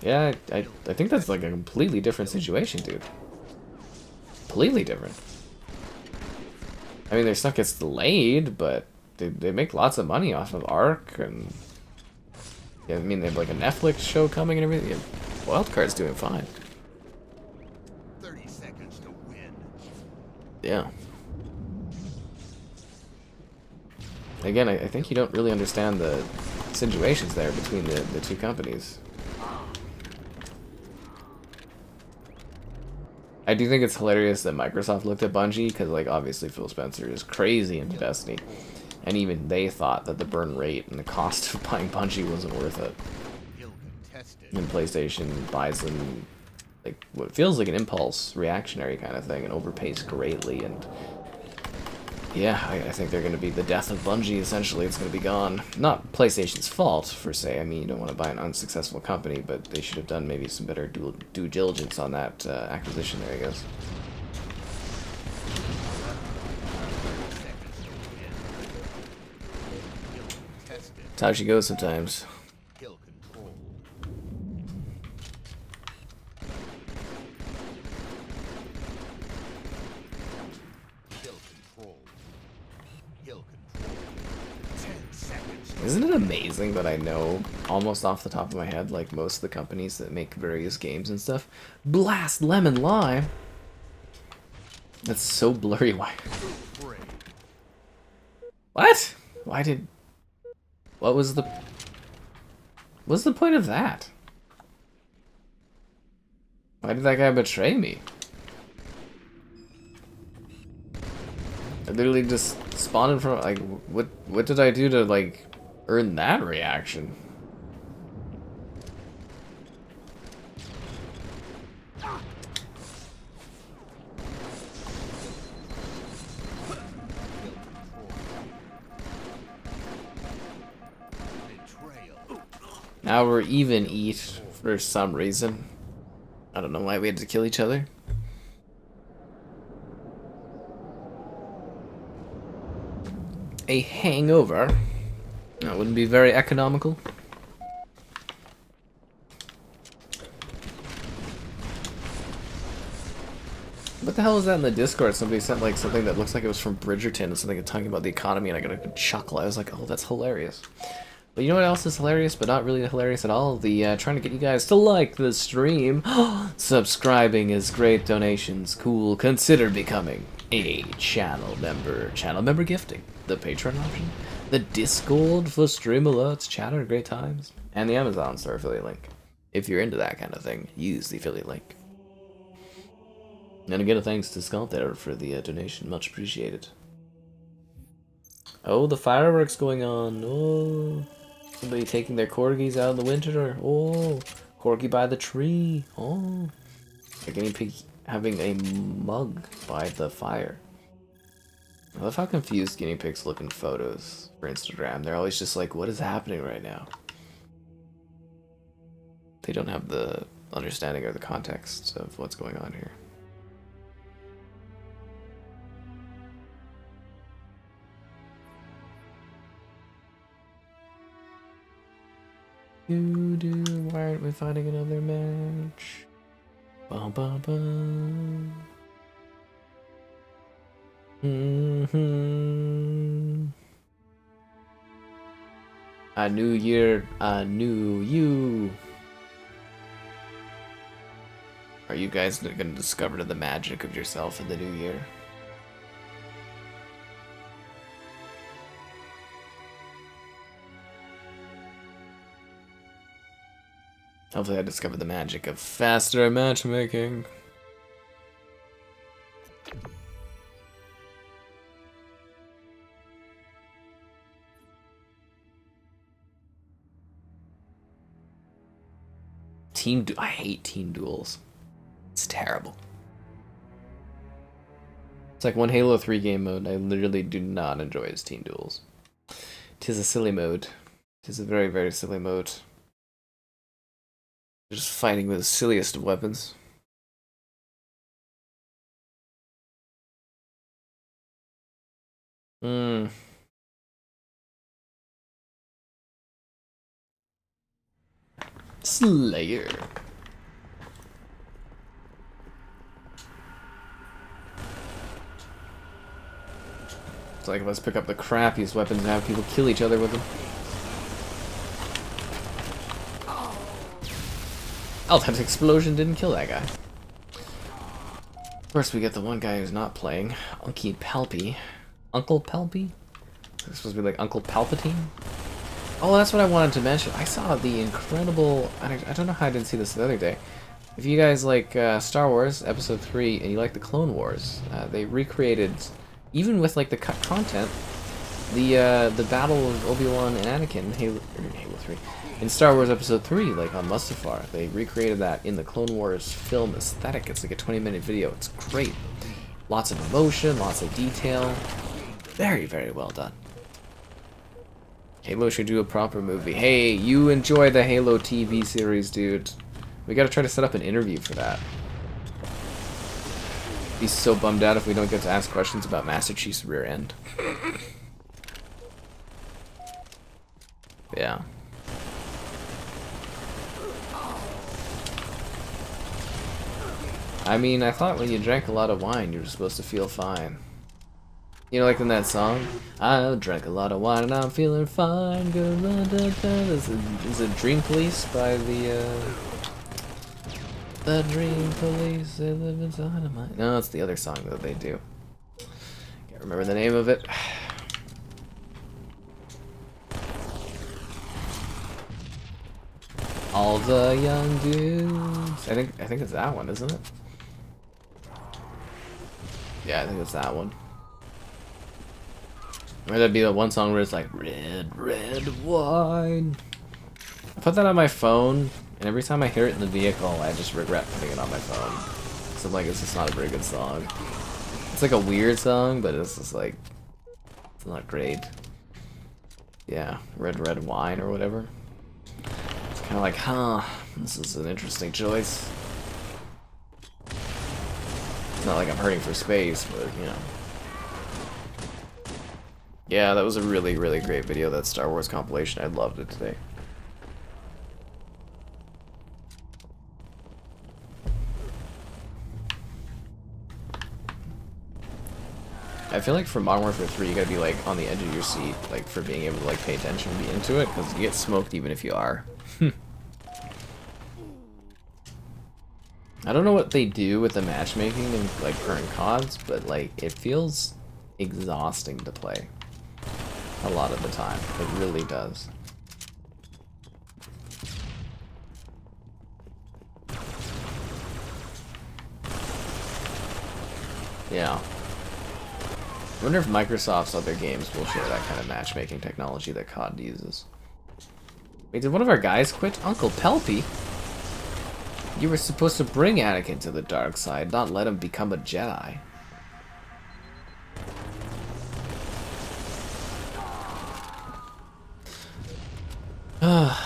Yeah, I think that's like a completely different situation, dude. Completely different. I mean, their stuff gets delayed, but they make lots of money off of Ark, and yeah, I mean, they have like a Netflix show coming and everything. Yeah, Wildcard's doing fine. 30 seconds to win. Yeah. Again, I think you don't really understand the situations there between the two companies. I do think it's hilarious that Microsoft looked at Bungie, because, like, obviously Phil Spencer is crazy into Destiny. And even they thought that the burn rate and the cost of buying Bungie wasn't worth it. And PlayStation buys them, like, what feels like an impulse, reactionary kind of thing, and overpays greatly. And yeah, I think they're going to be the death of Bungie, essentially. It's going to be gone. Not PlayStation's fault, per se. I mean, you don't want to buy an unsuccessful company, but they should have done maybe some better due diligence on that acquisition there, I guess. That's how she goes sometimes. Isn't it amazing that I know, almost off the top of my head, like most of the companies that make various games and stuff? Blast Lemon Lime! That's so blurry. Why? What? Why did... What was the... What's the point of that? Why did that guy betray me? I literally just spawned in front of, like, what did I do to, like, earn that reaction? Now we're even eat for some reason. I don't know why we had to kill each other. A hangover. That wouldn't be very economical. What the hell is that in the Discord? Somebody sent like something that looks like it was from Bridgerton and something talking about the economy, and I got a chuckle. I was like, oh, that's hilarious. But you know what else is hilarious, but not really hilarious at all? The trying to get you guys to like the stream. Subscribing is great. Donations, cool. Consider becoming a channel member. Channel member gifting. The Patreon option. The Discord for stream alerts, chatter, great times. And the Amazon store affiliate link. If you're into that kind of thing, use the affiliate link. And again, a thanks to Scott there for the donation. Much appreciated. Oh, the fireworks going on. Oh. Somebody taking their corgis out in the winter. Oh, corgi by the tree. Oh, a guinea pig having a mug by the fire. I love how confused guinea pigs look in photos for Instagram. They're always just like, what is happening right now? They don't have the understanding or the context of what's going on here. Why aren't we fighting another match? Bum, bum, bum. A new year, a new you. Are you guys gonna discover the magic of yourself in the new year? Hopefully I discovered the magic of faster matchmaking. I hate team duels. It's terrible. It's like one Halo 3 game mode I literally do not enjoy is team duels. Tis a silly mode. Tis a very, very silly mode. Just fighting with the silliest of weapons. Slayer. It's like, let's pick up the crappiest weapons and have people kill each other with them. Oh, that explosion didn't kill that guy. Of course, we get the one guy who's not playing. Unky Palpy. Uncle Palpy? It's supposed to be like Uncle Palpatine? Oh, that's what I wanted to mention. I saw the incredible... I don't know how I didn't see this the other day. If you guys like Star Wars Episode 3 and you like the Clone Wars, they recreated, even with like the cut content, the battle of Obi-Wan and Anakin in Halo 3. In Star Wars Episode 3, like on Mustafar, they recreated that in the Clone Wars film aesthetic. It's like a 20-minute video. It's great. Lots of emotion, lots of detail. Very, very well done. Halo should do a proper movie. Hey, you enjoy the Halo TV series, dude. We gotta try to set up an interview for that. Be so bummed out if we don't get to ask questions about Master Chief's rear end. Yeah. I mean, I thought when you drank a lot of wine, you were supposed to feel fine. You know, like in that song, I drank a lot of wine and I'm feeling fine. Is it Dream Police by the Dream Police? They live inside of mine. No, it's the other song that they do. Can't remember the name of it. All the young dudes. I think it's that one, isn't it? Yeah, I think it's that one. Or that'd be the one song where it's like, red, red wine. I put that on my phone, and every time I hear it in the vehicle, I just regret putting it on my phone. So I'm like, it's just not a very good song. It's like a weird song, but it's just like, it's not great. Yeah, red, red wine or whatever. It's Kind of like, huh, this is an interesting choice. It's not like I'm hurting for space, but, you know. Yeah, that was a really, really great video, that Star Wars compilation. I loved it today. I feel like for Modern Warfare 3, you gotta be like on the edge of your seat, like for being able to like pay attention and be into it, because you get smoked even if you are. I don't know what they do with the matchmaking in like current CODs, but like it feels exhausting to play a lot of the time. It really does. Yeah. I wonder if Microsoft's other games will share that kind of matchmaking technology that COD uses. Wait, did one of our guys quit? Uncle Pelpy? You were supposed to bring Anakin to the dark side, not let him become a Jedi. Yeah,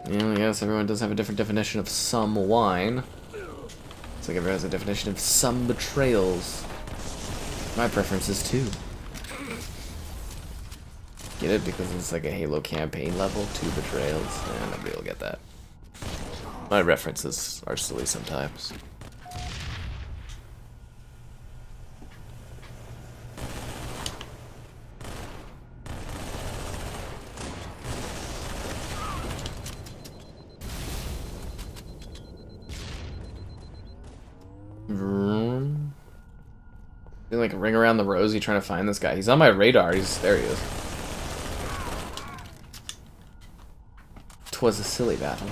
I guess everyone does have a different definition of some wine. It's like everyone has a definition of some betrayals. My preference is 2. Get it? Because it's like a Halo campaign level, 2 betrayals. Yeah, nobody will get that. My references are silly sometimes. Doing like a ring around the rosy trying to find this guy. He's on my radar. There he is. Twas a silly battle.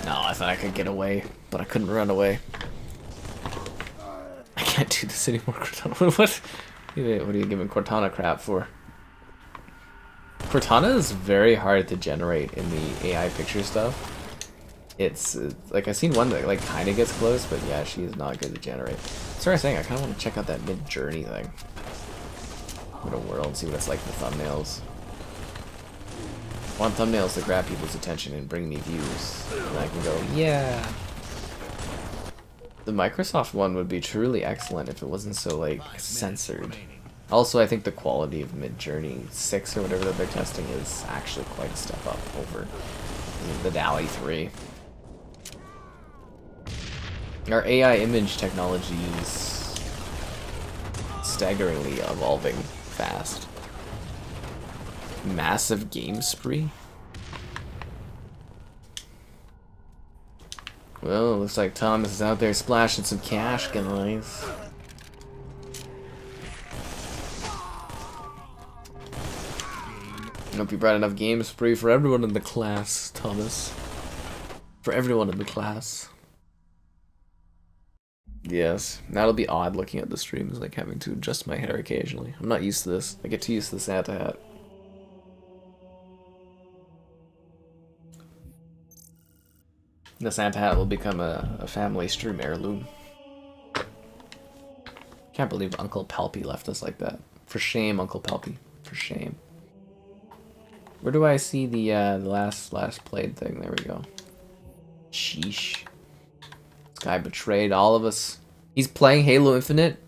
No, I thought I could get away, but I couldn't run away. I can't do this anymore, Cortana. What are you giving Cortana crap for? Cortana is very hard to generate in the AI picture stuff. It's like I've seen one that like kind of gets close, but yeah, she is not good to generate. So I was saying I kind of want to check out that mid-journey thing. What a world, see what it's like with thumbnails. I want thumbnails to grab people's attention and bring me views, and I can go, yeah. The Microsoft one would be truly excellent if it wasn't so like censored. Also, I think the quality of Mid-Journey 6 or whatever that they're testing is actually quite a step up over the DALL-E 3. Our AI image technology is staggeringly evolving fast. Massive game spree? Well, looks like Thomas is out there splashing some cash, guys. I hope you brought enough game spree for everyone in the class, Thomas. For everyone in the class. Yes, that'll be odd looking at the streams, like having to adjust my hair occasionally. I'm not used to this. I get too used to the Santa hat. The Santa hat will become a family stream heirloom. Can't believe Uncle Palpy left us like that. For shame, Uncle Palpy. For shame. Where do I see the last played thing? There we go. Sheesh. This guy betrayed all of us. He's playing Halo Infinite?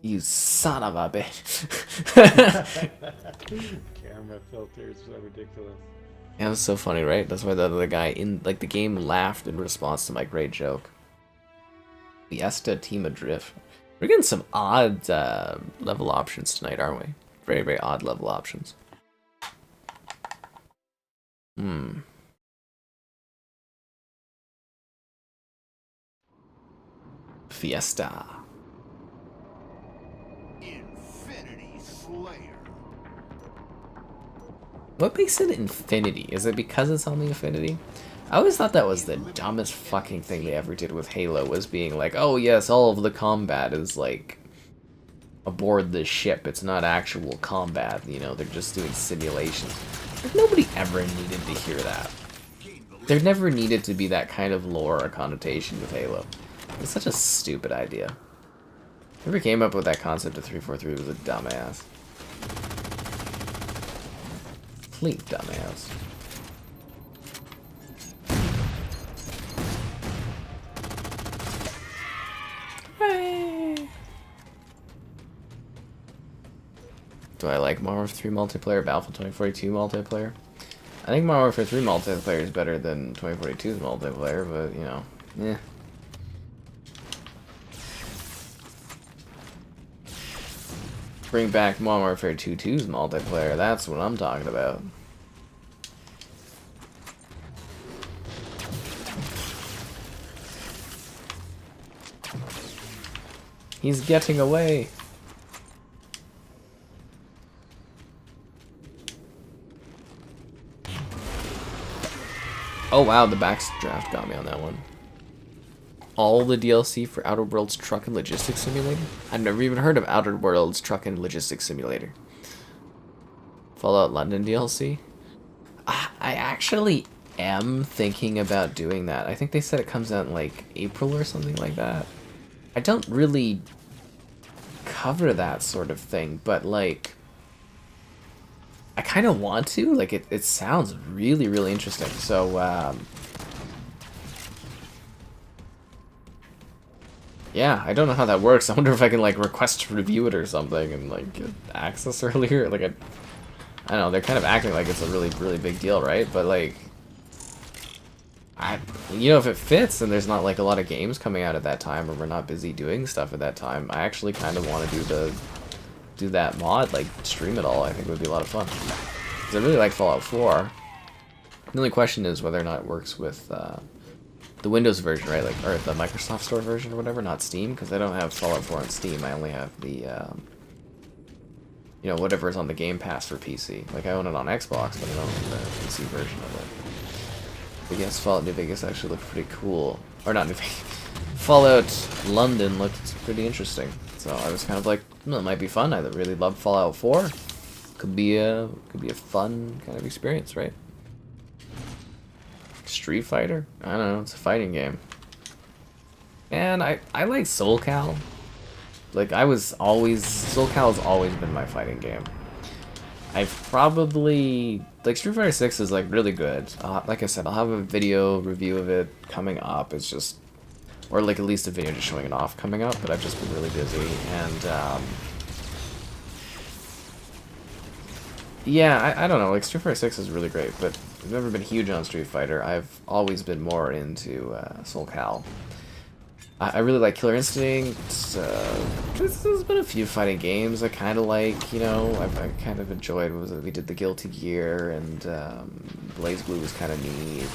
You son of a bitch. Camera filters are ridiculous. Yeah, that's so funny, right? That's why the other guy in like the game laughed in response to my great joke. Fiesta Team Adrift. We're getting some odd level options tonight, aren't we? Very, very odd level options. Fiesta. Infinity Slayer. What makes it infinity? Is it because it's only infinity? I always thought that was the dumbest fucking thing they ever did with Halo, was being like, oh yes, all of the combat is like aboard the ship. It's not actual combat, you know, they're just doing simulations. Like, nobody ever needed to hear that. There never needed to be that kind of lore or connotation with Halo. It's such a stupid idea. Whoever came up with that concept of 343 was a dumbass. Complete dumbass. Do I like Modern Warfare 3 multiplayer, Battlefield 2042 multiplayer? I think Modern Warfare 3 multiplayer is better than 2042's multiplayer, but, you know, eh. Bring back Modern Warfare 2's multiplayer, that's what I'm talking about. He's getting away. Oh wow, the backdraft got me on that one. All the DLC for Outer Worlds Truck and Logistics Simulator? I've never even heard of Outer Worlds Truck and Logistics Simulator. Fallout London DLC? I actually am thinking about doing that. I think they said it comes out in like April or something like that. I don't really cover that sort of thing, but like I kind of want to. Like it sounds really, really interesting. So yeah, I don't know how that works. I wonder if I can like request to review it or something and like get access earlier. Like I don't know. They're kind of acting like it's a really, really big deal, right? But like, you know, if it fits and there's not like a lot of games coming out at that time, or we're not busy doing stuff at that time, I actually kind of want to do that mod, like stream it all. I think it would be a lot of fun. Because I really like Fallout 4. The only question is whether or not it works with the Windows version, right? Like, or the Microsoft Store version or whatever, not Steam, because I don't have Fallout 4 on Steam. I only have the, you know, whatever's on the Game Pass for PC. Like, I own it on Xbox, but I don't own the PC version of it. But yes, Fallout New Vegas actually looked pretty cool. Or not New Vegas. Fallout London looked pretty interesting. So I was kind of like, it might be fun. I really love Fallout 4. Could be a fun kind of experience, right? Street Fighter? I don't know, it's a fighting game. And I like SoulCal. Like SoulCal has always been my fighting game. I've probably, like Street Fighter 6 is like really good. Like I said, I'll have a video review of it coming up. It's just, or like at least a video just showing it off coming up, but I've just been really busy. And yeah, I don't know, like Street Fighter 6 is really great, but I've never been huge on Street Fighter. I've always been more into SoulCal. I really like Killer Instinct. There's been a few fighting games I kind of like, you know. I kind of enjoyed, what was it, we did the Guilty Gear, and Blaze Blue was kind of neat.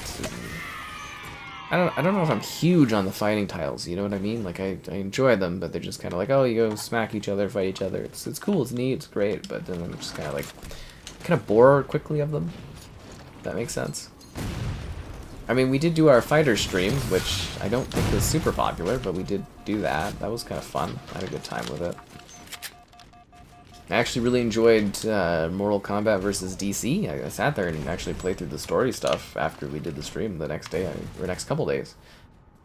And I don't know if I'm huge on the fighting titles, you know what I mean? Like, I enjoy them, but they're just kind of like, oh, you go smack each other, fight each other. It's cool, it's neat, it's great, but then I'm just kind of like, kind of bored quickly of them. If that makes sense. I mean, we did do our fighter stream, which I don't think was super popular, but we did do that. That was kind of fun. I had a good time with it. I actually really enjoyed Mortal Kombat versus DC. I sat there and actually played through the story stuff after we did the stream the next day, or next couple days.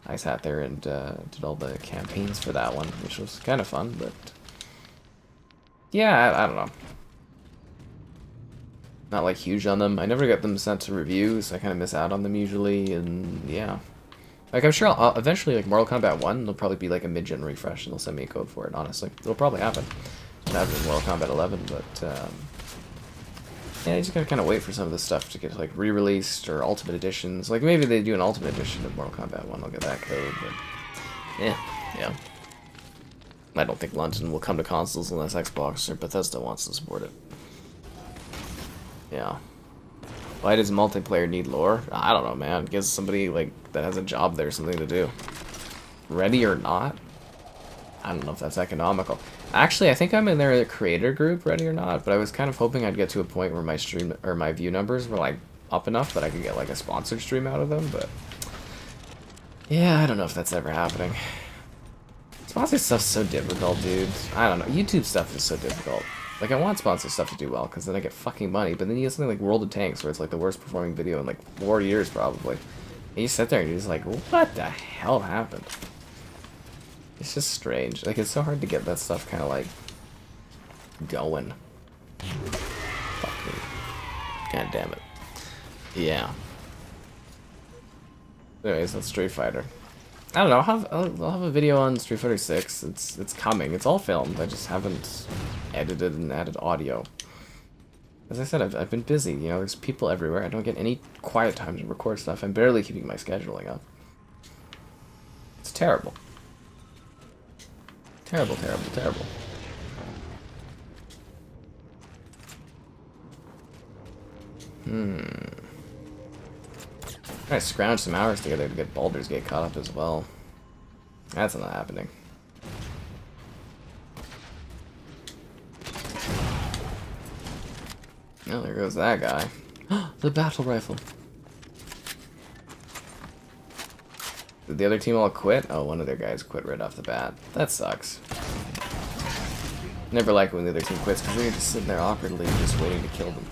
I sat there and did all the campaigns for that one, which was kind of fun, but yeah, I don't know. Not like huge on them. I never get them sent to reviews, so I kind of miss out on them usually, and yeah. Like, I'm sure I'll eventually, like, Mortal Kombat 1, there'll probably be like a mid-gen refresh, and they'll send me a code for it, honestly. It'll probably happen. It happened in Mortal Kombat 11, but, yeah, you just gotta kind of wait for some of this stuff to get, like, re-released, or Ultimate Editions. Like, maybe they do an Ultimate Edition of Mortal Kombat 1, I'll get that code, but, yeah. I don't think London will come to consoles unless Xbox or Bethesda wants to support it. Yeah. Why does multiplayer need lore? I don't know, man. It gives somebody like that has a job there something to do. Ready or not? I don't know if that's economical. Actually, I think I'm in their creator group, Ready or Not, but I was kind of hoping I'd get to a point where my stream or my view numbers were like up enough that I could get like a sponsored stream out of them, but yeah, I don't know if that's ever happening. Sponsored stuff's so difficult, dude. I don't know. YouTube stuff is so difficult. Like, I want sponsored stuff to do well, because then I get fucking money, but then you get something like World of Tanks, where it's like the worst performing video in like 4 years, probably. And you sit there and you're just like, what the hell happened? It's just strange. Like, it's so hard to get that stuff kind of like going. Fuck me. God damn it. Yeah. Anyways, that's Street Fighter. I don't know. I'll have a video on Street Fighter 6. It's coming. It's all filmed. I just haven't edited and added audio. As I said, I've been busy. You know, there's people everywhere. I don't get any quiet time to record stuff. I'm barely keeping my scheduling up. It's terrible. Terrible, terrible, terrible. I scrounged some hours together to get Baldur's Gate caught up as well. That's not happening. Oh, there goes that guy. The battle rifle. Did the other team all quit? Oh, one of their guys quit right off the bat. That sucks. Never like when the other team quits because they're just sitting there awkwardly just waiting to kill them.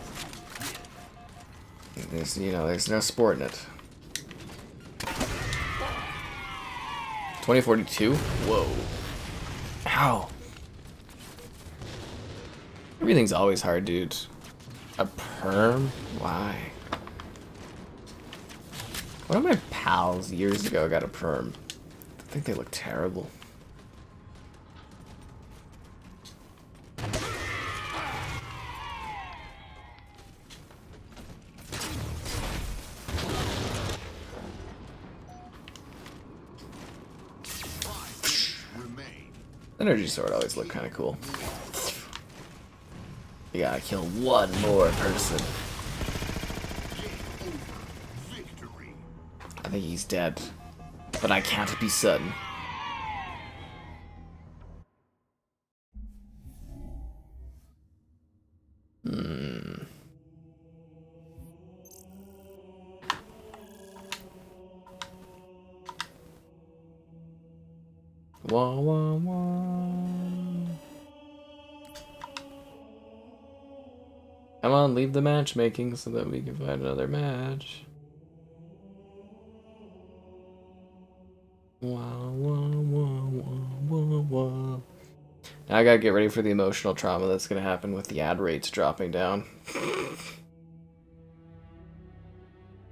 There's, you know, there's no sport in it. 2042? Whoa. Ow. Everything's always hard, dude. A perm? Why? One of my pals years ago got a perm. I think they look terrible. Energy sword always looked kind of cool. You gotta kill one more person. I think he's dead, but I can't be certain. Wah, wah, wah. Come on, leave the matchmaking so that we can find another match. Wah, wah, wah, wah, wah, wah. Now I gotta get ready for the emotional trauma that's gonna happen with the ad rates dropping down.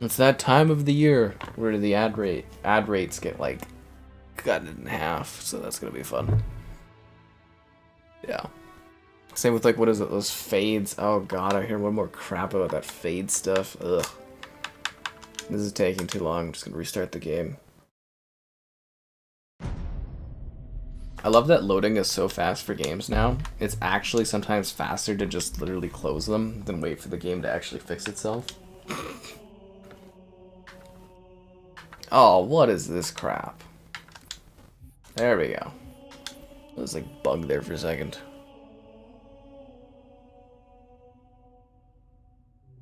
It's that time of the year where the ad rates get like cut in half, so that's gonna be fun. Yeah. Same with like, what is it, those fades? Oh god, I hear one more crap about that fade stuff. Ugh. This is taking too long. I'm just gonna restart the game. I love that loading is so fast for games now. It's actually sometimes faster to just literally close them than wait for the game to actually fix itself. Oh, what is this crap? There we go. It was like bugged there for a second.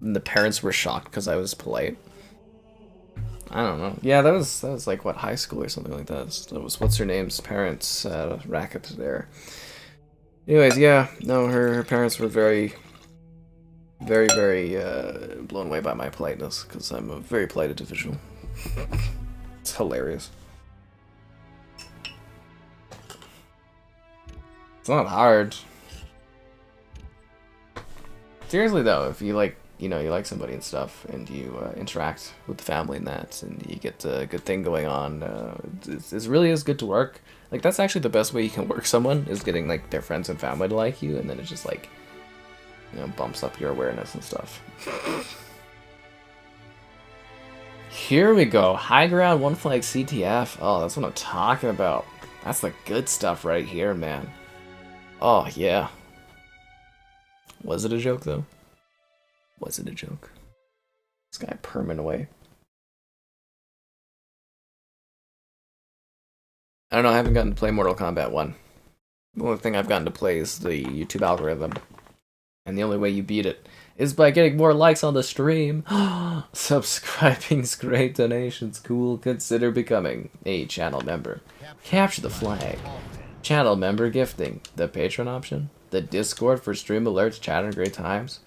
And the parents were shocked because I was polite. I don't know. Yeah, that was like what, high school or something like that. That was what's her name's parents' racket there. Anyways, yeah, no, her parents were very blown away by my politeness because I'm a very polite individual. It's hilarious. It's not hard. Seriously though, if you like, you know, you like somebody and stuff, and you interact with the family and that, and you get a good thing going on, it really is good to work. Like, that's actually the best way you can work someone, is getting, like, their friends and family to like you, and then it just, like, you know, bumps up your awareness and stuff. Here we go. High ground, one flag CTF. Oh, that's what I'm talking about. That's the good stuff right here, man. Oh, yeah. Was it a joke, though? Was it a joke? This guy perming away. I don't know, I haven't gotten to play Mortal Kombat 1. The only thing I've gotten to play is the YouTube algorithm. And the only way you beat it is by getting more likes on the stream. Subscribing's great, donations cool. Consider becoming a channel member. Capture the flag. Channel member gifting. The Patreon option. The Discord for stream alerts, chat, and great times.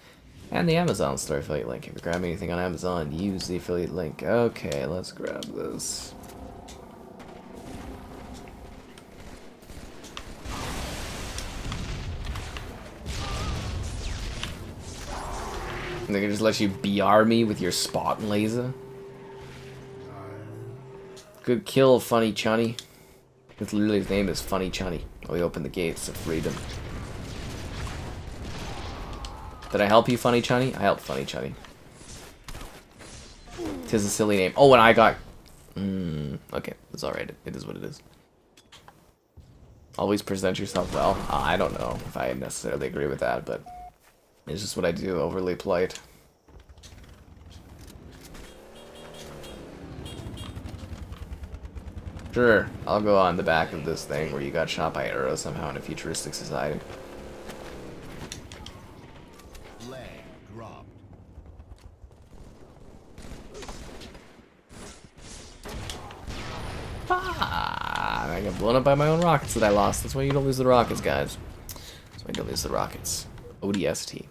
And the Amazon store affiliate link. If you're grabbing anything on Amazon, use the affiliate link. Okay, let's grab this. And they can just let you BR me with your spot laser. Good kill, Funny Chunny. It's literally his name is Funny Chunny. We open the gates of freedom. Did I help you, Funny Chunny? I helped Funny Chunny. Tis a silly name. Oh, and I got... okay, it's alright. It is what it is. Always present yourself well. I don't know if I necessarily agree with that, but it's just what I do. Overly polite. Sure, I'll go on the back of this thing where you got shot by arrows somehow in a futuristic society. Flag dropped. Ah, I got blown up by my own rockets that I lost. That's why you don't lose the rockets, guys. That's why you don't lose the rockets. ODST.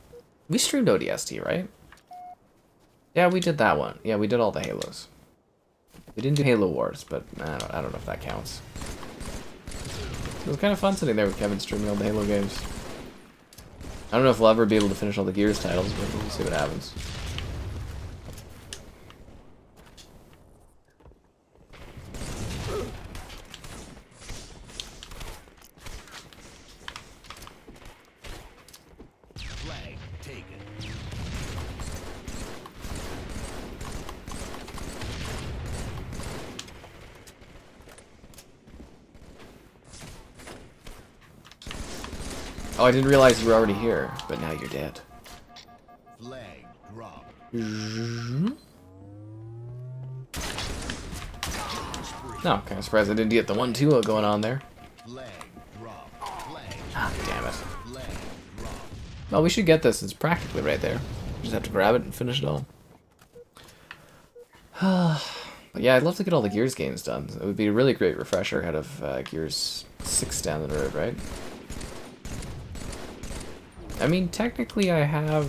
We streamed ODST, right? Yeah, we did that one. Yeah, we did all the Halos. We didn't do Halo Wars, but I don't know if that counts. It was kind of fun sitting there with Kevin streaming all the Halo games. I don't know if we'll ever be able to finish all the Gears titles, but we'll see what happens. Flag taken. Oh, I didn't realize you were already here, but now you're dead. Flag dropped. No, kind of surprised I didn't get the 1-2 going on there. Flag dropped. Flag. Ah, damn it. Flag dropped. Well, we should get this. It's practically right there. Just have to grab it and finish it all. But yeah, I'd love to get all the Gears games done. It would be a really great refresher ahead of Gears 6 down the road, right? I mean, technically I have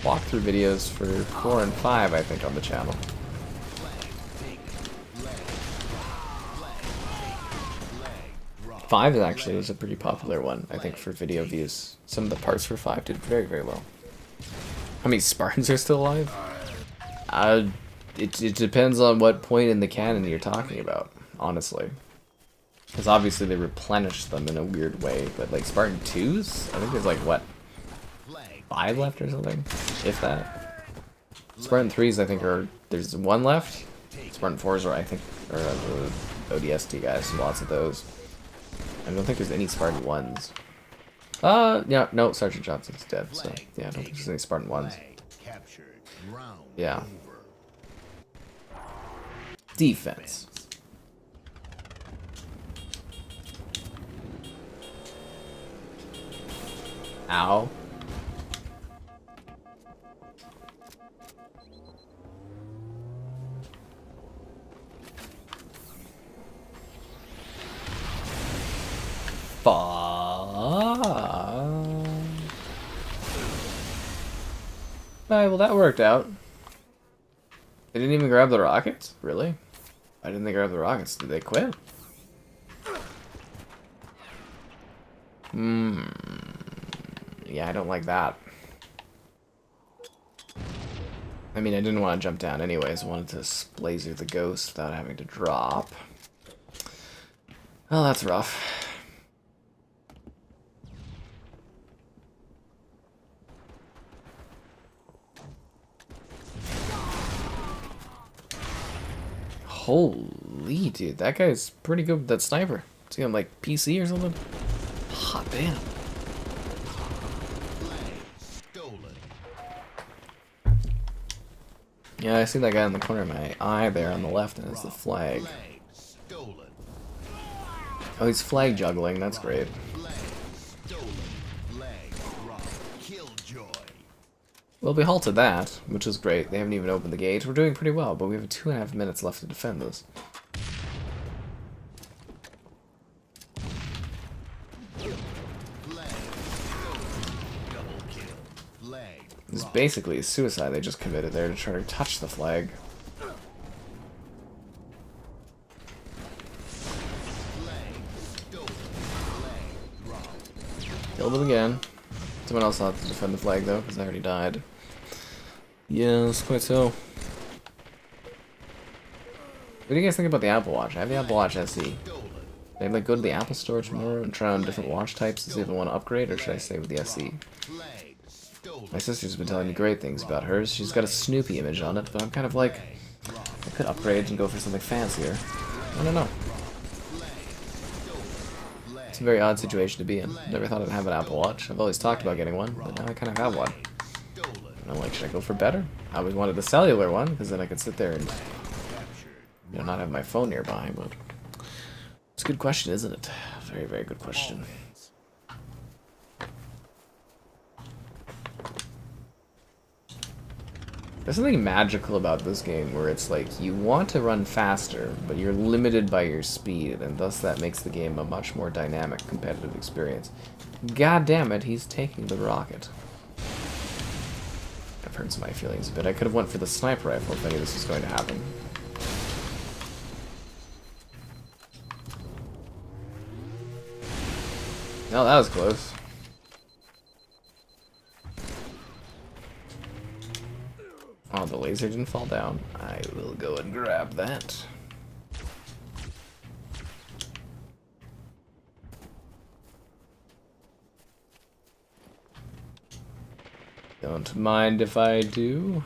walkthrough videos for 4 and 5, I think, on the channel. Five actually was a pretty popular one, I think, for video views. Some of the parts for 5 did very, very well. How many Spartans are still alive? It depends on what point in the canon you're talking about, honestly. Because obviously they replenish them in a weird way, but like Spartan 2s? I think there's like, what, 5 left or something? If that. Spartan 3s I think there's 1 left. Spartan 4s are, I think, are the ODST guys, lots of those. I don't think there's any Spartan 1s. Yeah, no, Sergeant Johnson's dead, so yeah, I don't think there's any Spartan 1s. Yeah. Defense. Ow. Alright, well that worked out. They didn't even grab the rockets? Really? Why didn't they grab the rockets? Did they quit? Yeah, I don't like that. I mean, I didn't want to jump down anyways. I wanted to blazer the ghost without having to drop. Well, that's rough. Holy dude, that guy's pretty good with that sniper. Is he on like PC or something? Hot damn. Yeah, I see that guy in the corner of my eye there on the left, and it's the flag. Oh, he's flag juggling, that's great. Well, we halted that, which is great. They haven't even opened the gate. We're doing pretty well, but we have 2.5 minutes left to defend this. This is basically a suicide they just committed there to try to touch the flag. Killed him again. Someone else will have to defend the flag though, because I already died. Yes, quite so. What do you guys think about the Apple Watch? I have the Apple Watch SE. Should I like go to the Apple Store tomorrow and try on different watch types to see if I want to upgrade, or should I stay with the SE? My sister's been telling me great things about hers. She's got a Snoopy image on it, but I'm kind of like, I could upgrade and go for something fancier. I don't know. It's a very odd situation to be in. Never thought I'd have an Apple Watch. I've always talked about getting one, but now I kind of have one. And I'm like, should I go for better? I always wanted the cellular one, because then I could sit there and, you know, not have my phone nearby, but it's a good question, isn't it? Very, very good question. There's something magical about this game where it's like you want to run faster, but you're limited by your speed, and thus that makes the game a much more dynamic, competitive experience. God damn it, he's taking the rocket. I've hurt some of my feelings a bit. I could have went for the sniper rifle if I knew this was going to happen. No, that was close. Oh, the laser didn't fall down. I will go and grab that. Don't mind if I do.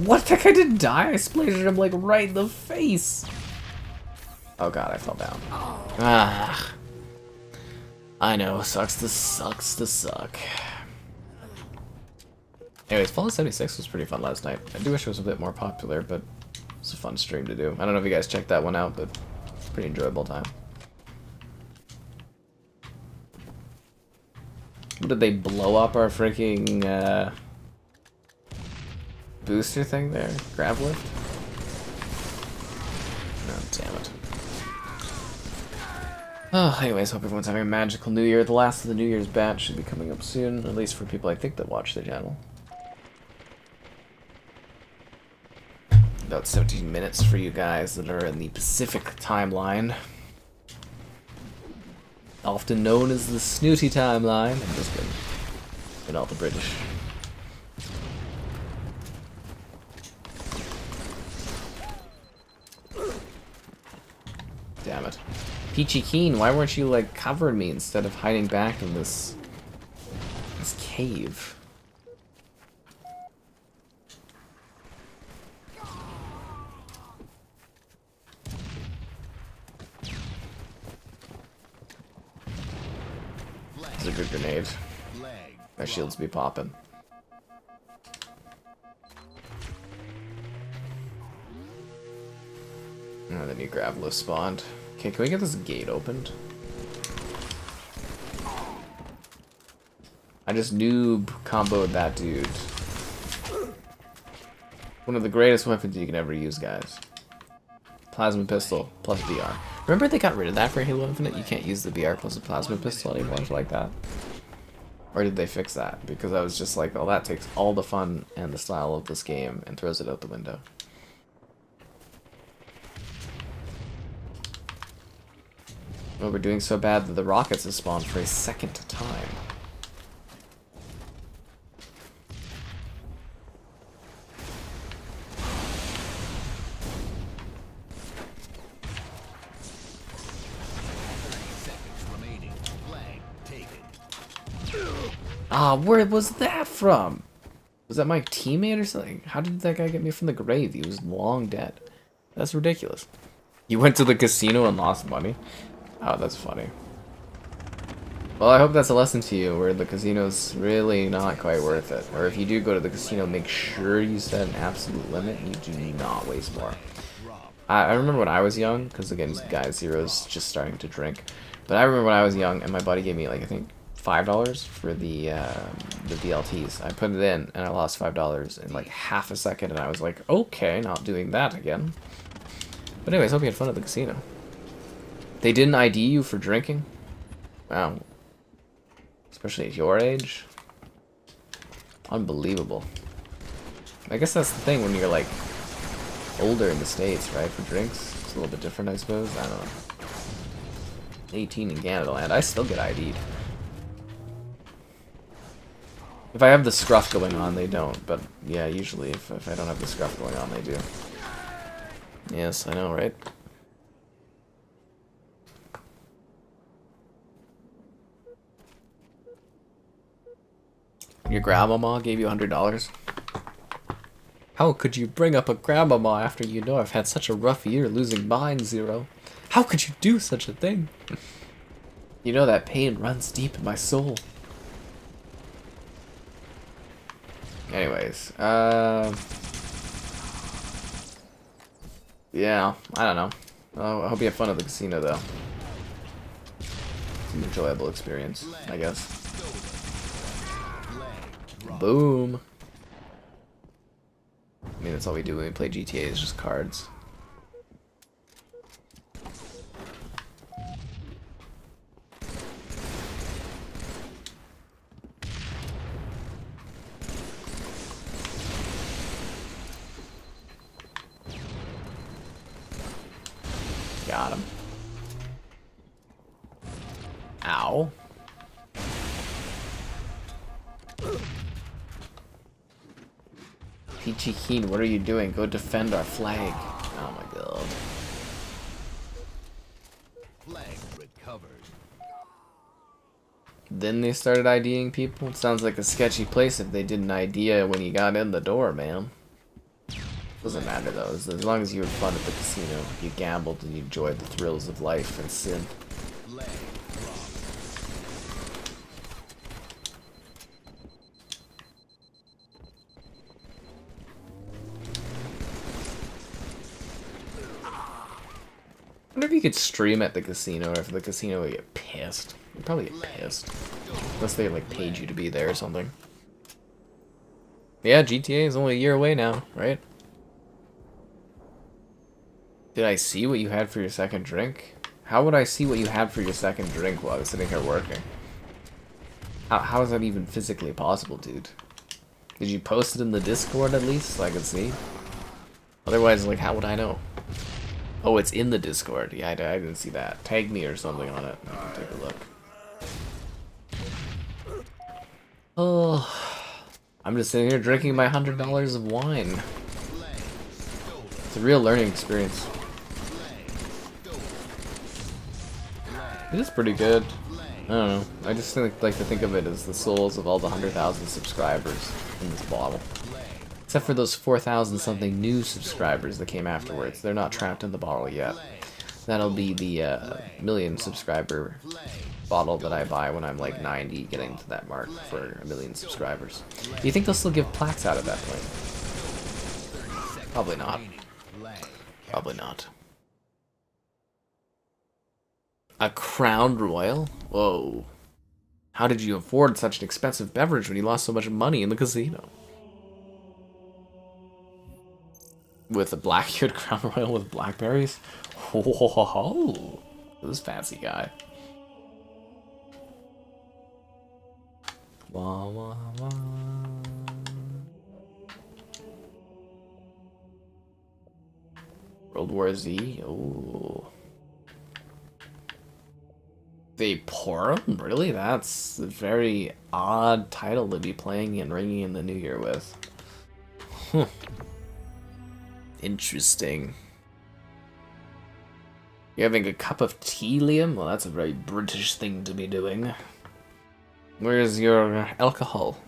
What? That guy didn't die? I splattered him like right in the face. Oh god, I fell down. Ah. I know, sucks to suck. Anyways, Fallout 76 was pretty fun last night. I do wish it was a bit more popular, but it's a fun stream to do. I don't know if you guys checked that one out, but it's a pretty enjoyable time. What, did they blow up our freaking booster thing there? Grab lift? Oh, damn it. Oh, anyways, hope everyone's having a magical new year. The last of the New Year's batch should be coming up soon, at least for people I think that watch the channel. About 17 minutes for you guys that are in the Pacific timeline. Often known as the snooty timeline. I'm just kidding. And all the British. Damn it. Peachy Keen, why weren't you like covering me instead of hiding back in this cave? This is a good grenade. My shields be popping. And then you grab lift spawned. Okay, can we get this gate opened? I just noob comboed that dude. One of the greatest weapons you can ever use, guys. Plasma pistol plus BR. Remember they got rid of that for Halo Infinite? You can't use the BR plus the plasma pistol anymore like that? Or did they fix that? Because I was just like, oh, that takes all the fun and the style of this game and throws it out the window. Oh, we're doing so bad that the rockets have spawned for a second time. Ah, where was that from? Was that my teammate or something? How did that guy get me from the grave? He was long dead. That's ridiculous. You went to the casino and lost money? Oh, that's funny. Well, I hope that's a lesson to you, where the casino's really not quite worth it. Or if you do go to the casino, make sure you set an absolute limit and you do not waste more. I remember when I was young, because again, guys, Zero's just starting to drink. But I remember when I was young and my buddy gave me, like, I think $5 for the BLTs. I put it in and I lost $5 in like half a second, and I was like, okay, not doing that again. But anyways, hope you had fun at the casino. They didn't ID you for drinking? Wow. Especially at your age? Unbelievable. I guess that's the thing when you're like older in the States, right? For drinks, it's a little bit different, I suppose. I don't know. 18 in Canada land, I still get ID'd. If I have the scruff going on, they don't. But yeah, usually if I don't have the scruff going on, they do. Yes, I know, right? Your grandmama gave you $100? How could you bring up a grandmama after you know I've had such a rough year losing mine, Zero? How could you do such a thing? You know that pain runs deep in my soul. Anyways, yeah, I don't know. I hope you have fun at the casino, though. It's an enjoyable experience, I guess. Boom. I mean, that's all we do when we play GTA is just cards. Got him. Ow. Peachy Keen, what are you doing? Go defend our flag. Oh my god. Flag recovered. Then they started IDing people? It sounds like a sketchy place if they didn't ID when you got in the door, man. Doesn't matter though, as long as you had fun at the casino, you gambled and you enjoyed the thrills of life and sin. I wonder if you could stream at the casino, or if the casino would get pissed. You'd probably get pissed. Unless they like paid you to be there or something. Yeah, GTA is only a year away now, right? Did I see what you had for your second drink? How would I see what you had for your second drink while I was sitting here working? How is that even physically possible, dude? Did you post it in the Discord at least so I could see? Otherwise, like, how would I know? Oh, it's in the Discord. Yeah, I didn't see that. Tag me or something on it. I can take a look. Oh, I'm just sitting here drinking my $100 of wine. It's a real learning experience. It is pretty good. I don't know. I just like to think of it as the souls of all the 100,000 subscribers in this bottle. Except for those 4,000 something new subscribers that came afterwards. They're not trapped in the bottle yet. That'll be the million subscriber bottle that I buy when I'm like 90, getting to that mark for 1,000,000 subscribers. Do you think they'll still give plaques out at that point? Probably not. Probably not. A Crown Royal? Whoa. How did you afford such an expensive beverage when you lost so much money in the casino? With a black-haired Crown Royal with blackberries? Ho ho ho ho! This fancy guy. Wah wah wah. World War Z? Oh. They pour them? Really? That's a very odd title to be playing and ringing in the new year with. Huh. Interesting. You're having a cup of tea, Liam? Well, that's a very British thing to be doing. Where's your alcohol?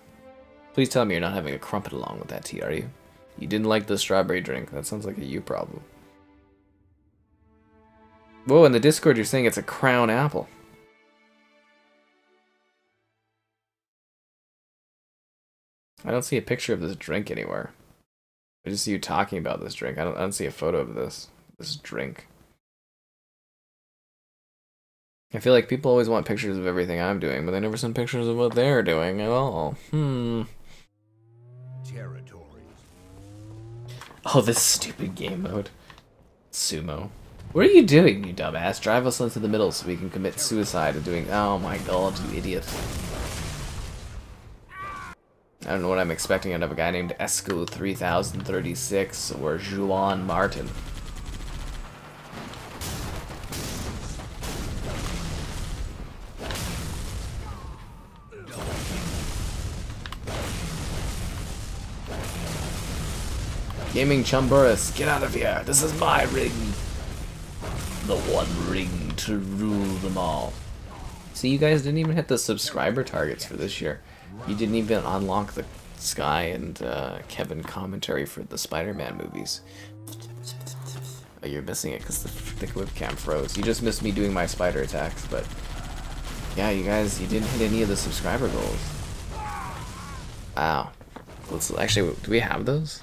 Please tell me you're not having a crumpet along with that tea, are you? You didn't like the strawberry drink. That sounds like a you problem. Whoa, in the Discord you're saying it's a crown apple. I don't see a picture of this drink anywhere. I just see you talking about this drink. I don't see a photo of this drink. I feel like people always want pictures of everything I'm doing, but they never send pictures of what they're doing at all. Territories. Oh, this stupid game mode. Sumo. What are you doing, you dumbass? Drive us into the middle so we can commit suicide and doing... Oh my god, you idiot. I don't know what I'm expecting out of a guy named Esco 3036 or Juan Martin. Gaming Chumburus, get out of here. This is my ring. The one ring to rule them all. See, you guys didn't even hit the subscriber targets for this year. You didn't even unlock the Sky and Kevin commentary for the Spider-Man movies. Oh, you're missing it because the webcam froze. You just missed me doing my spider attacks, but yeah, you guys, you didn't hit any of the subscriber goals. Wow. Let's actually, do we have those?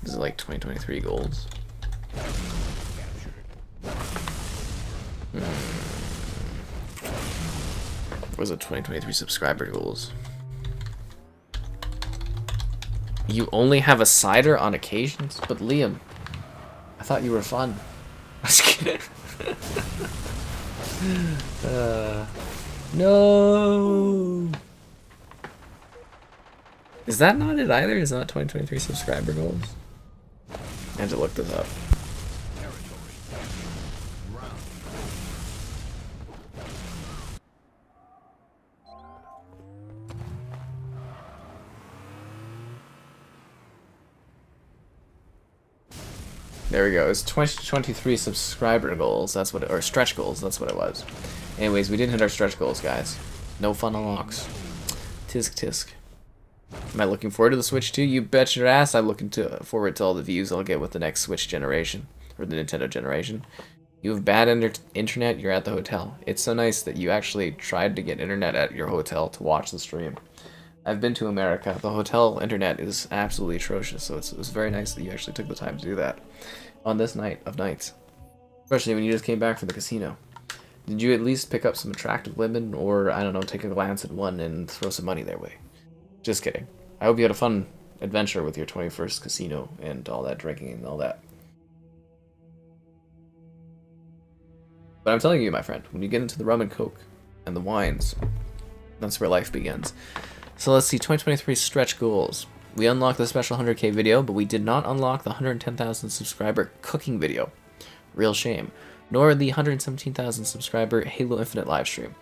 This is like 2023 goals. What was it? 2023 subscriber goals. You only have a cider on occasions? But Liam, I thought you were fun. I was kidding. No. Is that not it either? Is not 2023 subscriber goals? I had to look this up. There we go. It's 2023 subscriber goals. That's what it, or stretch goals. That's what it was. Anyways, we didn't hit our stretch goals, guys. No fun unlocks. Tisk tisk. Am I looking forward to the Switch too? You bet your ass I'm looking forward to all the views I'll get with the next Switch generation. Or the Nintendo generation. You have bad internet, you're at the hotel. It's so nice that you actually tried to get internet at your hotel to watch the stream. I've been to America. The hotel internet is absolutely atrocious, so it was very nice that you actually took the time to do that. On this night of nights. Especially when you just came back from the casino. Did you at least pick up some attractive women, or, I don't know, take a glance at one and throw some money their way? Just kidding. I hope you had a fun adventure with your 21st casino and all that drinking and all that. But I'm telling you, my friend, when you get into the rum and coke and the wines, that's where life begins. So let's see, 2023 stretch goals. We unlocked the special 100k video, but we did not unlock the 110,000 subscriber cooking video. Real shame. Nor the 117,000 subscriber Halo Infinite livestream.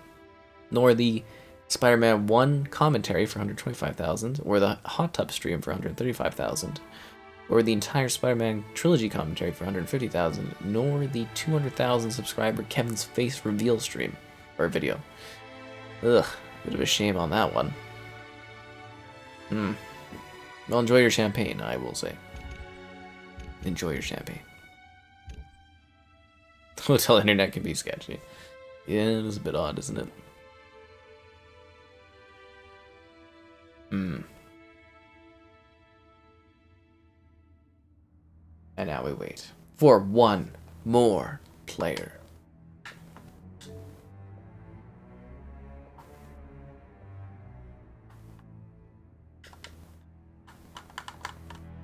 Nor the Spider-Man 1 commentary for 125,000, or the Hot Tub stream for 135,000, or the entire Spider-Man trilogy commentary for 150,000, nor the 200,000 subscriber Kevin's face reveal stream, or video. Ugh, bit of a shame on that one. Well, enjoy your champagne, I will say. Enjoy your champagne. Hotel internet can be sketchy. Yeah, it is a bit odd, isn't it? And now we wait for one more player.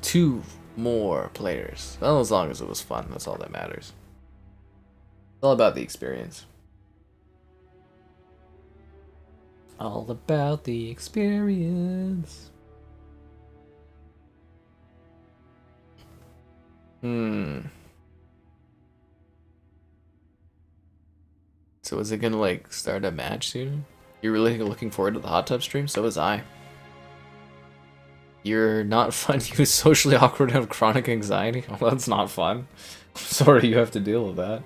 Two more players. Well, as long as it was fun, that's all that matters. It's all about the experience. All about the experience. So is it gonna like start a match soon? You're really looking forward to the hot tub stream? So was I. You're not fun. You socially awkward and have chronic anxiety? Well, that's not fun. I'm sorry you have to deal with that.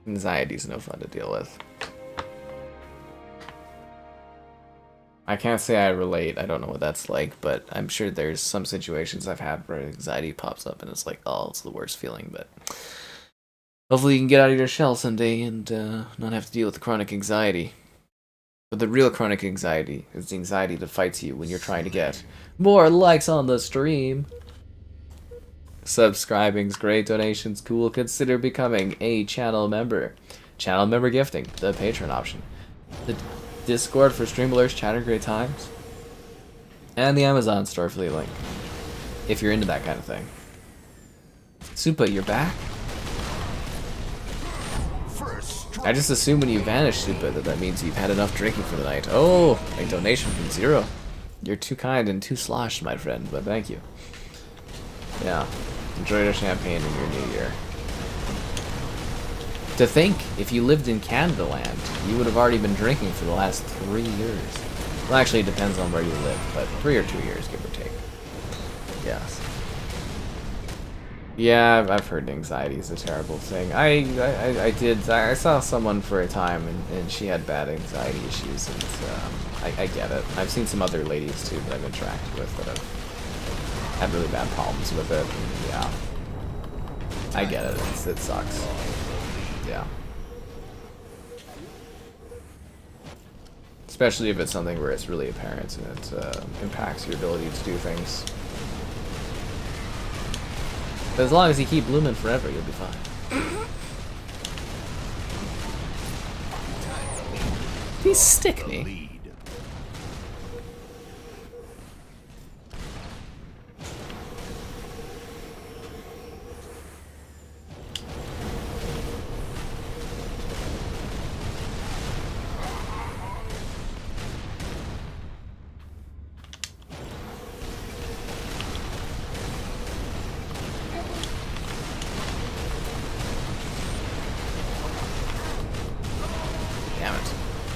Anxiety's no fun to deal with. I can't say I relate. I don't know what that's like, but I'm sure there's some situations I've had where anxiety pops up and it's like, oh, it's the worst feeling, but hopefully you can get out of your shell someday and not have to deal with the chronic anxiety. But the real chronic anxiety is the anxiety that fights you when you're trying to get more likes on the stream. Subscribing's great, donations cool. Consider becoming a channel member. Channel member gifting, the Patreon option. The Discord for stream alerts, chatter, great times. And the Amazon store affiliate link. If you're into that kind of thing. Supa, you're back? First strike. I just assume when you vanish, stupid, that means you've had enough drinking for the night. Oh, a donation from Zero. You're too kind and too sloshed, my friend, but thank you. Yeah, enjoy your champagne in your new year. To think, if you lived in Canada land, you would have already been drinking for the last 3 years. Well, actually, it depends on where you live, but 3 or 2 years, give or take. Yes. Yeah, I've heard anxiety is a terrible thing. I saw someone for a time, and she had bad anxiety issues, and I get it. I've seen some other ladies, too, that I've interacted with that have had really bad problems with it, and yeah. I get it, it sucks. Yeah. Especially if it's something where it's really apparent and it impacts your ability to do things. But as long as you keep blooming forever, you'll be fine. Please stick me.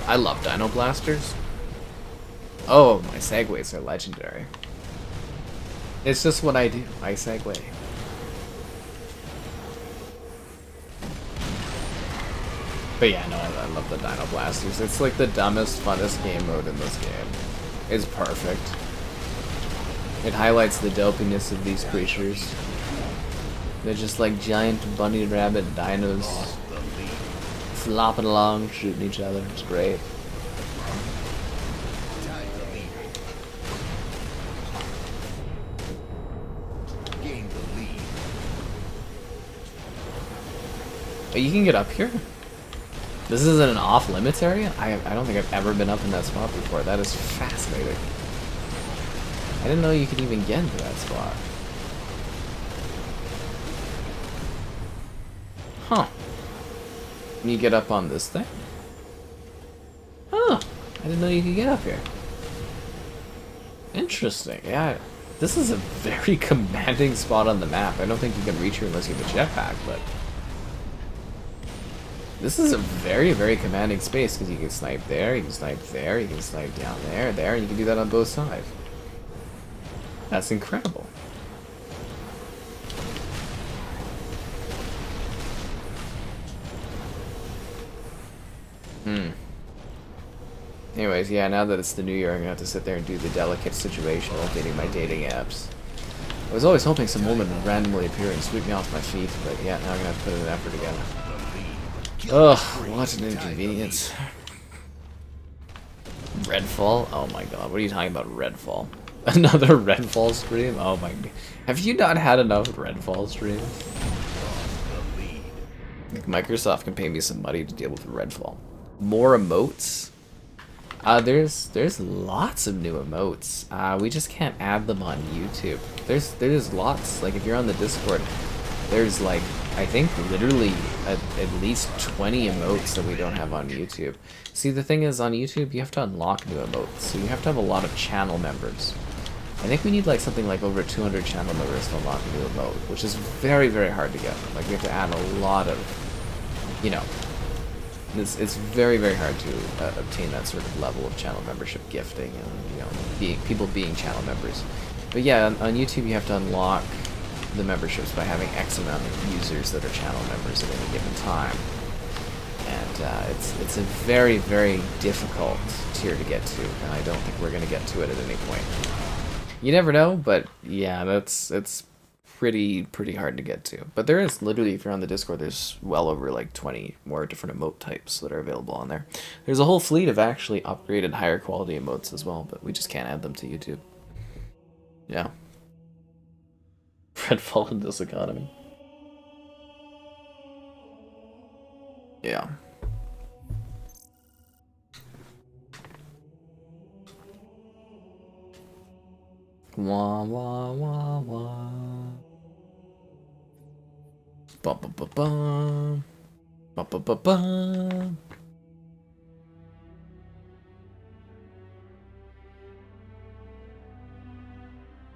I love Dinoblasters. Oh, my segues are legendary. It's just what I do. I segue. But yeah, no, I love the Dinoblasters. It's like the dumbest, funnest game mode in this game. It's perfect. It highlights the dopiness of these creatures. They're just like giant bunny rabbit dinos. Flopping along, shooting each other. It's great. Oh, you can get up here? This isn't an off-limits area? I don't think I've ever been up in that spot before. That is fascinating. I didn't know you could even get into that spot. Huh. Can you get up on this thing? Huh. I didn't know you could get up here. Interesting. Yeah. This is a very commanding spot on the map. I don't think you can reach here unless you have a jetpack, but... This is a very, very commanding space, because you can snipe there, you can snipe there, you can snipe down there, and you can do that on both sides. That's incredible. Anyways, yeah, now that it's the new year, I'm gonna have to sit there and do the delicate situation of updating my dating apps. I was always hoping some woman would randomly appear and sweep me off my feet, but yeah, now I'm gonna have to put in an effort again. Ugh, what an inconvenience. Redfall? Oh my god, what are you talking about, Redfall? Another Redfall stream? Oh my god. Have you not had enough Redfall streams? Microsoft can pay me some money to deal with Redfall. More emotes? There's lots of new emotes. We just can't add them on YouTube. There's lots. Like if you're on the Discord, there's like I think literally at least 20 emotes that we don't have on YouTube. See, the thing is on YouTube you have to unlock new emotes, so you have to have a lot of channel members. I think we need like something like over 200 channel members to unlock a new emote, which is very, very hard to get. Like we have to add a lot of, you know, it's very, very hard to obtain that sort of level of channel membership gifting and, you know, people being channel members. But yeah, on YouTube you have to unlock the memberships by having X amount of users that are channel members at any given time. And it's a very, very difficult tier to get to, and I don't think we're going to get to it at any point. You never know, but yeah, it's pretty hard to get to. But there is literally, if you're on the Discord, there's well over like 20 more different emote types that are available on there. There's a whole fleet of actually upgraded higher quality emotes as well, but we just can't add them to YouTube. Yeah. Redfall in this economy. Yeah. Wah wah wah wah. Bum bum bum bum. Ba ba ba ba.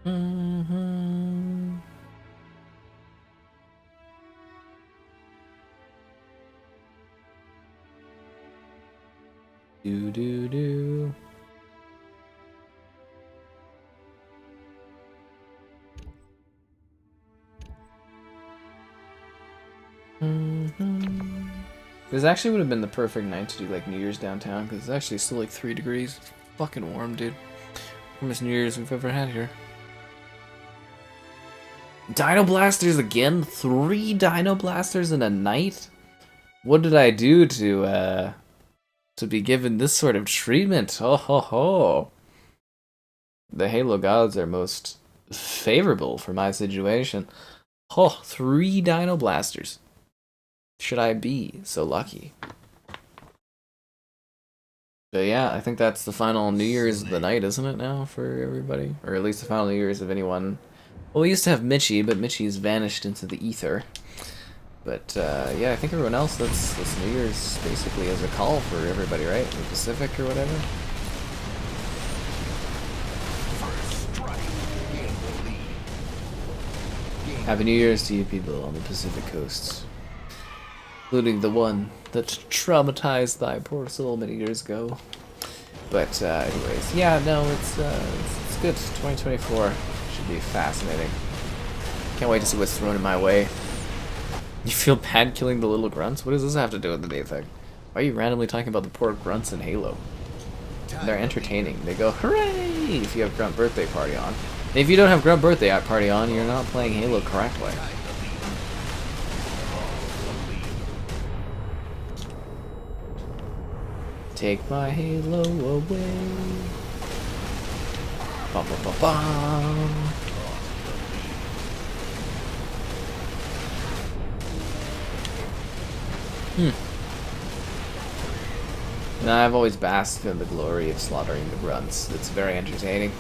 Mm-hmm. Do do do. Mm-hmm. This actually would have been the perfect night to do like New Year's downtown because it's actually still like 3 degrees. It's fucking warm, dude. Warmest New Year's we've ever had here. Dinoblasters again? 3 Dinoblasters in a night? What did I do to be given this sort of treatment? Ho ho ho. The Halo gods are most favorable for my situation. Oh, 3 Dinoblasters. Should I be so lucky? But yeah, I think that's the final New Year's of the night, isn't it now, for everybody? Or at least the final New Year's of anyone. Well, we used to have Mitchie, but Mitchie's vanished into the ether. But yeah, I think everyone else, that's New Year's basically as a call for everybody, right? The Pacific or whatever. Happy New Year's to you people on the Pacific coasts. Including the one that traumatized thy poor soul many years ago. But anyways, yeah, no, it's good. 2024 should be fascinating. Can't wait to see what's thrown in my way. You feel bad killing the little grunts? What does this have to do with the day thing? Why are you randomly talking about the poor grunts in Halo? They're entertaining. They go, hooray! If you have Grunt Birthday Party on. And if you don't have Grunt Birthday Party on, you're not playing Halo correctly. Take my Halo away. Ba ba ba ba. Now, I've always basked in the glory of slaughtering the grunts. It's very entertaining.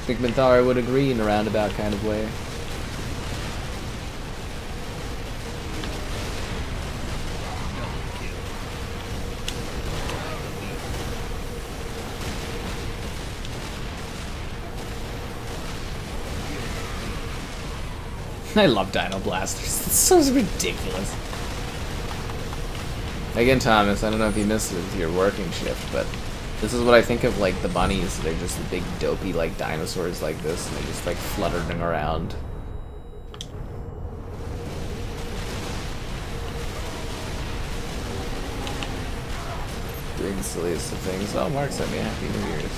I think Minthara would agree in a roundabout kind of way. I love Dinoblasters. It's so ridiculous. Again, Thomas, I don't know if you missed it with your working shift, but this is what I think of like the bunnies. They're just the big dopey like dinosaurs like this, and they're just like fluttering around. Doing the silliest of things. Oh, Mark sent me a Happy New Year's.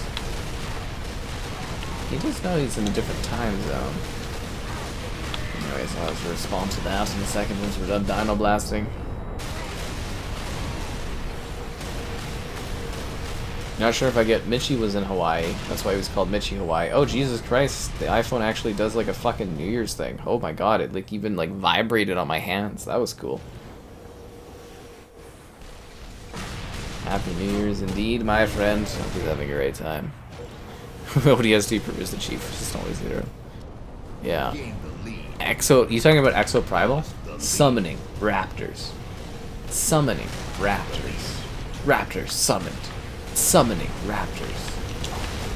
He just knows he's in a different time zone. Anyways, I'll have to respond to that in a second once we're done Dinoblasting. Not sure if I get Mitchie was in Hawaii. That's why he was called Mitchie Hawaii. Oh Jesus Christ! The iPhone actually does like a fucking New Year's thing. Oh my god! It like even like vibrated on my hands. That was cool. Happy New Year's indeed, my friend. Hope he's having a great time. ODST prefers the chief. It's just always 0. Yeah. Exo. You talking about Exo Primal? Summoning raptors. Summoning raptors. Raptors summoned. Summoning raptors.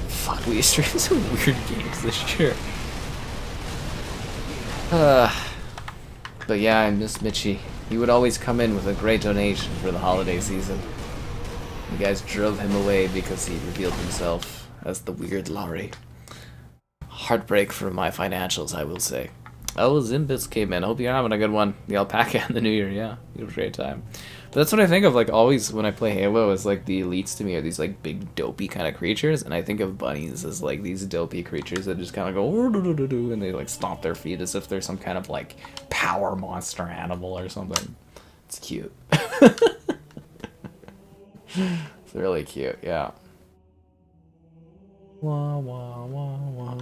Fuck, we streamed some weird games this year. But yeah, I miss Mitchie. He would always come in with a great donation for the holiday season. You guys drove him away because he revealed himself as the weird Laurie. Heartbreak for my financials, I will say. Oh, Zimbits came in. Hope you're having a good one. The alpaca and the New Year, yeah. You had a great time. But that's what I think of, like, always when I play Halo, is, like, the elites to me are these, like, big, dopey kind of creatures, and I think of bunnies as, like, these dopey creatures that just kind of go, and they, like, stomp their feet as if they're some kind of, like, power monster animal or something. It's cute. It's really cute, yeah. Wah, wah, wah, wah.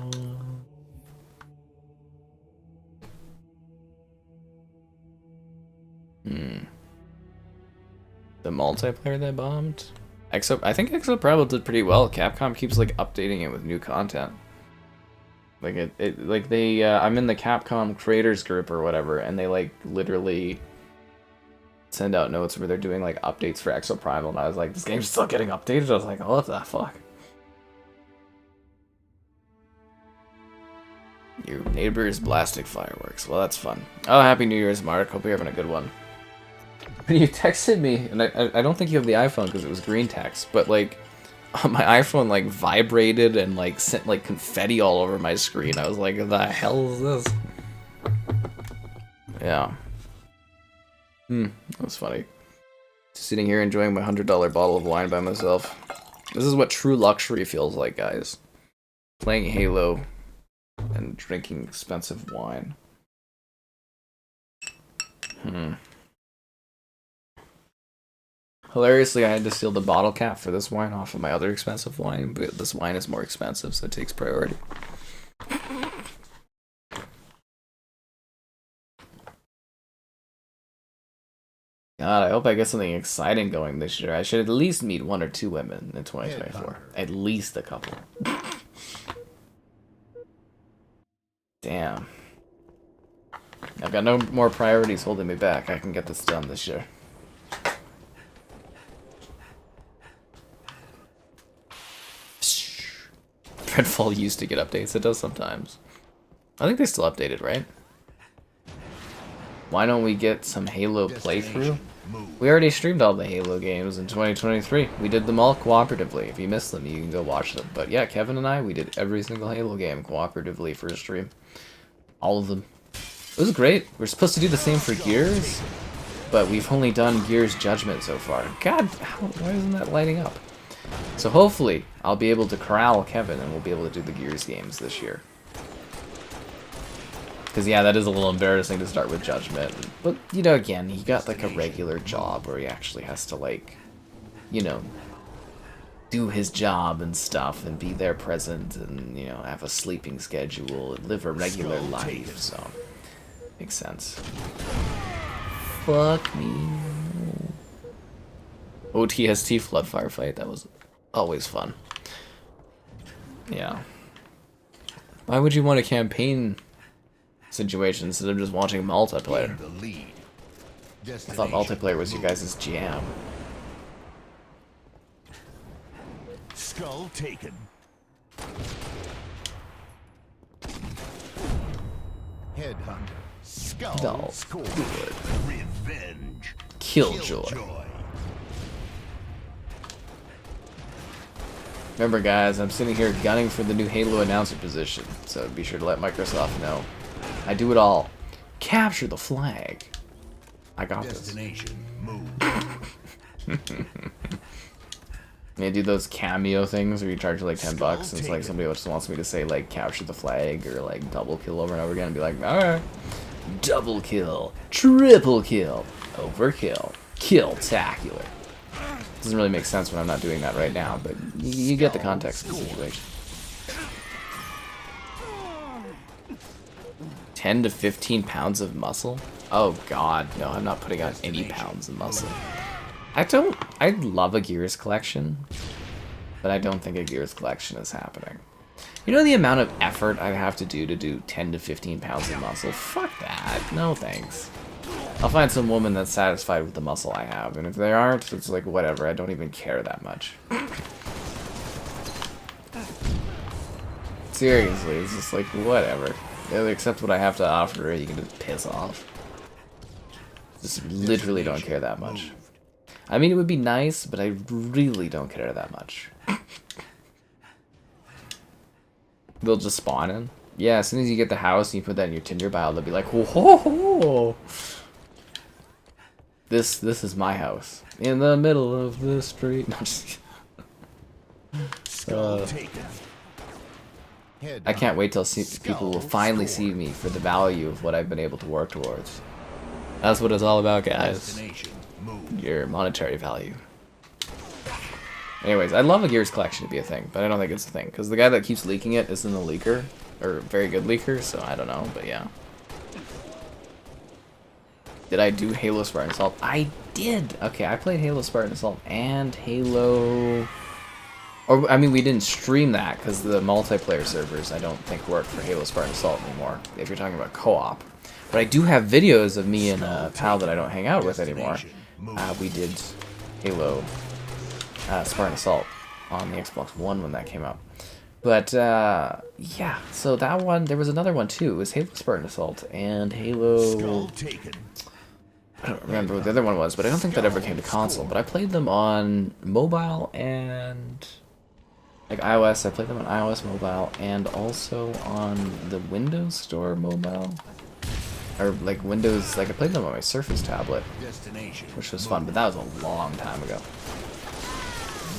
The multiplayer that bombed? I think Exo Primal did pretty well. Capcom keeps like updating it with new content. Like like they, I'm in the Capcom creators group or whatever, and they like literally send out notes where they're doing like updates for Exoprimal, and I was like, this game's still getting updated? I was like, oh, what the fuck? Your neighbor's blasting fireworks. Well, that's fun. Oh, Happy New Year's, Mark. Hope you're having a good one. You texted me, and I don't think you have the iPhone because it was green text, but like, my iPhone like vibrated and like sent like confetti all over my screen. I was like, the hell is this? Yeah. That was funny. Just sitting here enjoying my $100 bottle of wine by myself. This is what true luxury feels like, guys. Playing Halo and drinking expensive wine. Hilariously, I had to steal the bottle cap for this wine off of my other expensive wine, but this wine is more expensive, so it takes priority. God, I hope I get something exciting going this year. I should at least meet 1 or 2 women in 2024. At least a couple. Damn. I've got no more priorities holding me back. I can get this done this year. Redfall used to get updates. It does sometimes. I think they still update it, right? Why don't we get some Halo playthrough? We already streamed all the Halo games in 2023. We did them all cooperatively. If you missed them, you can go watch them. But yeah, Kevin and I, we did every single Halo game cooperatively for a stream. All of them. It was great. We're supposed to do the same for Gears, but we've only done Gears Judgment so far. God, why isn't that lighting up? So hopefully, I'll be able to corral Kevin and we'll be able to do the Gears games this year. Because, yeah, that is a little embarrassing to start with Judgment. But, you know, again, he got, like, a regular job where he actually has to, like, you know, do his job and stuff and be there present and, you know, have a sleeping schedule and live a regular life, so... Makes sense. Fuck me. ODST Flood Firefight, that was always fun. Yeah. Why would you want a campaign situation instead of just watching multiplayer? I thought multiplayer was your guys' jam. Skull taken. Headhunter. Skull scored. Good. Revenge. Killjoy. Remember, guys, I'm sitting here gunning for the new Halo announcer position, so be sure to let Microsoft know. I do it all. Capture the flag. I got this. I do those cameo things where you charge like $10 and it's like somebody just wants me to say like capture the flag or like double kill over and over again and be like, alright. Double kill, triple kill, overkill, kill-tacular. Doesn't really make sense when I'm not doing that right now, but you get the context of the situation. 10 to 15 pounds of muscle? Oh god, no, I'm not putting on any pounds of muscle. I love a Gears collection, but I don't think a Gears collection is happening. You know the amount of effort I have to do 10 to 15 pounds of muscle? Fuck that. No thanks. I'll find some woman that's satisfied with the muscle I have, and if they aren't, it's like whatever, I don't even care that much. Seriously, it's just like whatever. Either accept what I have to offer or you can just piss off. Just literally don't care that much. I mean, it would be nice, but I really don't care that much. They'll just spawn in. Yeah, as soon as you get the house and you put that in your Tinder bio, they'll be like, whoa, ho, ho. This is my house. In the middle of the street. No, just... I can't wait till people will finally see me for the value of what I've been able to work towards. That's what it's all about, guys. Your monetary value. Anyways, I'd love a Gears collection to be a thing, but I don't think it's a thing. Because the guy that keeps leaking it isn't a leaker, or a very good leaker, so I don't know, but yeah. Did I do Halo Spartan Assault? I did! Okay, I played Halo Spartan Assault and Halo Or, I mean, we didn't stream that because the multiplayer servers, I don't think, work for Halo Spartan Assault anymore, if you're talking about co-op. But I do have videos of me and a pal that I don't hang out with anymore. We did Halo Spartan Assault on the Xbox One when that came out. But, yeah, so that one, there was another one too. It was Halo Spartan Assault and Halo... I don't remember what the other one was, but I don't think that ever came to console. But I played them on mobile and... like iOS, I played them on iOS mobile and also on the Windows Store mobile. Or like Windows, like I played them on my Surface tablet, which was fun, but that was a long time ago.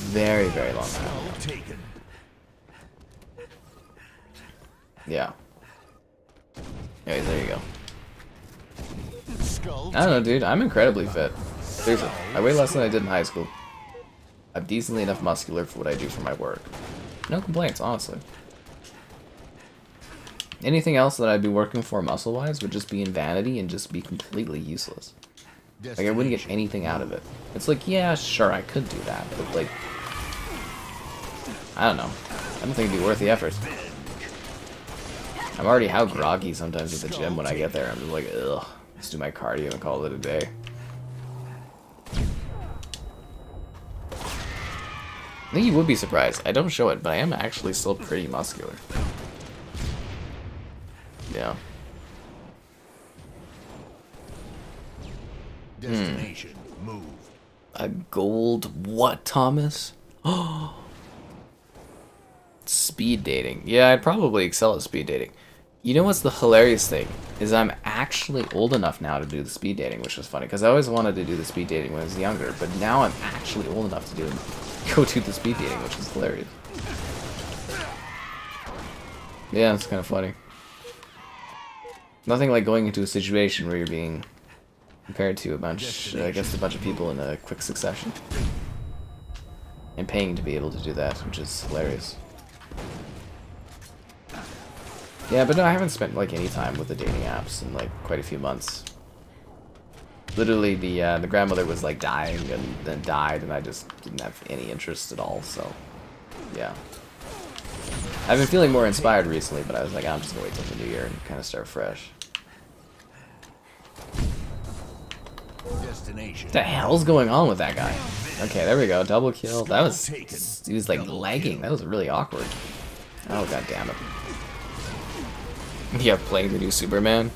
Very, very long time ago. Yeah. Anyways, there you go. I don't know, dude. I'm incredibly fit. Seriously, I weigh less than I did in high school. I'm decently enough muscular for what I do for my work. No complaints, honestly. Anything else that I'd be working for muscle-wise would just be in vanity and just be completely useless. Like, I wouldn't get anything out of it. It's like, yeah, sure, I could do that, but, like... I don't know. I don't think it'd be worth the effort. I'm already how groggy sometimes at the gym when I get there. I'm just like, ugh. Just do my cardio and call it a day. I think you would be surprised. I don't show it, but I am actually still pretty muscular. Yeah. Destination moved. A gold what, Thomas? Oh. Speed dating. Yeah, I'd probably excel at speed dating. You know what's the hilarious thing? Is I'm actually old enough now to do the speed dating, which is funny, because I always wanted to do the speed dating when I was younger, but now I'm actually old enough to go do the speed dating, which is hilarious. Yeah, it's kind of funny. Nothing like going into a situation where you're being compared to a bunch of people in a quick succession. And paying to be able to do that, which is hilarious. Yeah, but no, I haven't spent like any time with the dating apps in like quite a few months. Literally, the grandmother was like dying and then died, and I just didn't have any interest at all. So, yeah. I've been feeling more inspired recently, but I was like, I'm just gonna wait till the new year and kind of start fresh. What the hell's going on with that guy? Okay, there we go, double kill. That was, he was like lagging. That was really awkward. Oh god damn it. Yeah, playing the new Superman.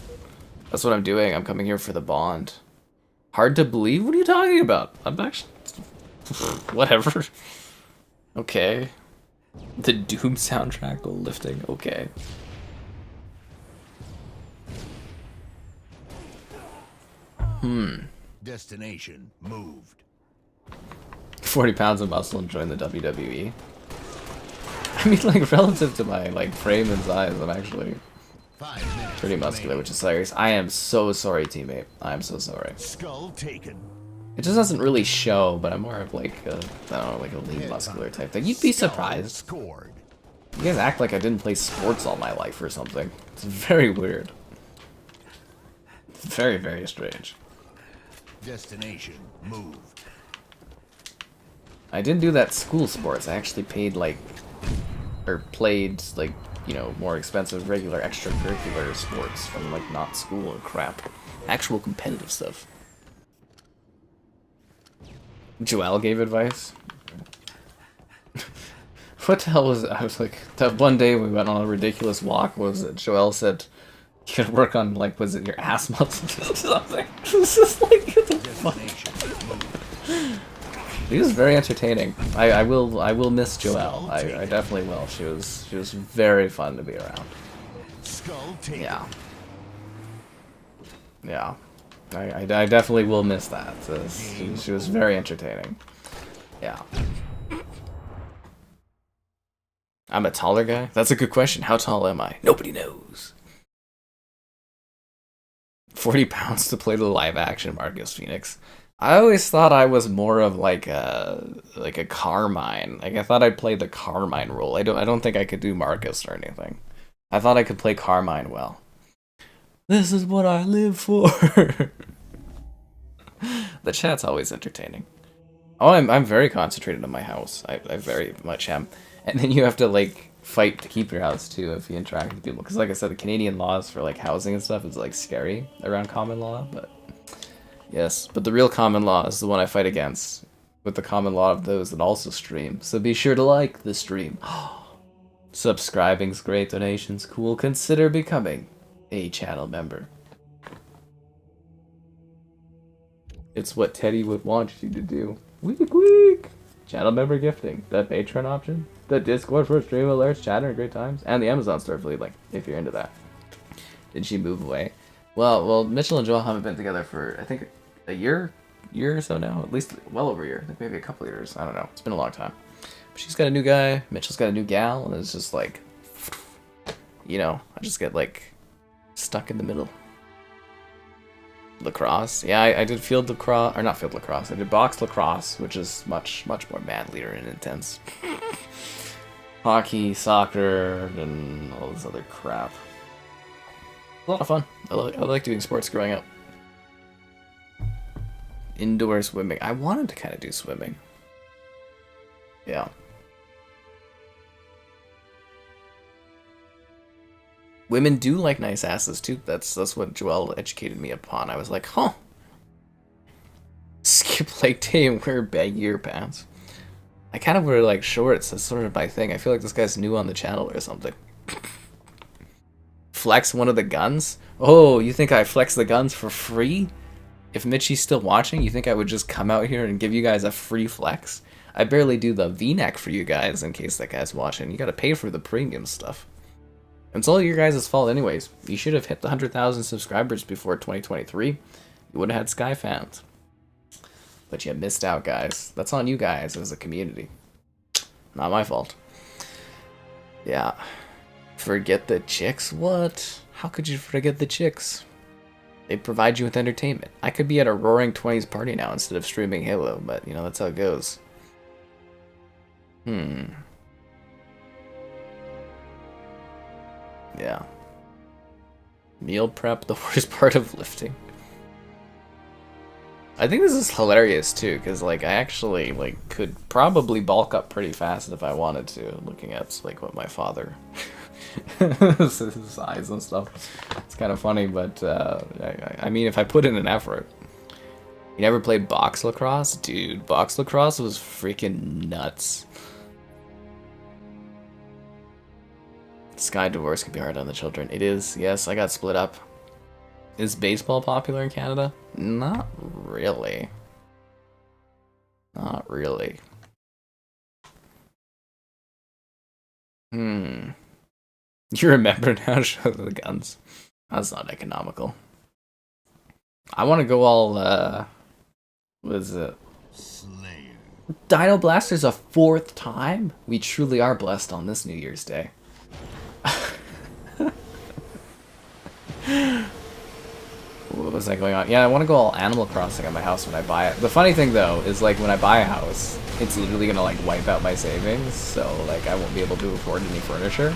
That's what I'm doing. I'm coming here for the Bond. Hard to believe? What are you talking about? I'm actually... whatever. Okay. The Doom soundtrack while lifting. Okay. Destination moved. 40 pounds of muscle and join the WWE. I mean, like, relative to my, like, frame and size, I'm actually... pretty muscular, which is hilarious. I am so sorry, teammate. I am so sorry. Skull taken. It just doesn't really show, but I'm more of like a, I don't know, like a lean muscular type thing. You'd be surprised. You guys act like I didn't play sports all my life or something. It's very weird. It's very, very strange. Destination moved. I didn't do that school sports. I actually paid like, or played like, you know, more expensive regular extracurricular sports from like not school or crap. Actual competitive stuff. Joel gave advice. What the hell was it? I was like, that one day we went on a ridiculous walk, was it? Joel said, you could work on, like, was it your ass muscles or something? It was just like, what the fuck? He was very entertaining. I will miss Joelle. I definitely will. She was very fun to be around. Yeah. Yeah. I definitely will miss that. She was very entertaining. Yeah. I'm a taller guy? That's a good question. How tall am I? Nobody knows. 40 pounds to play the live action Marcus Phoenix. I always thought I was more of like a Carmine. Like I thought I'd play the Carmine role. I don't think I could do Marcus or anything. I thought I could play Carmine well. This is what I live for. The chat's always entertaining. Oh, I'm very concentrated on my house. I very much am. And then you have to like fight to keep your house too if you interact with people. Because like I said, the Canadian laws for like housing and stuff is like scary around common law. But yes, but the real common law is the one I fight against. With the common law of those that also stream. So be sure to like the stream. Subscribing's great, donations cool. Consider becoming a channel member. It's what Teddy would want you to do. Week, week! Channel member gifting. The Patreon option. The Discord for stream alerts, chatter, and great times. And the Amazon store affiliate link, if you're into that. Did she move away? Well, Mitchell and Joel haven't been together for, I think, a year or so now. At least well over a year. I think maybe a couple of years. I don't know. It's been a long time. But she's got a new guy. Mitchell's got a new gal. And it's just like, you know, I just get like stuck in the middle. Lacrosse. Yeah, I did field lacrosse, or not field lacrosse. I did box lacrosse, which is much more manlier and intense. Hockey, soccer, and all this other crap. A lot of fun. I like doing sports growing up. Indoor swimming. I wanted to kind of do swimming. Yeah. Women do like nice asses too. That's what Joelle educated me upon. I was like, huh. Skip leg day and wear baggier pants. I kind of wear like shorts. That's sort of my thing. I feel like this guy's new on the channel or something. Flex one of the guns? Oh, you think I flex the guns for free? If Mitchie's still watching, you think I would just come out here and give you guys a free flex? I barely do the V-neck for you guys in case that guy's watching. You gotta pay for the premium stuff. It's all your guys' fault anyways. You should have hit the 100,000 subscribers before 2023. You would have had Sky fans. But you missed out, guys. That's on you guys as a community. Not my fault. Yeah. Forget the chicks? What? How could you forget the chicks? They provide you with entertainment. I could be at a Roaring 20s party now instead of streaming Halo, but, you know, that's how it goes. Yeah. Meal prep, the worst part of lifting. I think this is hilarious too, because like I actually like could probably bulk up pretty fast if I wanted to, looking at like what my father his size and stuff. It's kind of funny, but I mean if I put in an effort. You never played box lacrosse? Dude, box lacrosse was freaking nuts. Sky divorce can be hard on the children. It is, yes, I got split up. Is baseball popular in Canada? Not really. Not really. You remember now, show the guns. That's not economical. I want to go all, what is it? Slayer. Dinoblasters a 4th time? We truly are blessed on this New Year's Day. What was that going on? Yeah, I want to go all Animal Crossing on my house when I buy it. The funny thing though is like when I buy a house, it's literally gonna like wipe out my savings, so like I won't be able to afford any furniture.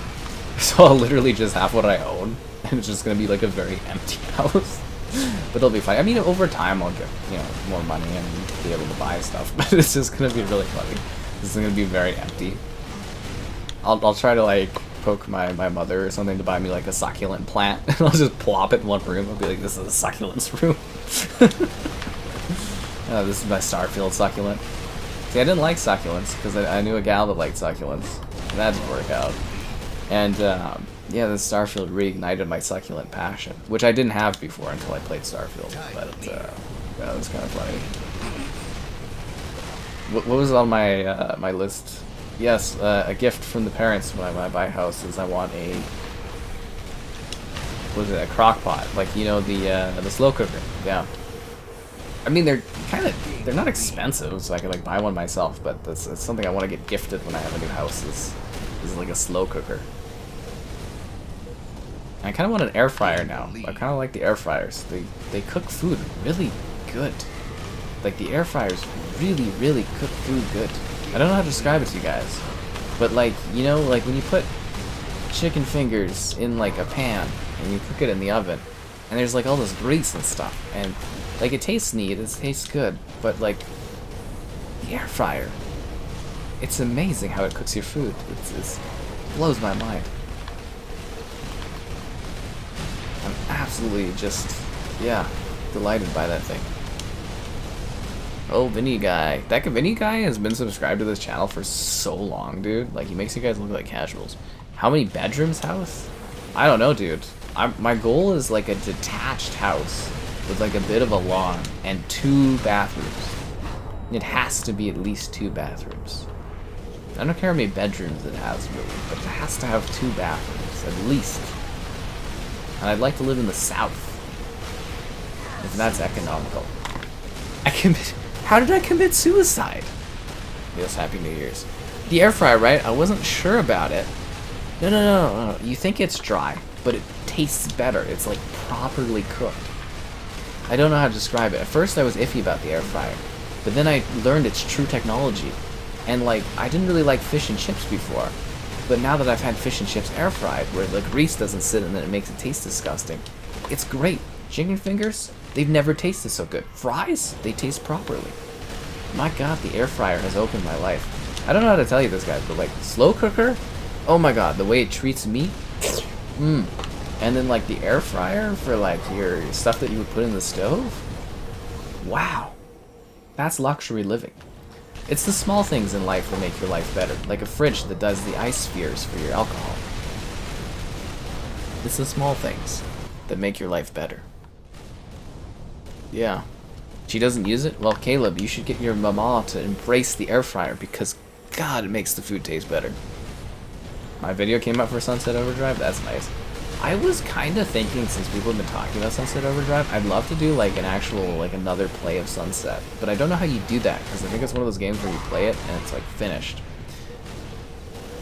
So I'll literally just have what I own, and it's just gonna be like a very empty house. But it'll be fine. I mean, over time I'll get, you know, more money and be able to buy stuff. But it's just gonna be really funny. This is gonna be very empty. I'll try to like poke my mother or something to buy me like a succulent plant, and I'll just plop it in one room. I'll be like, this is a succulents room. This is my Starfield succulent. See, I didn't like succulents because I knew a gal that liked succulents, and that didn't work out. And yeah, the Starfield reignited my succulent passion, which I didn't have before until I played Starfield. But yeah, that was kind of funny. What was on my my list? Yes, a gift from the parents when I buy a house is I want a, what is it, a crock pot, like, you know, the slow cooker. Yeah. I mean, they're not expensive, so I can like buy one myself, but that's something I want to get gifted when I have a new house is like a slow cooker. I kind of want an air fryer now. I kind of like the air fryers. They cook food really good. Like the air fryers really cook food good. I don't know how to describe it to you guys, but like, you know, like when you put chicken fingers in like a pan and you cook it in the oven, and there's like all this grease and stuff, and like it tastes neat, it tastes good, but like The air fryer. It's amazing how it cooks your food. It blows my mind. I'm absolutely just, yeah, delighted by that thing. Oh, Vinny Guy. That Vinny Guy has been subscribed to this channel for so long, dude. Like, he makes you guys look like casuals. How many bedrooms house? I don't know, dude. My goal is like a detached house with like a bit of a lawn and 2 bathrooms. It has to be at least 2 bathrooms. I don't care how many bedrooms it has, really, but it has to have 2 bathrooms, at least. And I'd like to live in the south, if that's economical. How did I commit suicide? Yes, Happy New Year's. The air fryer, right? I wasn't sure about it. No. You think it's dry, but it tastes better. It's like properly cooked. I don't know how to describe it. At first I was iffy about the air fryer, but then I learned its true technology. And like, I didn't really like fish and chips before, but now that I've had fish and chips air fried, where the grease doesn't sit and then it makes it taste disgusting, it's great. Chicken fingers, they've never tasted so good. Fries, they taste properly. My god, the air fryer has opened my life. I don't know how to tell you this, guys, but like, slow cooker, oh my god, the way it treats meat, and then like the air fryer for like your stuff that you would put in the stove, wow, that's luxury living. It's the small things in life that make your life better, like a fridge that does the ice spheres for your alcohol. It's the small things that make your life better. Yeah. She doesn't use it? Well, Caleb, you should get your mama to embrace the air fryer because, God, it makes the food taste better. My video came out for Sunset Overdrive? That's nice. I was kind of thinking, since people have been talking about Sunset Overdrive, I'd love to do like an actual, like another play of Sunset. But I don't know how you do that, because I think it's one of those games where you play it and it's like finished.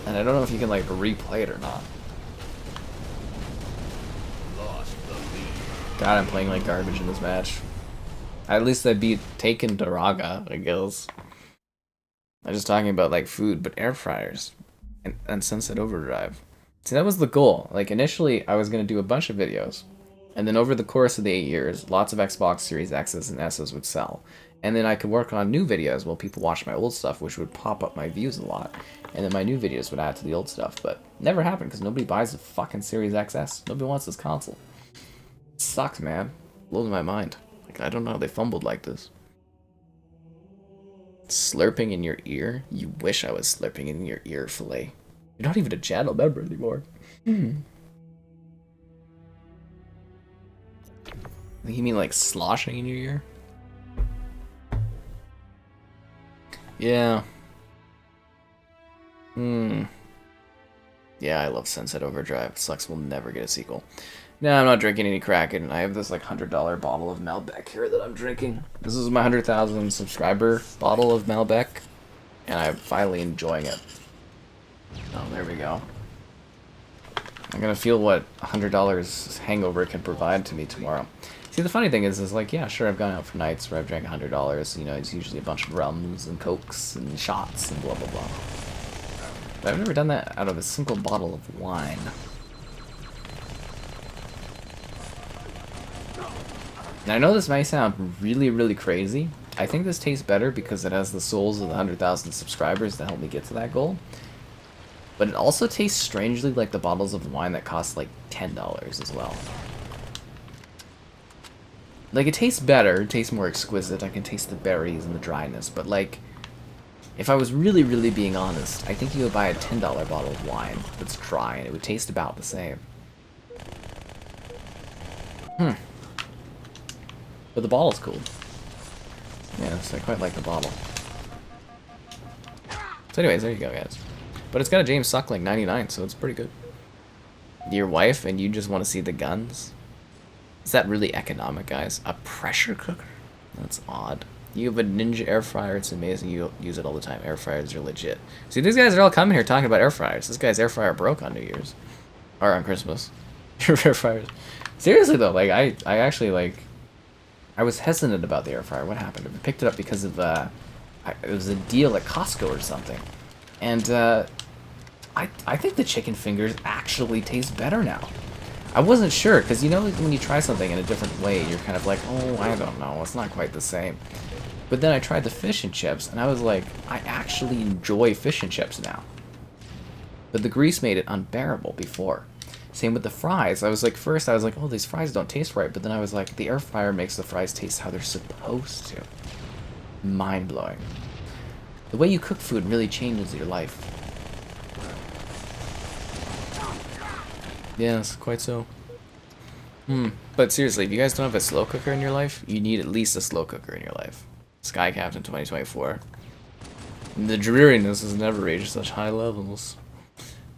And I don't know if you can like replay it or not. God, I'm playing like garbage in this match. At least I beat Taken Daraga, I guess. I'm just talking about like food, but air fryers and Sunset Overdrive. See, that was the goal. Like, initially, I was going to do a bunch of videos. And then over the course of the 8 years, lots of Xbox Series X's and S's would sell. And then I could work on new videos while people watched my old stuff, which would pop up my views a lot. And then my new videos would add to the old stuff. But never happened, because nobody buys the fucking Series XS. Nobody wants this console. It sucks, man. Blows my mind. Like, I don't know how they fumbled like this. Slurping in your ear? You wish I was slurping in your ear, fillet. You're not even a channel member anymore. You mean like sloshing in your ear? Yeah. Yeah, I love Sunset Overdrive. It sucks we'll never get a sequel. No, I'm not drinking any Kraken. I have this like $100 bottle of Malbec here that I'm drinking. This is my 100,000 subscriber bottle of Malbec, and I'm finally enjoying it. Oh, there we go. I'm gonna feel what $100 hangover can provide to me tomorrow. See, the funny thing is like, yeah, sure, I've gone out for nights where I've drank $100. You know, it's usually a bunch of rums and cokes and shots and blah blah blah. But I've never done that out of a single bottle of wine. And I know this might sound really, really crazy. I think this tastes better because it has the souls of the 100,000 subscribers to help me get to that goal. But it also tastes strangely like the bottles of wine that cost like $10 as well. Like, it tastes better, it tastes more exquisite, I can taste the berries and the dryness, but like, if I was really, really being honest, I think you would buy a $10 bottle of wine that's dry and it would taste about the same. But the bottle's cool. Yeah, so I quite like the bottle. So anyways, there you go, guys. But it's got a James Suckling 99, so it's pretty good. Your wife and you just want to see the guns? Is that really economic, guys? A pressure cooker? That's odd. You have a Ninja air fryer, it's amazing, you use it all the time. Air fryers are legit. See, these guys are all coming here talking about air fryers. This guy's air fryer broke on New Year's. Or on Christmas. Air fryers. Seriously though, like, I actually, like, I was hesitant about the air fryer. What happened? I picked it up because of, it was a deal at Costco or something. And, I think the chicken fingers actually taste better now. I wasn't sure, because you know when you try something in a different way, you're kind of like, oh, I don't know, it's not quite the same. But then I tried the fish and chips, and I was like, I actually enjoy fish and chips now. But the grease made it unbearable before. Same with the fries. I was like, first I was like, oh, these fries don't taste right. But then I was like, the air fryer makes the fries taste how they're supposed to. Mind-blowing. The way you cook food really changes your life. Yes, quite so. But seriously, if you guys don't have a slow cooker in your life, you need at least a slow cooker in your life. Sky Captain 2024. The dreariness has never reached such high levels.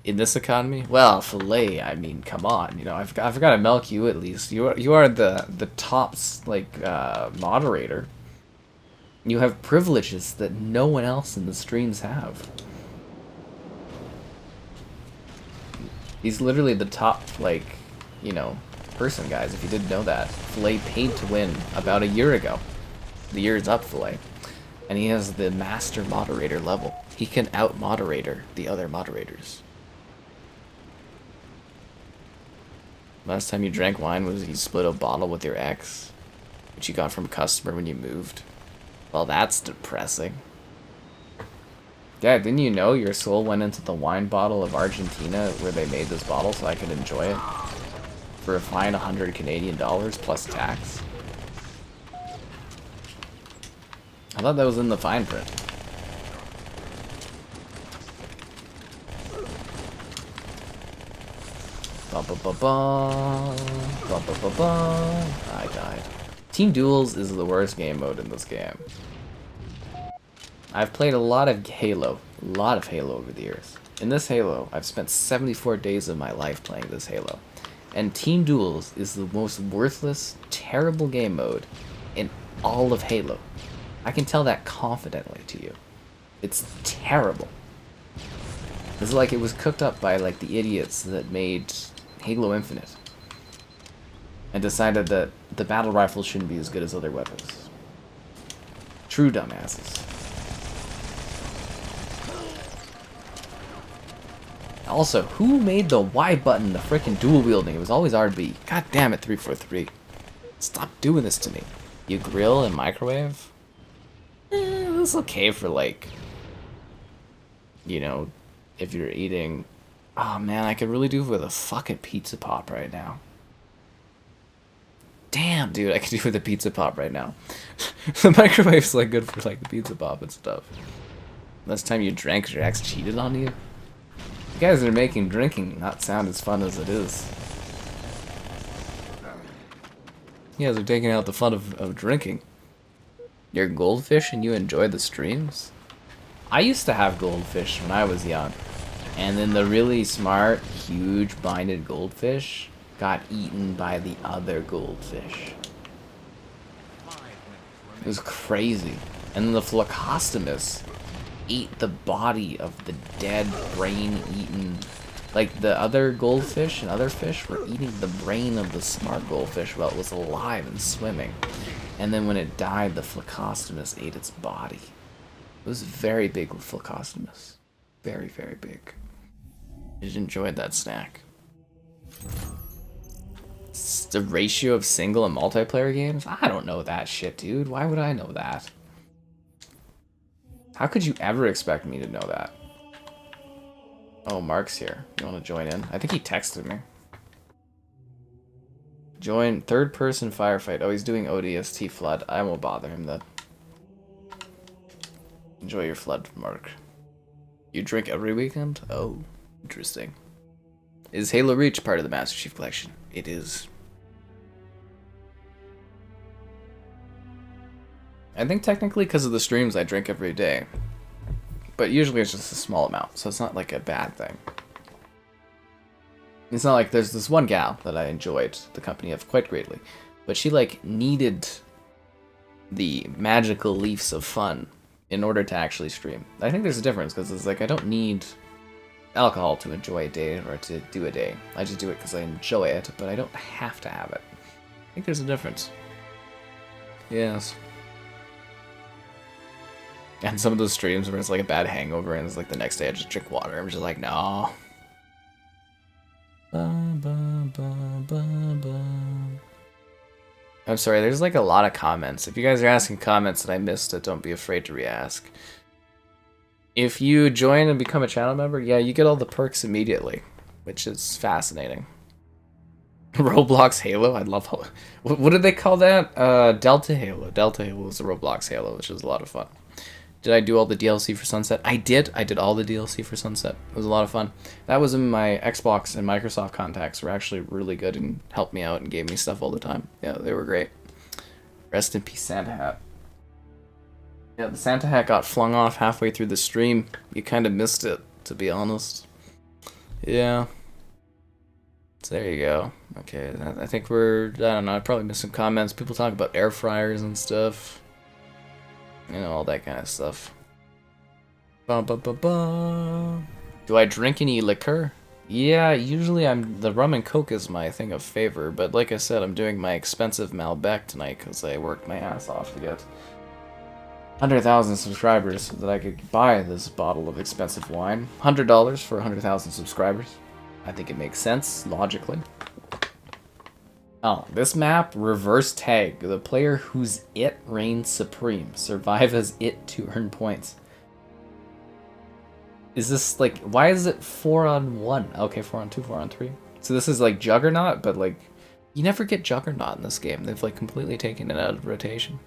In this economy? Well, filet, I mean, come on. You know, I've got to milk you at least. You are the tops, like, moderator. You have privileges that no one else in the streams have. He's literally the top, like, you know, person, guys, if you didn't know that. Filet paid to win about a year ago. The year is up, Filet. And he has the master moderator level. He can out-moderator the other moderators. Last time you drank wine was you split a bottle with your ex, which you got from a customer when you moved. Well, that's depressing. Yeah, didn't you know your soul went into the wine bottle of Argentina where they made this bottle so I could enjoy it? For a fine 100 Canadian dollars plus tax. I thought that was in the fine print. I died. Team Duels is the worst game mode in this game. I've played a lot of Halo over the years. In this Halo, I've spent 74 days of my life playing this Halo. And Team Duels is the most worthless, terrible game mode in all of Halo. I can tell that confidently to you. It's terrible. It's like it was cooked up by like the idiots that made Halo Infinite and decided that the battle rifle shouldn't be as good as other weapons. True dumbasses. Also, who made the Y button the frickin' dual wielding? It was always RB. God damn it, 343. Stop doing this to me. You grill and microwave? It's okay for like, you know, if you're eating. Oh man, I could really do with a fucking pizza pop right now. Damn, dude, I could do with a pizza pop right now. The microwave's like good for like the pizza pop and stuff. Last time you drank 'cause your ex cheated on you? You guys are making drinking not sound as fun as it is. You guys are taking out the fun of drinking. You're goldfish and you enjoy the streams? I used to have goldfish when I was young. And then the really smart, huge binded goldfish got eaten by the other goldfish. It was crazy. And then the Phlocostomus ate the body of the dead, brain-eaten... Like, the other goldfish and other fish were eating the brain of the smart goldfish while it was alive and swimming. And then when it died, the Phlocostomus ate its body. It was very big with Phlocostomus. Very, very big. I just enjoyed that snack. It's the ratio of single and multiplayer games? I don't know that shit, dude. Why would I know that? How could you ever expect me to know that? Oh, Mark's here. You want to join in? I think he texted me. Join third-person firefight. Oh, he's doing ODST flood. I won't bother him then. Enjoy your flood, Mark. You drink every weekend? Oh, interesting. Is Halo Reach part of the Master Chief Collection? It is. I think technically because of the streams I drink every day. But usually it's just a small amount, so it's not like a bad thing. It's not like there's this one gal that I enjoyed the company of quite greatly. But she like needed the magical leaves of fun in order to actually stream. I think there's a difference because it's like I don't need alcohol to enjoy a day or to do a day. I just do it because I enjoy it, but I don't have to have it. I think there's a difference. Yes. And some of those streams where it's like a bad hangover and it's like the next day I just drink water. I'm just like, no. I I'm sorry, there's like a lot of comments. If you guys are asking comments that I missed it, don't be afraid to re-ask. If you join and become a channel member, yeah, you get all the perks immediately, which is fascinating. Roblox Halo, I love Halo. What did they call that? Delta Halo. Delta Halo was the Roblox Halo, which was a lot of fun. Did I do all the DLC for Sunset? I did. I did all the DLC for Sunset. It was a lot of fun. That was in my Xbox and Microsoft contacts were actually really good and helped me out and gave me stuff all the time. Yeah, they were great. Rest in peace, Santa Hat. Yeah, the Santa Hat got flung off halfway through the stream. You kind of missed it, to be honest. Yeah. So there you go. Okay, I think we're... I don't know, I probably missed some comments. People talk about air fryers and stuff. You know, all that kind of stuff. Ba ba ba ba. Do I drink any liquor? Yeah, usually the rum and coke is my thing of favor, but like I said, I'm doing my expensive Malbec tonight because I worked my ass off to get 100,000 subscribers so that I could buy this bottle of expensive wine. $100 for 100,000 subscribers. I think it makes sense, logically. Oh, this map, reverse tag. The player whose it reigns supreme. Survive as it to earn points. Is this like, why is it 4-on-1? Okay, 4-on-2, 4-on-3. So this is like Juggernaut, but like, you never get Juggernaut in this game. They've like completely taken it out of rotation.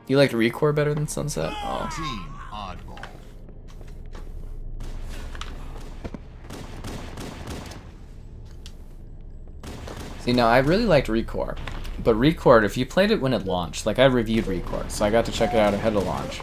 You like Recore better than Sunset? Oh. Team Oddball. See, now I really liked Recore, but Recore, if you played it when it launched, like I reviewed Recore, so I got to check it out ahead of launch.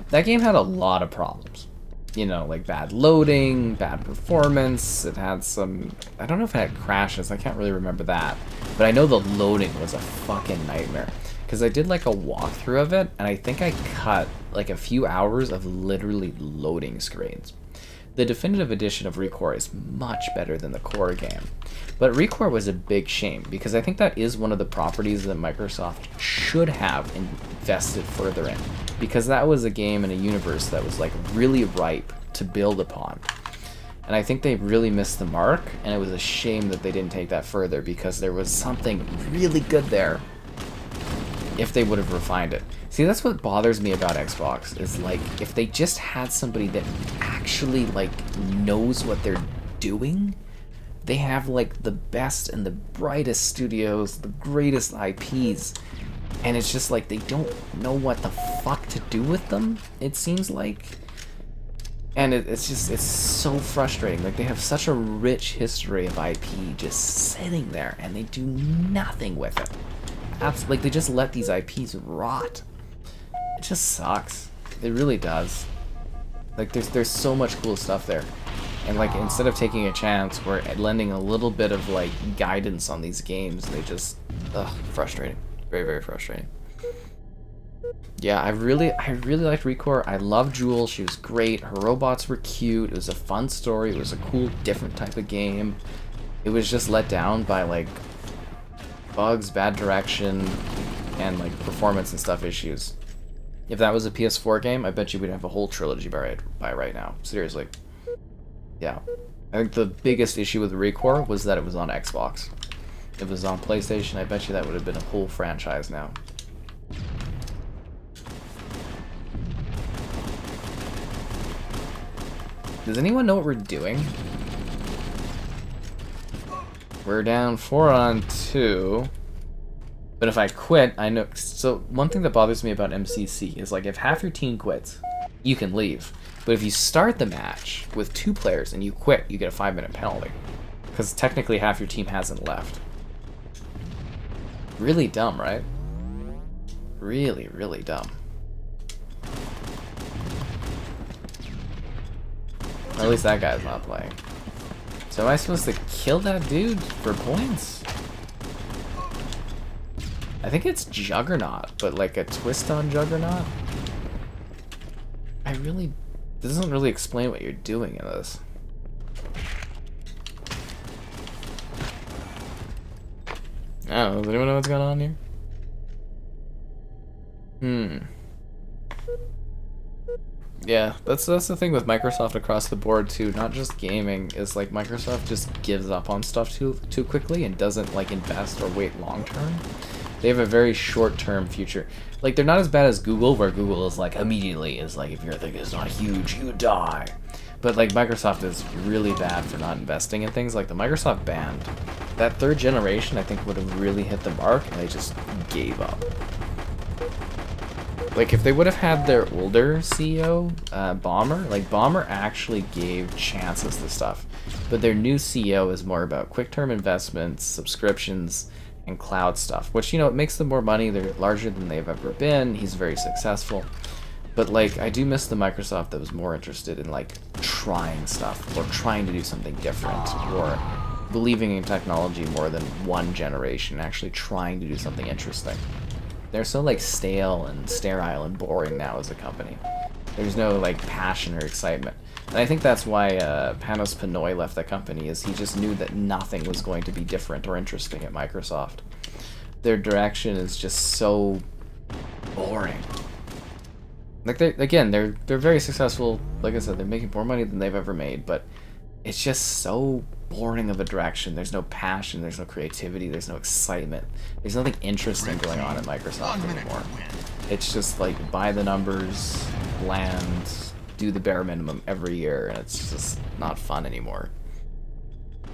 That game had a lot of problems. You know, like bad loading, bad performance, it had some, I don't know if it had crashes, I can't really remember that, but I know the loading was a fucking nightmare. Because I did like a walkthrough of it, and I think I cut like a few hours of literally loading screens. The definitive edition of Recore is much better than the core game. But Recore was a big shame, because I think that is one of the properties that Microsoft should have invested further in. Because that was a game in a universe that was like really ripe to build upon. And I think they really missed the mark, and it was a shame that they didn't take that further, because there was something really good there if they would have refined it. See, that's what bothers me about Xbox, is like, if they just had somebody that actually like knows what they're doing. They have like the best and the brightest studios, the greatest IPs, and it's just like they don't know what the fuck to do with them, it seems like. And it's so frustrating. Like, they have such a rich history of IP just sitting there, and they do nothing with it. Like, they just let these IPs rot. It just sucks. It really does. Like, there's so much cool stuff there. And, like, instead of taking a chance, we're lending a little bit of, like, guidance on these games. They just... Ugh, frustrating. Very, very frustrating. Yeah, I really liked Recore. I loved Duels. She was great. Her robots were cute. It was a fun story. It was a cool, different type of game. It was just let down by, like, bugs, bad direction, and, like, performance and stuff issues. If that was a PS4 game, I bet you we'd have a whole trilogy by right now. Seriously. Yeah. I think the biggest issue with Recore was that it was on Xbox. If it was on PlayStation, I bet you that would have been a whole franchise now. Does anyone know what we're doing? We're down 4-on-2. But if I quit, I know... So, one thing that bothers me about MCC is, like, if half your team quits, you can leave. But if you start the match with 2 players and you quit, you get a 5-minute penalty. Because technically half your team hasn't left. Really dumb, right? Really, really dumb. Or at least that guy's not playing. So am I supposed to kill that dude for points? I think it's Juggernaut, but like a twist on Juggernaut? This doesn't really explain what you're doing in this. I don't know, does anyone know what's going on here? Yeah, that's the thing with Microsoft across the board too. Not just gaming, is like Microsoft just gives up on stuff too quickly and doesn't like invest or wait long term. They have a very short term future. Like they're not as bad as Google, where Google is like immediately is like if your thing is not huge, you die. But like Microsoft is really bad for not investing in things. Like the Microsoft Band, that third generation I think would have really hit the mark, and they just gave up. Like, if they would have had their older CEO, Bomber, like, Bomber actually gave chances to stuff. But their new CEO is more about quick-term investments, subscriptions, and cloud stuff. Which, you know, it makes them more money. They're larger than they've ever been. He's very successful. But, like, I do miss the Microsoft that was more interested in, like, trying stuff. Or trying to do something different. Or believing in technology more than one generation. Actually trying to do something interesting. They're so like stale and sterile and boring now as a company. There's no like passion or excitement. And I think that's why Panos Panay left the company, is he just knew that nothing was going to be different or interesting at Microsoft. Their direction is just so boring. Like they're very successful. Like I said, they're making more money than they've ever made, but it's just so boring of a direction. There's no passion, there's no creativity, there's no excitement. There's nothing interesting going on at Microsoft anymore. It's just like buy the numbers, land, do the bare minimum every year, and it's just not fun anymore.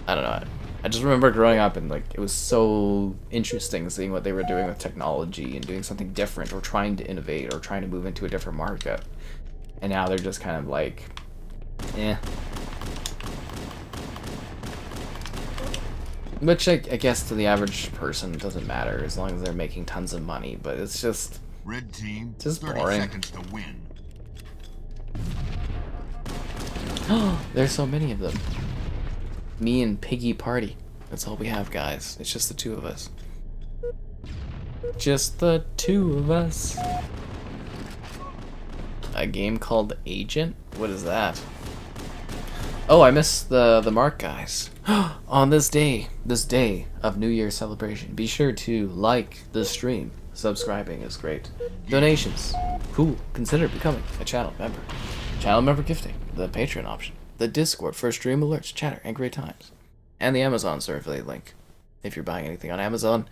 I don't know. I just remember growing up and like it was so interesting seeing what they were doing with technology and doing something different or trying to innovate or trying to move into a different market. And now they're just kind of like, eh. Which I guess to the average person doesn't matter as long as they're making tons of money, but it's just Red team, just 30 boring. seconds to win. There's so many of them. Me and Piggy Party. That's all we have, guys. It's just the two of us. Just the two of us. A game called Agent? What is that? Oh, I missed the mark, guys. On this day of New Year's celebration, be sure to like the stream. Subscribing is great. Donations, cool. Consider becoming a channel member. Channel member gifting, the Patreon option, the Discord for stream alerts, chatter, and great times, and the Amazon store affiliate link. If you're buying anything on Amazon,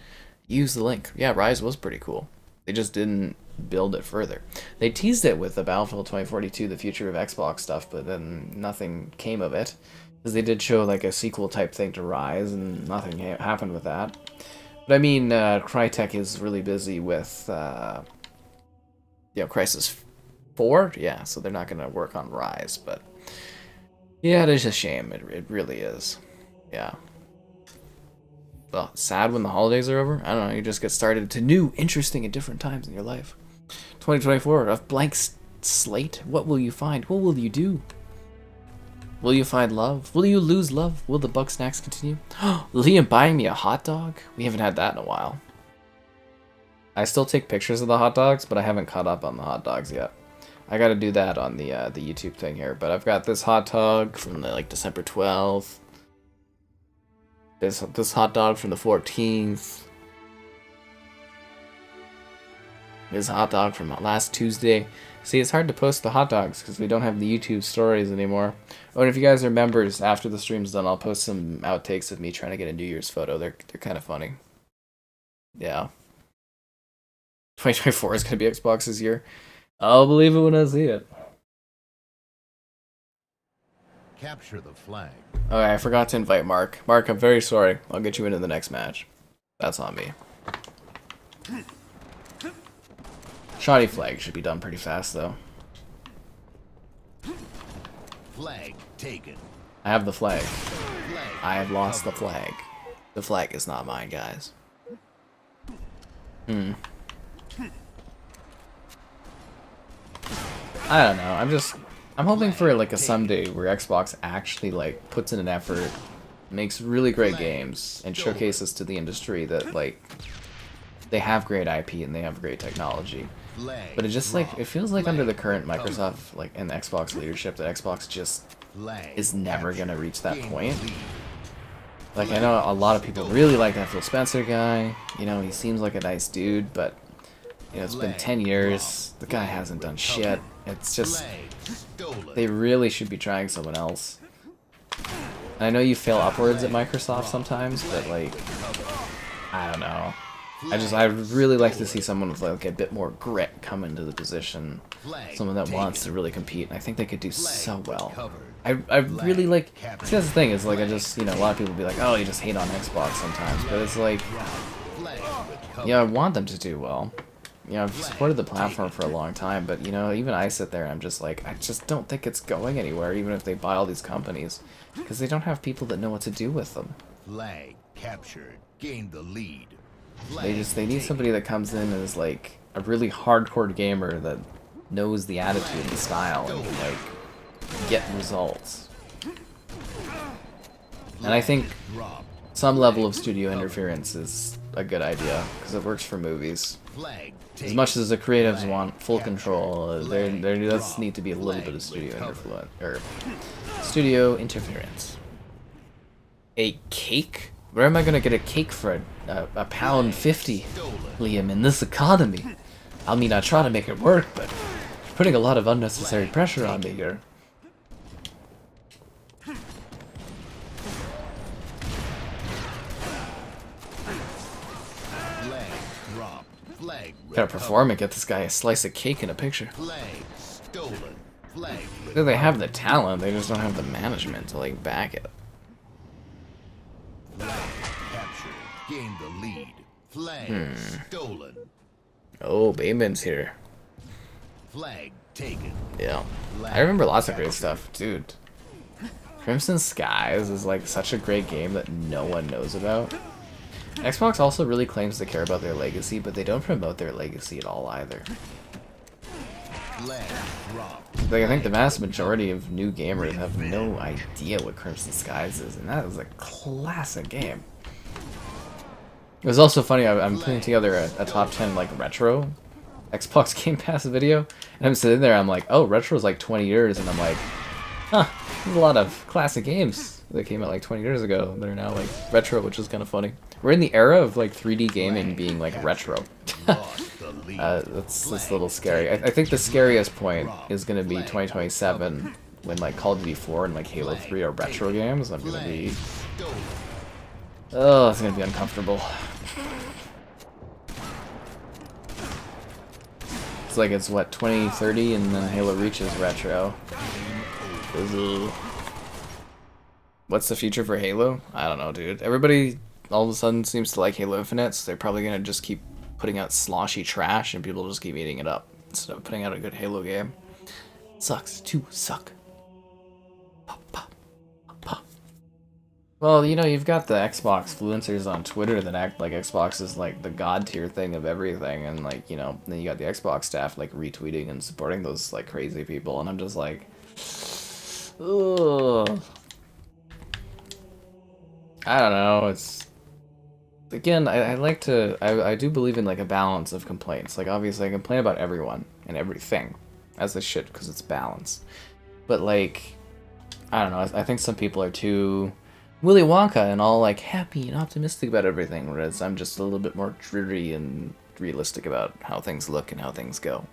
use the link. Yeah, Rise was pretty cool. They just didn't build it further. They teased it with the Battlefield 2042, the future of Xbox stuff, but then nothing came of it. Because they did show like a sequel type thing to Rise, and nothing happened with that. But I mean, Crytek is really busy with, Crysis 4? Yeah, so they're not going to work on Rise, but yeah, it is a shame. It really is. Yeah. Well, sad when the holidays are over? I don't know, you just get started to new, interesting, and different times in your life. 2024, a blank slate? What will you find? What will you do? Will you find love? Will you lose love? Will the bug snacks continue? Liam buying me a hot dog? We haven't had that in a while. I still take pictures of the hot dogs, but I haven't caught up on the hot dogs yet. I gotta do that on the YouTube thing here, but I've got this hot dog from the, like, December 12th. This hot dog from the 14th. This hot dog from last Tuesday. See, it's hard to post the hot dogs because we don't have the YouTube stories anymore. Oh, and if you guys are members, after the stream's done, I'll post some outtakes of me trying to get a New Year's photo. They're kind of funny. Yeah. 2024 is going to be Xbox's year. I'll believe it when I see it. Capture the flag. Okay, I forgot to invite Mark. Mark, I'm very sorry. I'll get you into the next match. That's on me. Shotty Flag should be done pretty fast, though. Flag taken. I have the flag. Flag I have lost the flag. The flag is not mine, guys. I don't know. I'm hoping for like a someday where Xbox actually like puts in an effort, makes really great games, and showcases to the industry that like they have great IP and they have great technology. But it just like it feels like under the current Microsoft like and Xbox leadership that Xbox just is never gonna reach that point. Like I know a lot of people really like that Phil Spencer guy. You know, he seems like a nice dude, but you know it's been 10 years. The guy hasn't done shit. It's just, they really should be trying someone else. And I know you fail upwards at Microsoft sometimes, but like, I don't know. I'd really like to see someone with like a bit more grit come into the position. Someone that wants to really compete, and I think they could do so well. I really like, see, that's the thing, is like, I just, you know, a lot of people be like, oh, you just hate on Xbox sometimes, but it's like, yeah, I want them to do well. You know, I've supported the platform for a long time, but, you know, even I sit there and I'm just like, I just don't think it's going anywhere, even if they buy all these companies, because they don't have people that know what to do with them. Flag captured. Gain the lead. They need somebody that comes in as, like, a really hardcore gamer that knows the attitude and style and can, like, get results. And I think some level of studio interference is a good idea, because it works for movies. As much as the creatives want full control, there does need to be a little bit of studio interference. A cake? Where am I gonna get a cake for a pound 50, Liam, in this economy? I mean, I try to make it work, but putting a lot of unnecessary pressure on me here. Gotta perform and get this guy a slice of cake in a picture. They have the talent, they just don't have the management to like back it. Gain the lead. Flag stolen. Oh, Bayman's here. Flag taken. Yeah. I remember lots of great stuff. Dude. Crimson Skies is like such a great game that no one knows about. Xbox also really claims to care about their legacy, but they don't promote their legacy at all either. Like, I think the vast majority of new gamers have no idea what Crimson Skies is, and that is a classic game. It was also funny, I'm putting together a top 10 like retro Xbox Game Pass video, and I'm sitting there, I'm like, oh, retro's like 20 years, and I'm like, huh, there's a lot of classic games that came out like 20 years ago that are now like retro, which is kind of funny. We're in the era of like 3D gaming being like retro. That's a little scary. I think the scariest point is going to be 2027 when like Call of Duty 4 and like Halo 3 are retro games. I'm going to be... oh, it's going to be uncomfortable. It's like it's what, 2030 and then Halo reaches retro. What's the future for Halo? I don't know, dude. Everybody all of a sudden seems to like Halo Infinite, so they're probably going to just keep putting out sloshy trash and people just keep eating it up instead of putting out a good Halo game. Sucks to suck. Pop, pop, pop. Well, you know, you've got the Xbox influencers on Twitter that act like Xbox is like the god tier thing of everything, and like, you know, then you got the Xbox staff like retweeting and supporting those like crazy people, and I'm just like, ugh. I don't know, it's... Again, I do believe in like a balance of complaints. Like, obviously I complain about everyone and everything, as they should, because it's balance. But like, I don't know, I think some people are too Willy Wonka and all like happy and optimistic about everything, whereas I'm just a little bit more dreary and realistic about how things look and how things go.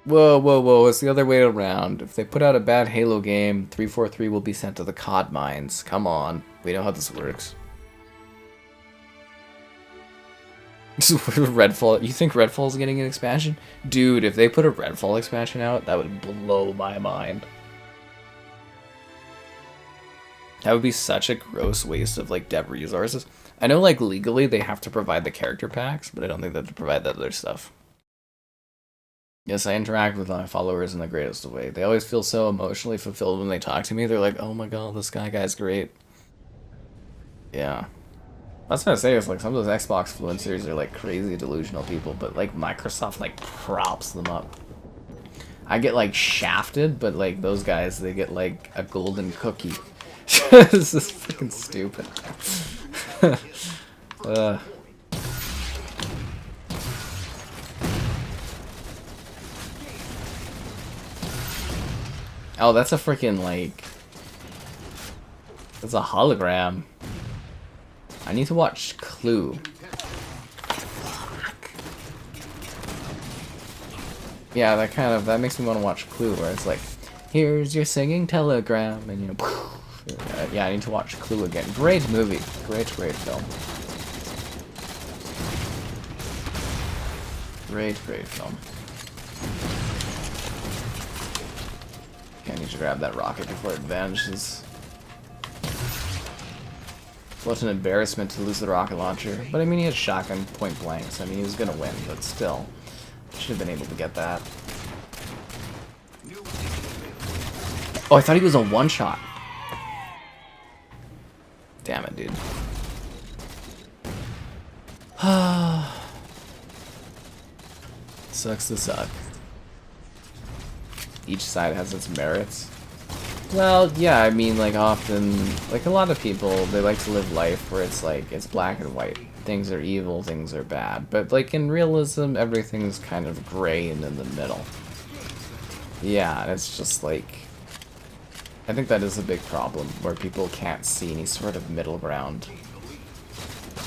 Whoa, whoa, whoa, it's the other way around. If they put out a bad Halo game, 343 will be sent to the COD mines. Come on, we know how this works. Redfall, you think Redfall's getting an expansion? Dude, if they put a Redfall expansion out, that would blow my mind. That would be such a gross waste of like dev resources. I know like legally they have to provide the character packs, but I don't think they have to provide that other stuff. Yes, I interact with my followers in the greatest way. They always feel so emotionally fulfilled when they talk to me. They're like, oh my god, this guy's great. Yeah. That's what I say, is like some of those Xbox influencers are like crazy delusional people, but like Microsoft like props them up. I get like shafted, but like those guys, they get like a golden cookie. This is fucking stupid. Oh, that's a freaking, like... That's a hologram. I need to watch Clue. Yeah, that makes me want to watch Clue, where it's like, here's your singing telegram, and you know, yeah, I need to watch Clue again. Great movie, great film. Great film. Okay, I need to grab that rocket before it vanishes. What an embarrassment to lose the rocket launcher. But I mean, he had shotgun point blank, so I mean, he was gonna win, but still. Should have been able to get that. Oh, I thought he was a one-shot. Damn it, dude. Sucks to suck. Each side has its merits. Well, yeah, I mean, like, often, like, a lot of people, they like to live life where it's like, it's black and white. Things are evil, things are bad. But, like, in realism, everything's kind of gray and in the middle. Yeah, and it's just like, I think that is a big problem, where people can't see any sort of middle ground.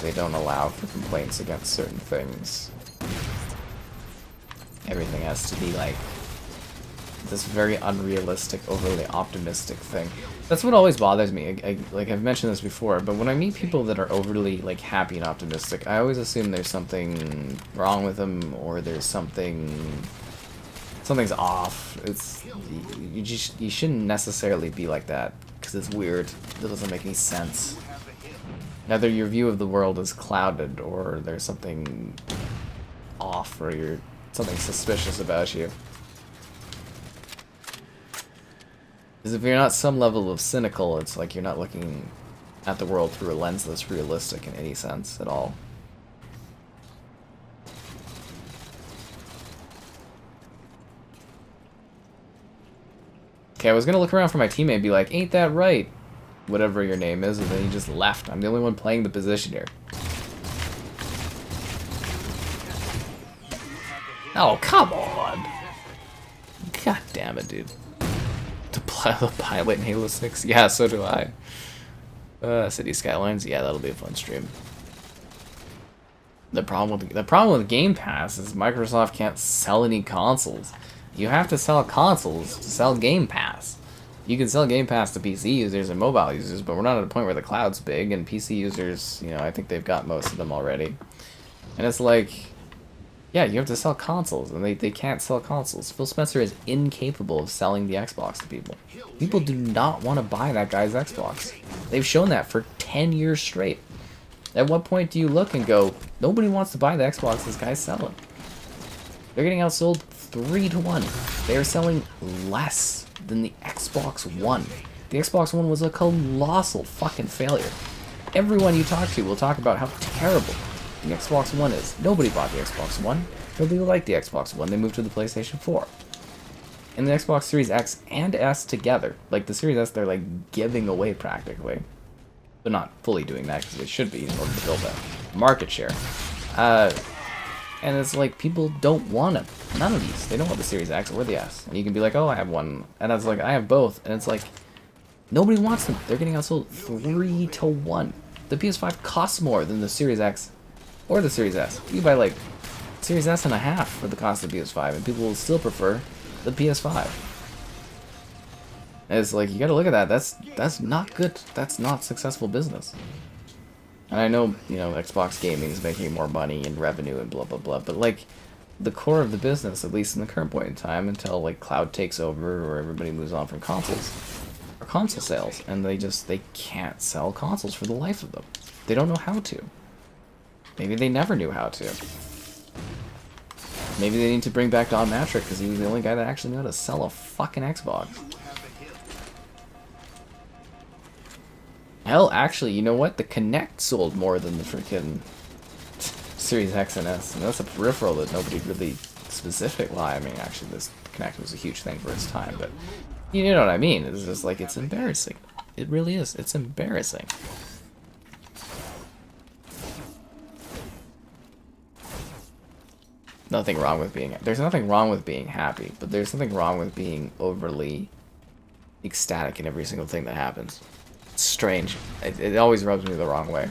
They don't allow for complaints against certain things. Everything has to be, like, this very unrealistic, overly optimistic thing. That's what always bothers me. Like, I've mentioned this before, but when I meet people that are overly, like, happy and optimistic, I always assume there's something wrong with them, or there's something's off. It's, you shouldn't necessarily be like that, because it's weird. It doesn't make any sense. Either your view of the world is clouded, or there's something off, or you're something suspicious about you. Because if you're not some level of cynical, it's like you're not looking at the world through a lens that's realistic in any sense at all. Okay, I was gonna look around for my teammate and be like, ain't that right? Whatever your name is, and then he just left. I'm the only one playing the position here. Oh, come on! God damn it, dude. To play the pilot in Halo 6? Yeah, so do I. City Skylines? Yeah, that'll be a fun stream. The problem with Game Pass is Microsoft can't sell any consoles. You have to sell consoles to sell Game Pass. You can sell Game Pass to PC users and mobile users, but we're not at a point where the cloud's big, and PC users, you know, I think they've got most of them already. And it's like, yeah, you have to sell consoles, and they can't sell consoles. Phil Spencer is incapable of selling the Xbox to people. People do not want to buy that guy's Xbox. They've shown that for 10 years straight. At what point do you look and go, nobody wants to buy the Xbox this guy's selling? They're getting outsold 3-1. They are selling less than the Xbox One. The Xbox One was a colossal fucking failure. Everyone you talk to will talk about how terrible the Xbox One is. Nobody bought the Xbox One. Nobody liked the Xbox One. They moved to the PlayStation 4. And the Xbox Series X and S together, like the Series S, they're like giving away practically. They're not fully doing that because they should be in order to build a market share. And it's like people don't want them. None of these. They don't want the Series X or the S. And you can be like, oh, I have one. And it's like, I have both. And it's like, nobody wants them. They're getting outsold 3-1. The PS5 costs more than the Series X or the Series S. You buy like Series S and a half for the cost of the PS5, and people will still prefer the PS5. And it's like, you gotta look at that. That's not good. That's not successful business. And I know, you know, Xbox gaming is making more money and revenue and blah blah blah, but like the core of the business, at least in the current point in time, until like cloud takes over or everybody moves on from consoles, are console sales, and they can't sell consoles for the life of them. They don't know how to. Maybe they never knew how to. Maybe they need to bring back Don Matrick because he was the only guy that actually knew how to sell a fucking Xbox. Hell, actually, you know what? The Kinect sold more than the freaking Series X and S. And that's a peripheral that nobody really specific. Well, I mean, actually, this Kinect was a huge thing for its time, but you know what I mean? It's just like, it's embarrassing. It really is. It's embarrassing. There's nothing wrong with being happy, but there's something wrong with being overly ecstatic in every single thing that happens. It's strange. It always rubs me the wrong way.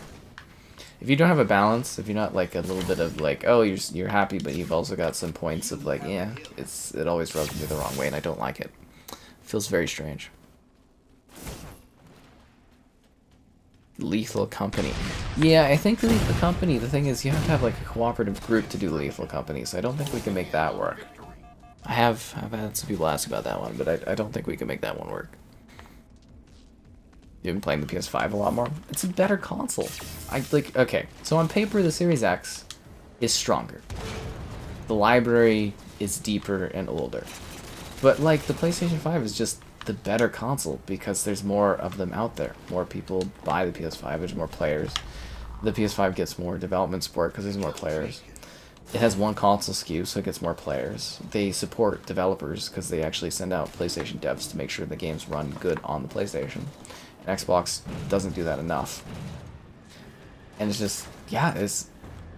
If you don't have a balance, if you're not like a little bit of like, oh, you're happy, but you've also got some points of like, yeah, it always rubs me the wrong way, and I don't like it. It feels very strange. Lethal Company. Yeah, I think Lethal Company, the thing is you have to have like a cooperative group to do Lethal Company, so I don't think we can make that work. I've had some people ask about that one, but I don't think we can make that one work. You've been playing the PS5 a lot more? It's a better console. Okay, so on paper the Series X is stronger. The library is deeper and older. But like the PlayStation 5 is just the better console because there's more of them out there. More people buy the PS5, there's more players. The PS5 gets more development support because there's more players. It has one console SKU, so it gets more players. They support developers because they actually send out PlayStation devs to make sure the games run good on the PlayStation. And Xbox doesn't do that enough. And it's just, yeah, it's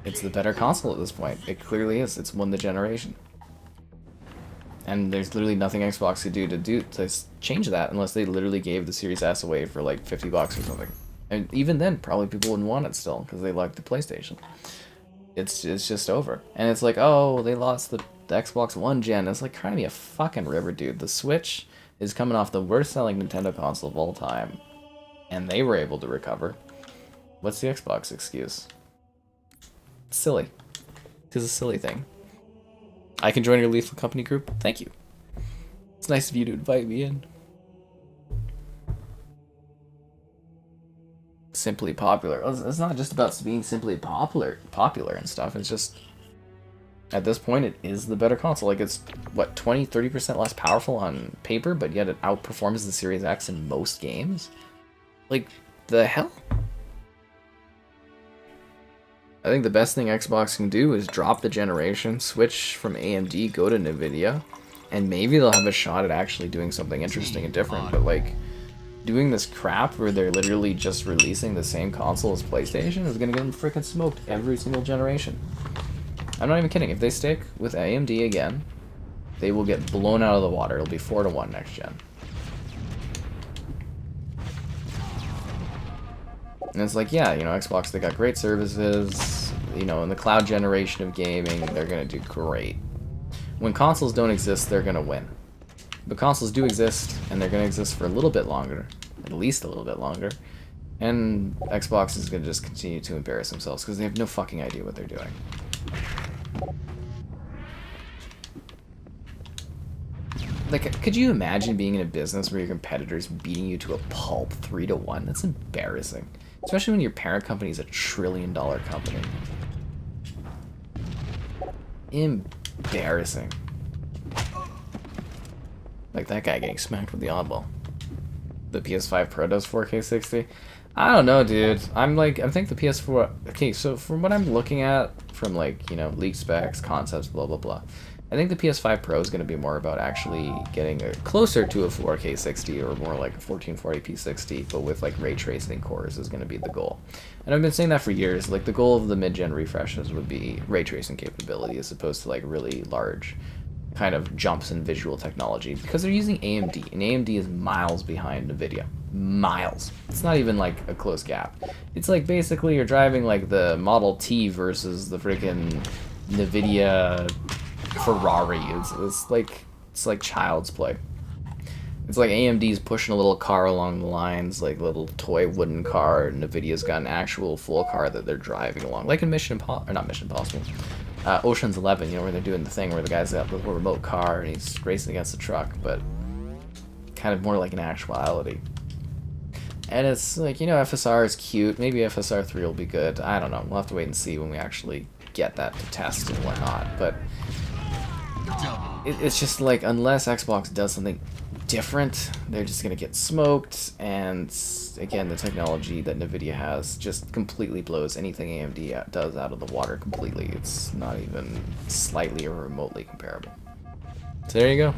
the better console at this point. It clearly is. It's won the generation. And there's literally nothing Xbox could do to change that unless they literally gave the Series S away for like $50 or something. And even then, probably people wouldn't want it still because they like the PlayStation. It's just over. And it's like, oh, they lost the Xbox One gen. It's like crying me a fucking river, dude. The Switch is coming off the worst-selling Nintendo console of all time, and they were able to recover. What's the Xbox excuse? It's silly. It's a silly thing. I can join your Lethal Company group? Thank you. It's nice of you to invite me in. Simply popular. It's not just about being simply popular and stuff. It's just, at this point, it is the better console. Like, it's, what, 20-30% less powerful on paper, but yet it outperforms the Series X in most games? Like, the hell? I think the best thing Xbox can do is drop the generation, switch from AMD, go to NVIDIA, and maybe they'll have a shot at actually doing something interesting and different, but like, doing this crap where they're literally just releasing the same console as PlayStation is gonna get them freaking smoked every single generation. I'm not even kidding. If they stick with AMD again, they will get blown out of the water. It'll be 4-1 next gen. And it's like, yeah, you know, Xbox, they got great services, you know, in the cloud generation of gaming, they're gonna do great. When consoles don't exist, they're gonna win. But consoles do exist, and they're gonna exist for a little bit longer, at least a little bit longer. And Xbox is gonna just continue to embarrass themselves because they have no fucking idea what they're doing. Like, could you imagine being in a business where your competitor's beating you to a pulp 3-1? That's embarrassing. Especially when your parent company is a $1 trillion company. Embarrassing. Like that guy getting smacked with the Oddball. The PS5 Pro does 4K 60. I don't know, dude. I think the PS4... Okay, so from what I'm looking at, from like, you know, leaked specs, concepts, blah, blah, blah, I think the PS5 Pro is going to be more about actually getting closer to a 4K 60 or more like a 1440p 60, but with like ray tracing cores is going to be the goal. And I've been saying that for years. Like the goal of the mid-gen refreshes would be ray tracing capability as opposed to like really large kind of jumps in visual technology because they're using AMD, and AMD is miles behind NVIDIA. Miles. It's not even like a close gap. It's like basically you're driving like the Model T versus the freaking NVIDIA Ferrari. It's like child's play. It's like AMD's pushing a little car along the lines, like a little toy wooden car, and NVIDIA's got an actual full car that they're driving along, like in Ocean's 11, you know, where they're doing the thing where the guy's got the little remote car and he's racing against the truck, but kind of more like an actuality. And it's like, you know, FSR is cute. Maybe FSR 3 will be good. I don't know. We'll have to wait and see when we actually get that to test and whatnot. But it's just like, unless Xbox does something different, they're just going to get smoked. And again, the technology that NVIDIA has just completely blows anything AMD does out of the water completely. It's not even slightly or remotely comparable. So there you go.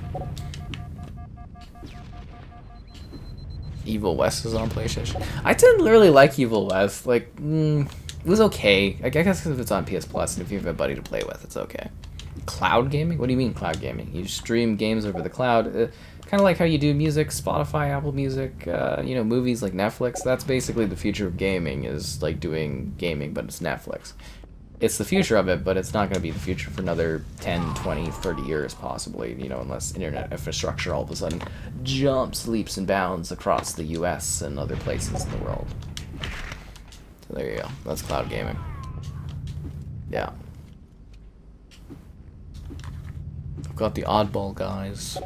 Evil West is on PlayStation. I didn't really like Evil West. Like, it was okay. I guess if it's on PS Plus and if you have a buddy to play with, it's okay. Cloud gaming? What do you mean cloud gaming? You stream games over the cloud? Kind of like how you do music, Spotify, Apple Music, you know, movies like Netflix. That's basically the future of gaming, is like doing gaming, but it's Netflix. It's the future of it, but it's not going to be the future for another 10, 20, 30 years possibly, you know, unless internet infrastructure all of a sudden jumps leaps and bounds across the US and other places in the world. So there you go. That's cloud gaming. Yeah. I've got the Oddball guys.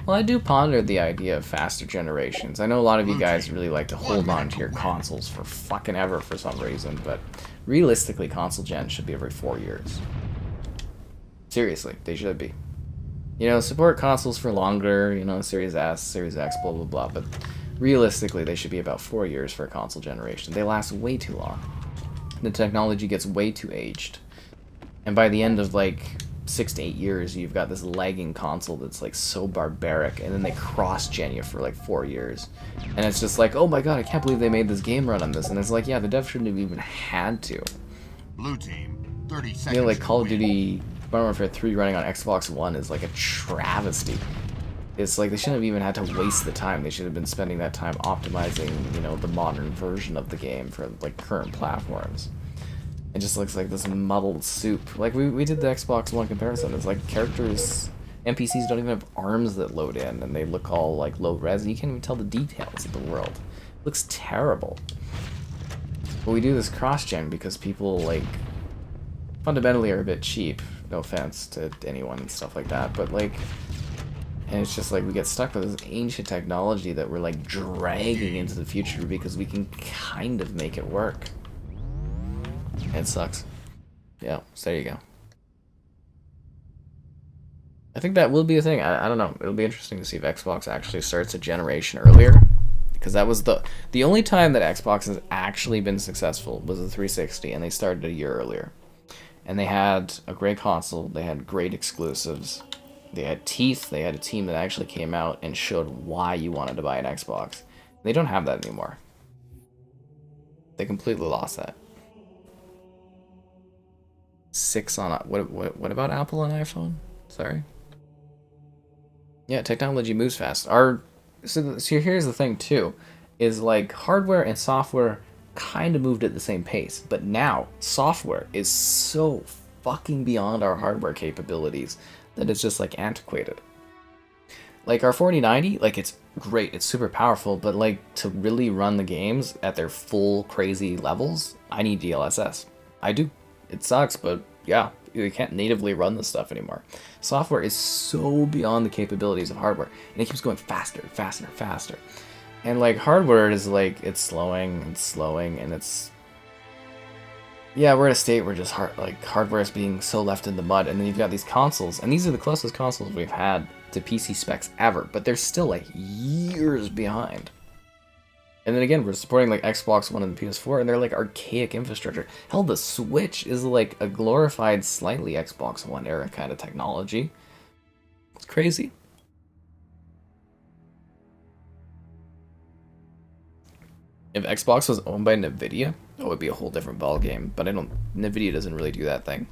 Well, I do ponder the idea of faster generations. I know a lot of you guys really like to hold on to your consoles for fucking ever for some reason, but realistically, console gen should be every 4 years. Seriously, they should be. You know, support consoles for longer, you know, Series S, Series X, blah, blah, blah, but realistically, they should be about 4 years for a console generation. They last way too long. The technology gets way too aged. And by the end of, like, 6 to 8 years, you've got this lagging console that's like so barbaric, and then they cross-gen you for like 4 years, and it's just like, oh my god, I can't believe they made this game run on this, and it's like, yeah, the dev shouldn't have even had to. Blue team, 30 seconds. You know, like Call of Duty Modern Warfare 3 running on Xbox One is like a travesty. It's like they shouldn't have even had to waste the time. They should have been spending that time optimizing, you know, the modern version of the game for like current platforms. It just looks like this muddled soup. Like, we did the Xbox One comparison. It's like characters, NPCs don't even have arms that load in, and they look all, like, low-res, and you can't even tell the details of the world. It looks terrible. But we do this cross-gen because people, like, fundamentally are a bit cheap. No offense to anyone and stuff like that, but, like, and it's just like we get stuck with this ancient technology that we're, like, dragging into the future because we can kind of make it work. It sucks. Yeah, so there you go. I think that will be a thing. I don't know. It'll be interesting to see if Xbox actually starts a generation earlier. Because that was the only time that Xbox has actually been successful was the 360, and they started a year earlier. And they had a great console. They had great exclusives. They had teeth. They had a team that actually came out and showed why you wanted to buy an Xbox. They don't have that anymore. They completely lost that. 6 on what about Apple and iPhone? Sorry. Yeah, technology moves fast. So here's the thing too, is like hardware and software kind of moved at the same pace, but now software is so fucking beyond our hardware capabilities that it's just like antiquated. Like our 4090, like it's great, it's super powerful, but like to really run the games at their full crazy levels, I need DLSS. I do. It sucks, but yeah, you can't natively run this stuff anymore. Software is so beyond the capabilities of hardware, and it keeps going faster, faster, faster. And like hardware is like, it's slowing and slowing, and it's, yeah, we're at a state where just hardware is being so left in the mud, and then you've got these consoles, and these are the closest consoles we've had to PC specs ever, but they're still like years behind. And then again, we're supporting like Xbox One and the PS4, and they're like archaic infrastructure. Hell, the Switch is like a glorified, slightly Xbox One era kind of technology. It's crazy. If Xbox was owned by Nvidia, it would be a whole different ballgame. But Nvidia doesn't really do that thing.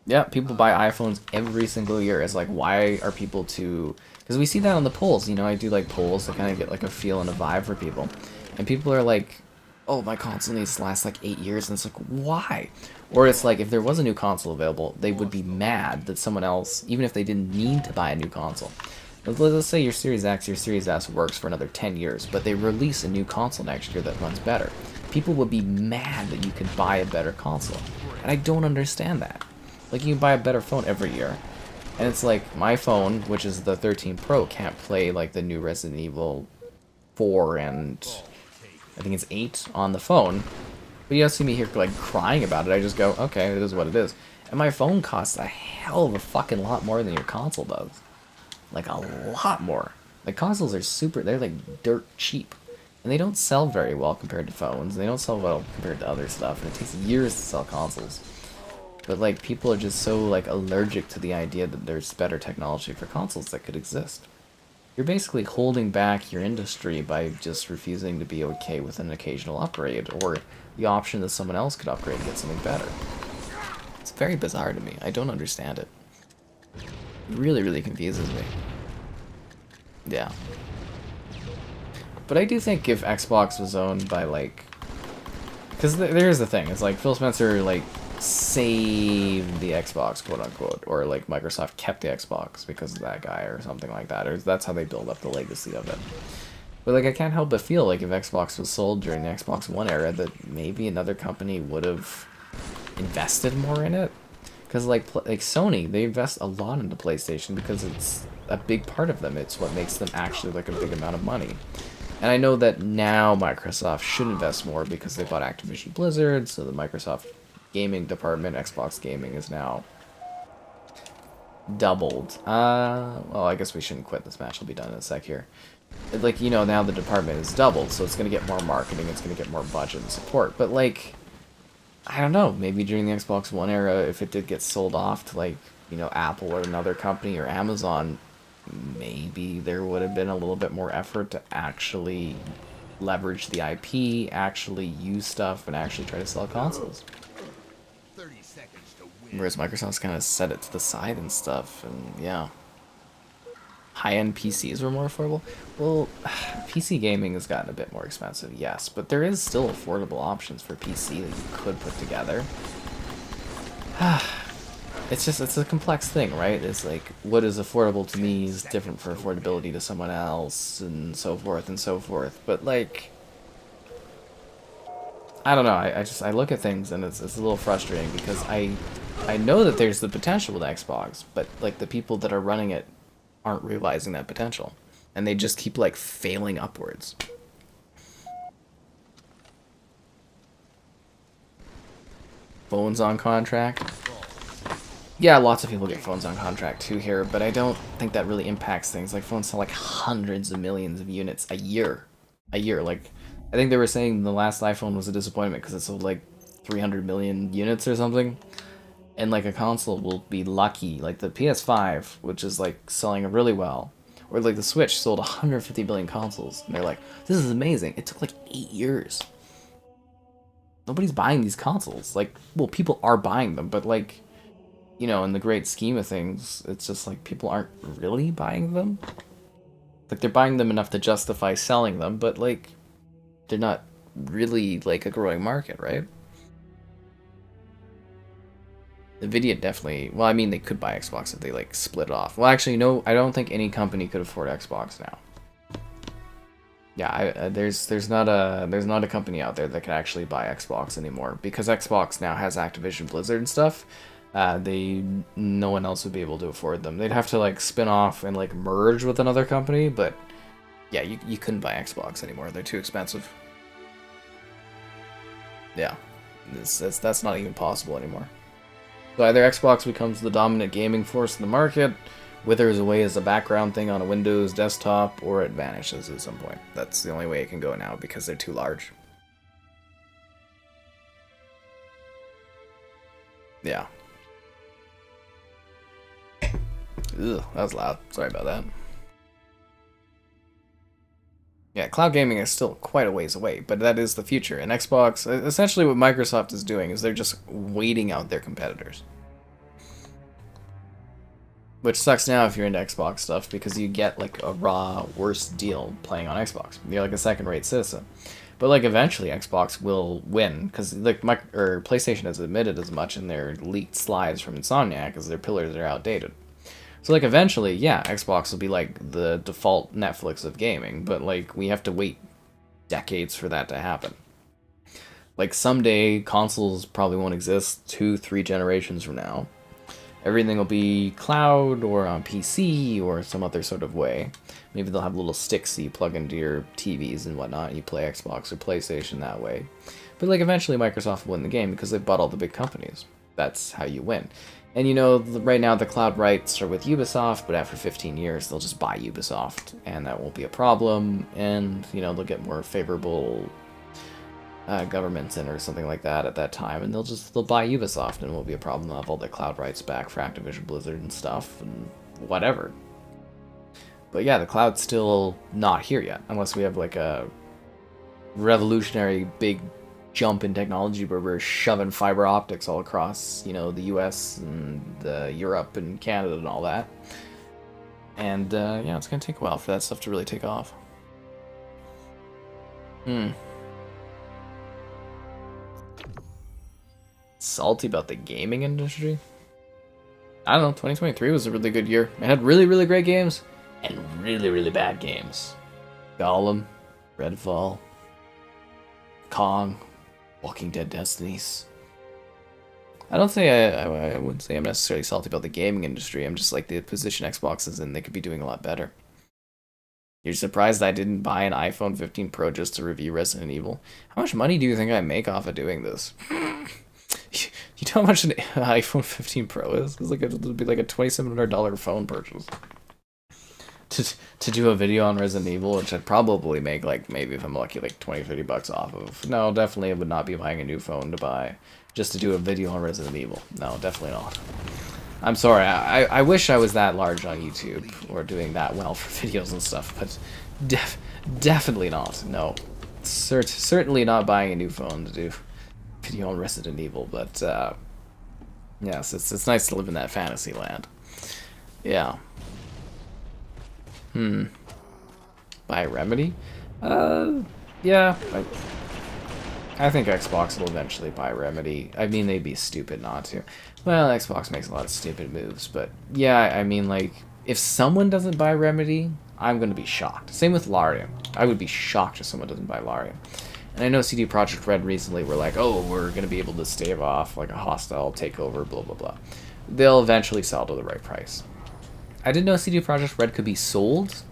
Yeah, people buy iPhones every single year. It's like, why are people too... Because we see that on the polls, you know, I do like polls to kind of get like a feel and a vibe for people. And people are like, oh, my console needs to last like 8 years, and it's like, why? Or it's like, if there was a new console available, they would be mad that someone else, even if they didn't need to buy a new console. Let's say your Series X, your Series S works for another 10 years, but they release a new console next year that runs better. People would be mad that you could buy a better console. And I don't understand that. Like, you can buy a better phone every year. And it's like, my phone, which is the 13 Pro, can't play like the new Resident Evil 4 and I think it's 8 on the phone. But you don't see me here like crying about it. I just go, okay, it is what it is. And my phone costs a hell of a fucking lot more than your console does. Like a lot more. Like consoles are they're like dirt cheap. And they don't sell very well compared to phones. They don't sell well compared to other stuff. And it takes years to sell consoles. But like people are just so like allergic to the idea that there's better technology for consoles that could exist. You're basically holding back your industry by just refusing to be okay with an occasional upgrade, or the option that someone else could upgrade and get something better. It's very bizarre to me. I don't understand it. Really, really confuses me. Yeah. But I do think if Xbox was owned by, like... Because there's the thing, it's like Phil Spencer, like, saved the Xbox, quote-unquote, or, like, Microsoft kept the Xbox because of that guy or something like that, or that's how they build up the legacy of it. But, like, I can't help but feel like if Xbox was sold during the Xbox One era, that maybe another company would have invested more in it. Because, like Sony, they invest a lot into PlayStation because it's a big part of them. It's what makes them actually, like, a big amount of money. And I know that now Microsoft should invest more because they bought Activision Blizzard, so the Microsoft gaming department, Xbox Gaming, is now doubled. Well, I guess we shouldn't quit. This match will be done in a sec here. Like, you know, now the department is doubled, so it's going to get more marketing, it's going to get more budget and support. But, like, I don't know, maybe during the Xbox One era, if it did get sold off to, like, you know, Apple or another company or Amazon, maybe there would have been a little bit more effort to actually leverage the IP, actually use stuff, and actually try to sell consoles. 30 seconds to win. Whereas Microsoft's kind of set it to the side and stuff, and yeah. High-end PCs were more affordable? Well, PC gaming has gotten a bit more expensive, yes, but there is still affordable options for PC that you could put together. It's a complex thing, right? It's like, what is affordable to me is different for affordability to someone else, and so forth and so forth. But, like, I don't know, I look at things and it's a little frustrating because I know that there's the potential with Xbox, but, like, the people that are running it aren't realizing that potential. And they just keep, like, failing upwards. Phones on contract? Yeah, lots of people get phones on contract too here, but I don't think that really impacts things. Like, phones sell like hundreds of millions of units a year. Like, I think they were saying the last iPhone was a disappointment because it sold like 300 million units or something. And, like, a console will be lucky. Like, the PS5, which is, like, selling really well. Or, like, the Switch sold 150 million consoles. And they're like, this is amazing. It took, like, 8 years. Nobody's buying these consoles. Like, well, people are buying them, but, like, you know, in the great scheme of things, it's just, like, people aren't really buying them. Like, they're buying them enough to justify selling them, but, like, they're not really, like, a growing market, right? Nvidia definitely... Well, I mean, they could buy Xbox if they, like, split it off. Well, actually, no, I don't think any company could afford Xbox now. Yeah, there's not a company out there that can actually buy Xbox anymore. Because Xbox now has Activision Blizzard and stuff, no one else would be able to afford them. They'd have to, like, spin off and, like, merge with another company, but yeah, you couldn't buy Xbox anymore. They're too expensive. Yeah, that's not even possible anymore. So either Xbox becomes the dominant gaming force in the market, withers away as a background thing on a Windows desktop, or it vanishes at some point. That's the only way it can go now, because they're too large. Yeah. Ugh, that was loud. Sorry about that. Yeah, cloud gaming is still quite a ways away, but that is the future. And Xbox, essentially what Microsoft is doing is they're just waiting out their competitors. Which sucks now if you're into Xbox stuff, because you get, like, a raw, worse deal playing on Xbox. You're like a second-rate citizen. But, like, eventually Xbox will win, because, like, PlayStation has admitted as much in their leaked slides from Insomniac, as their pillars are outdated. So, like, eventually, yeah, Xbox will be, like, the default Netflix of gaming, but, like, we have to wait decades for that to happen. Like, someday, consoles probably won't exist 2-3 generations from now. Everything will be cloud, or on PC, or some other sort of way. Maybe they'll have little sticks that you plug into your TVs and whatnot, and you play Xbox or PlayStation that way. But, like, eventually Microsoft will win the game, because they've bought all the big companies. That's how you win. And, you know, right now the cloud rights are with Ubisoft, but after 15 years they'll just buy Ubisoft, and that won't be a problem, and, you know, they'll get more favorable governments in or something like that at that time, and they'll buy Ubisoft, and it won't be a problem. They'll have all the cloud rights back for Activision Blizzard and stuff, and whatever. But yeah, the cloud's still not here yet, unless we have, like, a revolutionary big jump in technology where we're shoving fiber optics all across, you know, the US and Europe and Canada and all that. And yeah, it's gonna take a while for that stuff to really take off. Salty about the gaming industry? I don't know, 2023 was a really good year. It had really, really great games and really, really bad games. Golem, Redfall, Kong, Walking Dead Destinies. I don't say I wouldn't say I'm necessarily salty about the gaming industry. I'm just like the position Xbox is in, they could be doing a lot better. You're surprised I didn't buy an iPhone 15 Pro just to review Resident Evil? How much money do you think I make off of doing this? You know how much an iPhone 15 Pro is? It's like it'll be like a $2,700 phone purchase. To do a video on Resident Evil, which I'd probably make, like, maybe if I'm lucky, like 20-30 bucks off of. No, definitely I would not be buying a new phone to buy just to do a video on Resident Evil. No, definitely not. I'm sorry, I wish I was that large on YouTube or doing that well for videos and stuff, but definitely not. No, certainly not buying a new phone to do video on Resident Evil, but yes, it's nice to live in that fantasy land. Yeah. Buy Remedy? Yeah. I think Xbox will eventually buy Remedy. I mean, they'd be stupid not to. Well, Xbox makes a lot of stupid moves, but yeah, I mean, like, if someone doesn't buy Remedy, I'm going to be shocked. Same with Larian. I would be shocked if someone doesn't buy Larian. And I know CD Projekt Red recently were like, oh, we're going to be able to stave off like a hostile takeover, blah, blah, blah. They'll eventually sell to the right price. I didn't know CD Projekt Red could be sold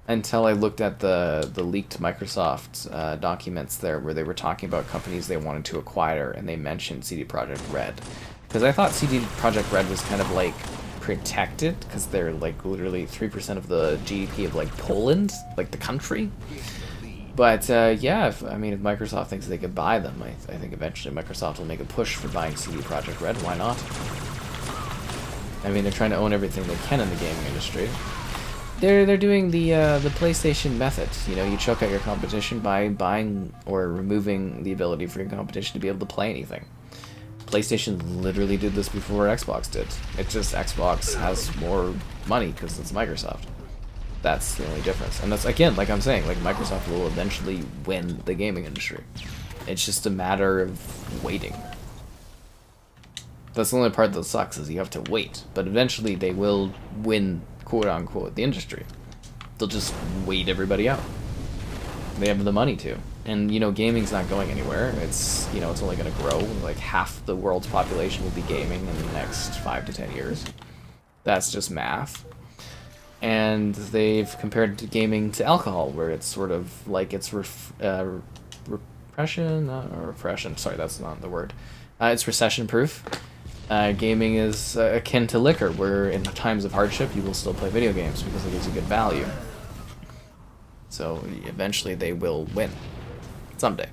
until I looked at the leaked Microsoft documents there where they were talking about companies they wanted to acquire, and they mentioned CD Projekt Red. Because I thought CD Projekt Red was kind of like protected because they're like literally 3% of the GDP of like Poland, like the country. But yeah, if Microsoft thinks they could buy them, I think eventually Microsoft will make a push for buying CD Projekt Red. Why not? I mean, they're trying to own everything they can in the gaming industry. They're doing the PlayStation method. You know, you choke out your competition by buying or removing the ability for your competition to be able to play anything. PlayStation literally did this before Xbox did. It's just Xbox has more money because it's Microsoft. That's the only difference. And that's, again, like I'm saying, like Microsoft will eventually win the gaming industry. It's just a matter of waiting. That's the only part that sucks, is you have to wait. But eventually they will win, quote-unquote, the industry. They'll just wait everybody out. They have the money to. And, you know, gaming's not going anywhere. It's, you know, it's only going to grow. Like, half the world's population will be gaming in the next 5 to 10 years. That's just math. And they've compared gaming to alcohol, where it's sort of like it's repression, or repression, sorry, that's not the word. It's recession-proof. Gaming is akin to liquor, where in times of hardship you will still play video games because it gives you good value. So eventually they will win. Someday.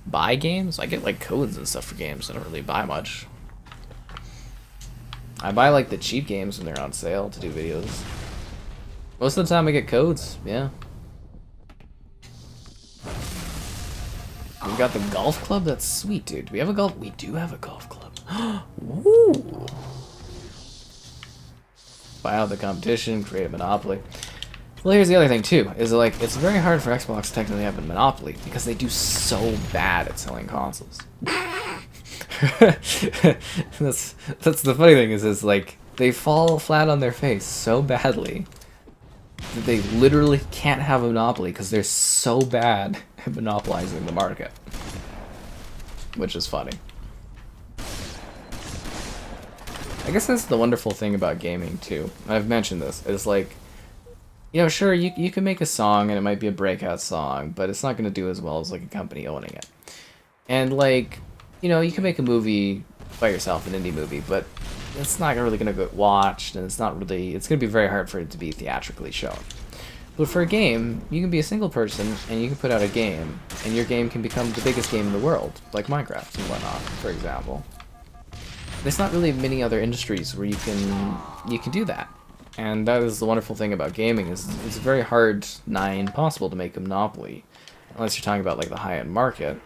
Buy games? I get like codes and stuff for games. I don't really buy much. I buy like the cheap games when they're on sale to do videos. Most of the time I get codes, yeah. We got the golf club? That's sweet, dude. Do we have a golf? We do have a golf club. Woo! Buy out the competition, create a monopoly. Well, here's the other thing too, is like it's very hard for Xbox to technically have a monopoly because they do so bad at selling consoles. that's the funny thing is like they fall flat on their face so badly that they literally can't have a monopoly because they're so bad at monopolizing the market, which is funny. I guess that's the wonderful thing about gaming too. I've mentioned this, is like, you know, sure, you can make a song and it might be a breakout song, but it's not going to do as well as like a company owning it. And like, you know, you can make a movie by yourself, an indie movie, but it's not really going to get watched, and it's going to be very hard for it to be theatrically shown. But for a game, you can be a single person and you can put out a game, and your game can become the biggest game in the world, like Minecraft and whatnot, for example. There's not really many other industries where you can do that. And that is the wonderful thing about gaming, is it's very hard, nigh impossible, to make a monopoly. unless you're talking about like the high-end market,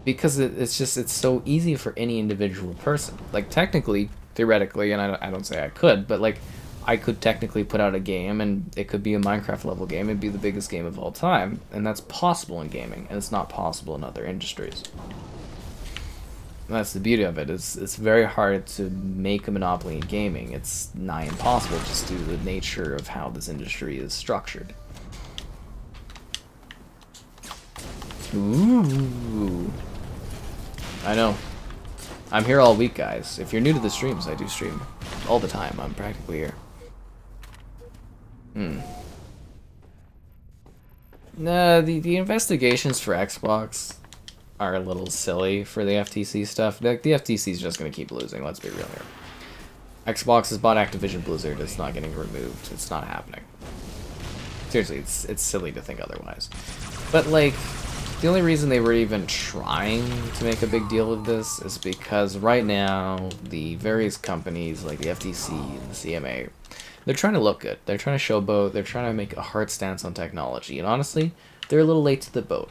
because it's so easy for any individual person. Like technically, theoretically, and I don't say I could, but like I could technically put out a game and it could be a Minecraft level game and be the biggest game of all time, and that's possible in gaming, and it's not possible in other industries. And that's the beauty of it. It's very hard to make a monopoly in gaming. It's nigh impossible just due to the nature of how this industry is structured. Ooh. I know. I'm here all week, guys. If you're new to the streams, I do stream all the time. I'm practically here. Nah, the investigations for Xbox are a little silly for the FTC stuff. Like, the FTC is just going to keep losing, let's be real here. Xbox has bought Activision Blizzard. It's not getting removed. It's not happening. Seriously, it's silly to think otherwise. But, like, the only reason they were even trying to make a big deal of this is because right now, the various companies like the FTC and the CMA, they're trying to look good. They're trying to showboat. They're trying to make a hard stance on technology. And honestly, they're a little late to the boat.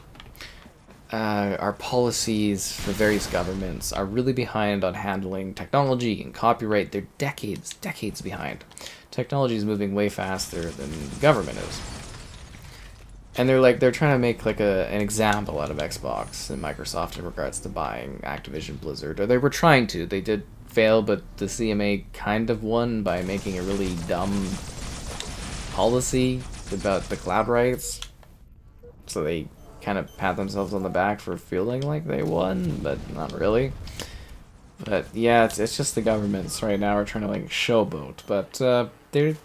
Our policies for various governments are really behind on handling technology and copyright. They're decades behind. Technology is moving way faster than the government is. And they're trying to make like an example out of Xbox and Microsoft in regards to buying Activision Blizzard. Or they were trying to. They did fail, but the CMA kind of won by making a really dumb policy about the cloud rights. So they kind of pat themselves on the back for feeling like they won, but not really. But yeah, it's just the governments right now are trying to like showboat. But they're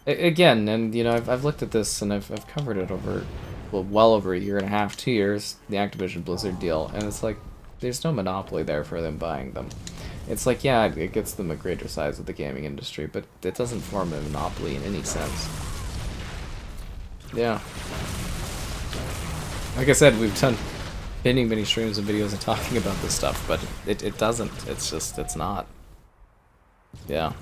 again, and you know, I've looked at this and I've covered it over well over a year and a half, 2 years, the Activision Blizzard deal, and it's like there's no monopoly there for them buying them. It's like, yeah, it gets them a greater size of the gaming industry, but it doesn't form a monopoly in any sense. Yeah. Like I said, we've done many streams and videos and talking about this stuff, but it doesn't. It's just, it's not. Yeah.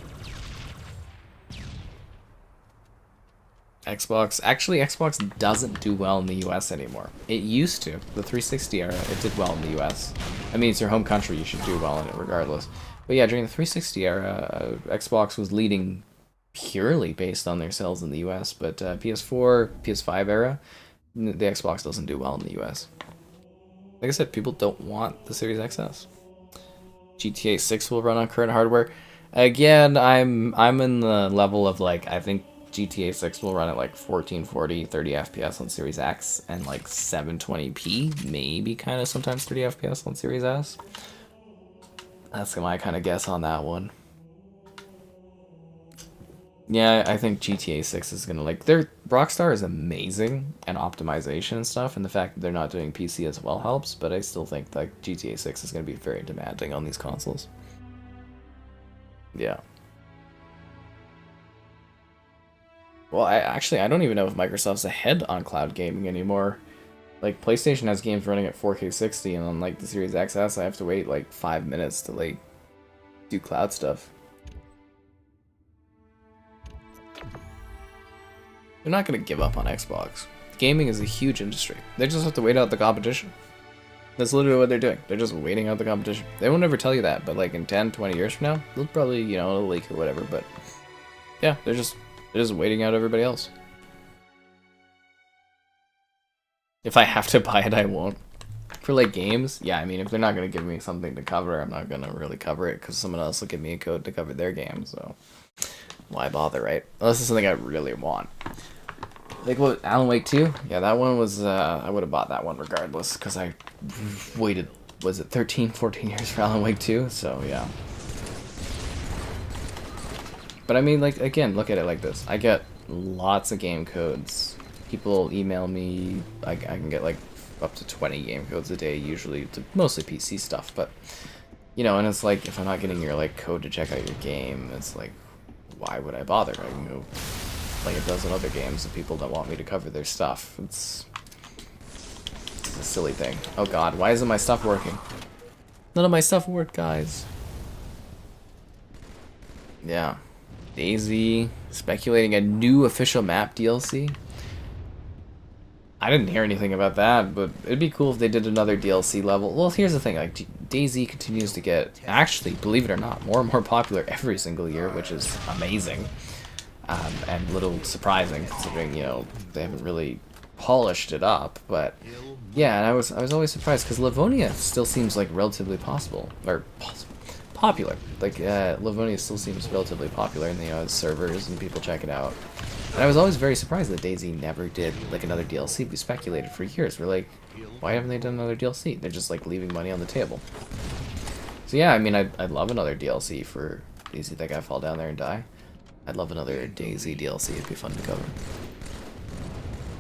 Xbox doesn't do well in the US anymore. It used to. The 360 era, it did well in the US. I mean, it's your home country, you should do well in it regardless. But yeah, during the 360 era, Xbox was leading purely based on their sales in the US, but PS4, PS5 era, the Xbox doesn't do well in the US. Like I said, people don't want the Series XS. GTA 6 will run on current hardware. Again, I'm in the level of like, I think GTA 6 will run at like 1440, 30 FPS on Series X, and like 720p, maybe kind of sometimes 30 FPS on Series S. That's my kind of guess on that one. Yeah, I think GTA 6 is gonna like, Rockstar is amazing and optimization and stuff, and the fact that they're not doing PC as well helps, but I still think like GTA 6 is gonna be very demanding on these consoles. Yeah. Well, I don't even know if Microsoft's ahead on cloud gaming anymore. Like, PlayStation has games running at 4K 60, and on like the Series XS, I have to wait like 5 minutes to like do cloud stuff. They're not gonna give up on Xbox. Gaming is a huge industry. They just have to wait out the competition. That's literally what they're doing. They're just waiting out the competition. They won't ever tell you that, but like in 10, 20 years from now, they'll probably, you know, leak or whatever, but yeah, they're just waiting out everybody else. If I have to buy it, I won't. For like games, yeah, I mean, if they're not going to give me something to cover, I'm not going to really cover it because someone else will give me a code to cover their game, so why bother, right? Unless it's something I really want. Like, what, Alan Wake 2? Yeah, that one was, I would have bought that one regardless because I waited, was it 13, 14 years for Alan Wake 2? So, yeah. But I mean, like, again, look at it like this. I get lots of game codes. People email me. I can get, like, up to 20 game codes a day, usually, to mostly PC stuff. But, you know, and it's like, if I'm not getting your, like, code to check out your game, it's like, why would I bother? I can go play a dozen other games if people don't want me to cover their stuff. It's a silly thing. Oh god, why isn't my stuff working? None of my stuff worked, guys. Yeah. Daisy speculating a new official map DLC. I didn't hear anything about that, but it'd be cool if they did another DLC level. Well, here's the thing, like, DayZ continues to get, actually, believe it or not, more and more popular every single year, which is amazing. And a little surprising, considering, you know, they haven't really polished it up, but yeah, and I was always surprised, because Livonia still seems like relatively popular. Like, Livonia still seems relatively popular, and, you know, servers and people check it out. And I was always very surprised that DayZ never did, like, another DLC. We speculated for years. We're like, why haven't they done another DLC? They're just, like, leaving money on the table. So, yeah, I mean, I'd love another DLC for DayZ. That guy fall down there and die. I'd love another DayZ DLC. It'd be fun to cover.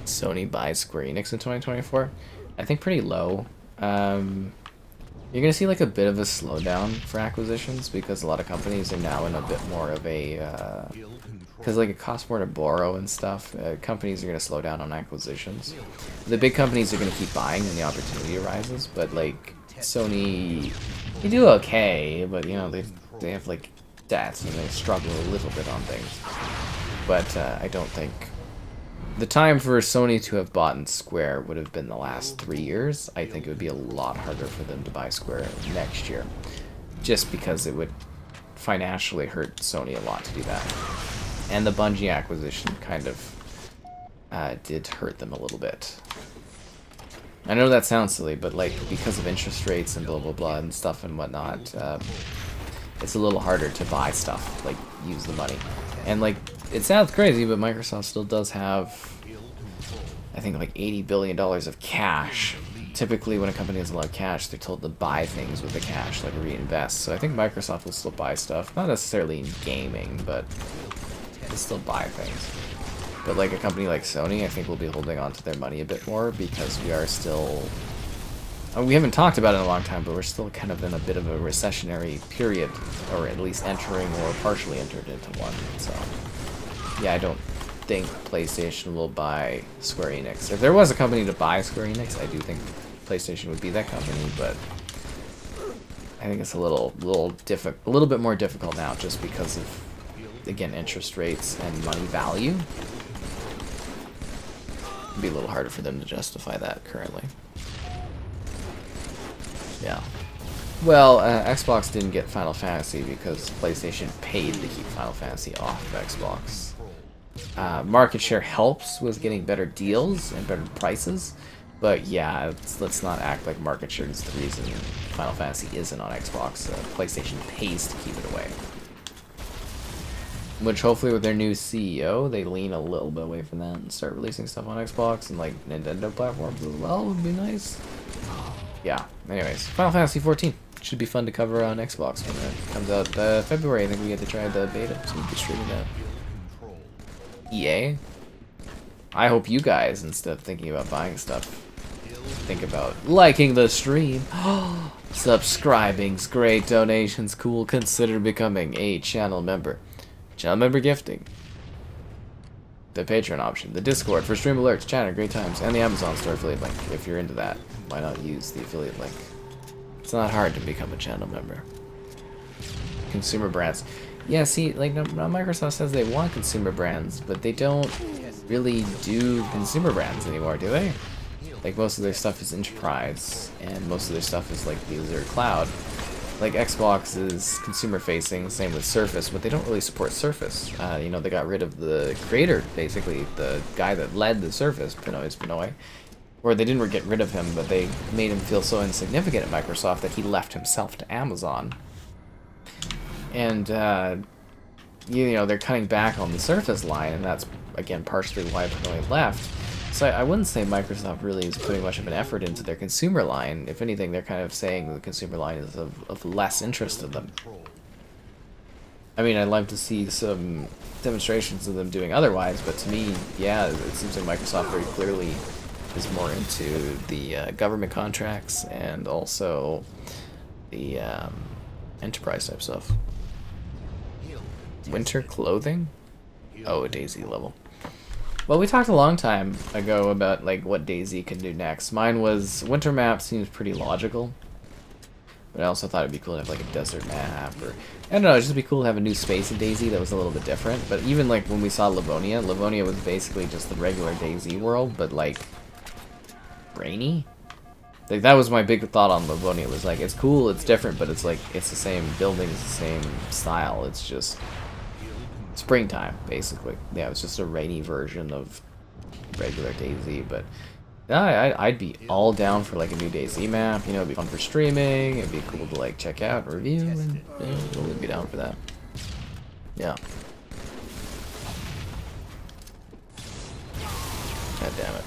Sony buys Square Enix in 2024. I think pretty low. You're going to see, like, a bit of a slowdown for acquisitions, because a lot of companies are now in a bit more of a... Because, like, it costs more to borrow and stuff. Companies are going to slow down on acquisitions. The big companies are going to keep buying when the opportunity arises, but, like, Sony, they do okay, but, you know, they have, like, debts, and they struggle a little bit on things. But I don't think... The time for Sony to have bought in Square would have been the last 3 years. I think it would be a lot harder for them to buy Square next year, just because it would financially hurt Sony a lot to do that. And the Bungie acquisition kind of did hurt them a little bit. I know that sounds silly, but, like, because of interest rates and blah blah blah and stuff and whatnot, it's a little harder to buy stuff, like, use the money. And, like, it sounds crazy, but Microsoft still does have, I think, like, $80 billion of cash. Typically, when a company has a lot of cash, they're told to buy things with the cash, like reinvest. So I think Microsoft will still buy stuff. Not necessarily in gaming, but they'll still buy things. But, like, a company like Sony, I think, will be holding on to their money a bit more, because we are still... we haven't talked about it in a long time, but we're still kind of in a bit of a recessionary period, or at least entering or partially entered into one. So, yeah, I don't think PlayStation will buy Square Enix. If there was a company to buy Square Enix, I do think PlayStation would be that company, but I think it's a little bit more difficult now, just because of, again, interest rates and money value. It'd be a little harder for them to justify that currently. Yeah. Well, Xbox didn't get Final Fantasy because PlayStation paid to keep Final Fantasy off of Xbox. Market share helps with getting better deals and better prices, but yeah, let's not act like market share is the reason Final Fantasy isn't on Xbox. PlayStation pays to keep it away. Which, hopefully, with their new CEO, they lean a little bit away from that and start releasing stuff on Xbox and, like, Nintendo platforms as well. Would be nice. Yeah, anyways, Final Fantasy 14 should be fun to cover on Xbox when it comes out February. I think we get to try the beta, so we can stream that. EA? I hope you guys, instead of thinking about buying stuff, think about liking the stream. Subscribing's great, donations cool, consider becoming a channel member. Channel member gifting. The Patreon option, the Discord for stream alerts, chatter, great times, and the Amazon store affiliate link. If you're into that, why not use the affiliate link? It's not hard to become a channel member. Consumer brands. Yeah, see, like, Microsoft says they want consumer brands, but they don't really do consumer brands anymore, do they? Like, most of their stuff is enterprise, and most of their stuff is, like, user cloud. Like, Xbox is consumer-facing, same with Surface, but they don't really support Surface. You know, they got rid of the creator, basically, the guy that led the Surface, Pinoy. Or they didn't get rid of him, but they made him feel so insignificant at Microsoft that he left himself to Amazon. And, you know, they're cutting back on the Surface line, and that's, again, partially why Pinoy left. So I wouldn't say Microsoft really is putting much of an effort into their consumer line. If anything, they're kind of saying the consumer line is of less interest to them. I mean, I'd like to see some demonstrations of them doing otherwise, but to me, yeah, it seems like Microsoft very clearly is more into the government contracts and also the enterprise type stuff. Winter clothing? Oh, a DayZ level. Well, we talked a long time ago about, like, what DayZ can do next. Mine was winter map seems pretty logical, but I also thought it'd be cool to have, like, a desert map, or I don't know, it'd just be cool to have a new space in DayZ that was a little bit different. But even, like, when we saw Livonia was basically just the regular DayZ world, but, like, rainy. Like, that was my big thought on Livonia. Was like, it's cool, it's different, but it's like, it's the same building, it's the same style. It's just springtime, basically. Yeah, it's just a rainy version of regular DayZ, but yeah, I'd be all down for like a new DayZ map. You know, it'd be fun for streaming. It'd be cool to like check out and review, and yeah, totally be down for that. Yeah. God damn it.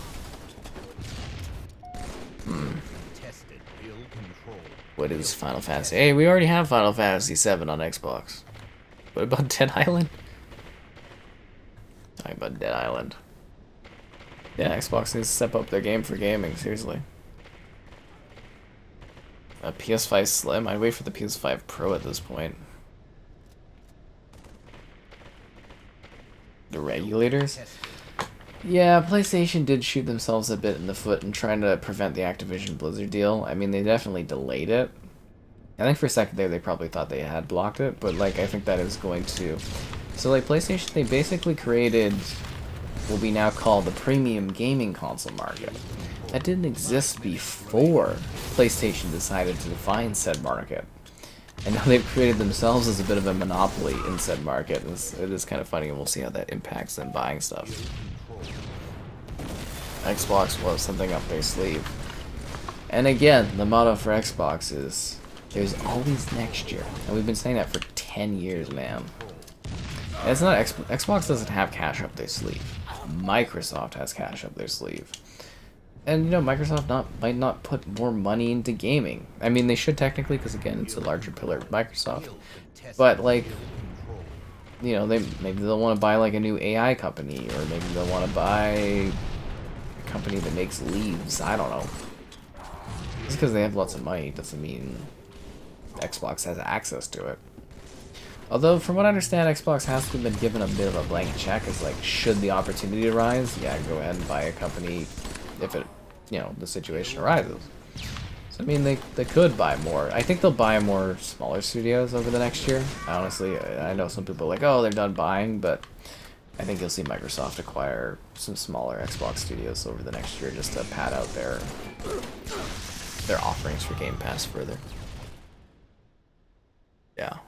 What is Final Fantasy? Hey, we already have Final Fantasy 7 on Xbox. What about Dead Island? Talking about Dead Island. Yeah, Xbox needs to step up their game for gaming, seriously. A PS5 Slim? I'd wait for the PS5 Pro at this point. The regulators? Yeah, PlayStation did shoot themselves a bit in the foot in trying to prevent the Activision Blizzard deal. I mean, they definitely delayed it. I think for a second there they probably thought they had blocked it, but like I think that is going to... So like PlayStation, they basically created what we now call the premium gaming console market. That didn't exist before PlayStation decided to define said market. And now they've created themselves as a bit of a monopoly in said market. It is kind of funny, and we'll see how that impacts them buying stuff. Xbox will have something up their sleeve. And again, the motto for Xbox is, there's always next year. And we've been saying that for 10 years, man. And it's not Xbox doesn't have cash up their sleeve. Microsoft has cash up their sleeve. And, you know, Microsoft might not put more money into gaming. I mean, they should technically, because, again, it's a larger pillar of Microsoft. But, like, you know, maybe they'll want to buy, like, a new AI company, or maybe they'll want to buy a company that makes leaves. I don't know. Just because they have lots of money doesn't mean Xbox has access to it. Although, from what I understand, Xbox has been given a bit of a blank check. It's like, should the opportunity arise, yeah, go ahead and buy a company if it, you know, the situation arises. So, I mean, they could buy more. I think they'll buy more smaller studios over the next year. Honestly, I know some people are like, oh, they're done buying, but I think you'll see Microsoft acquire some smaller Xbox studios over the next year just to pad out their offerings for Game Pass further. Yeah.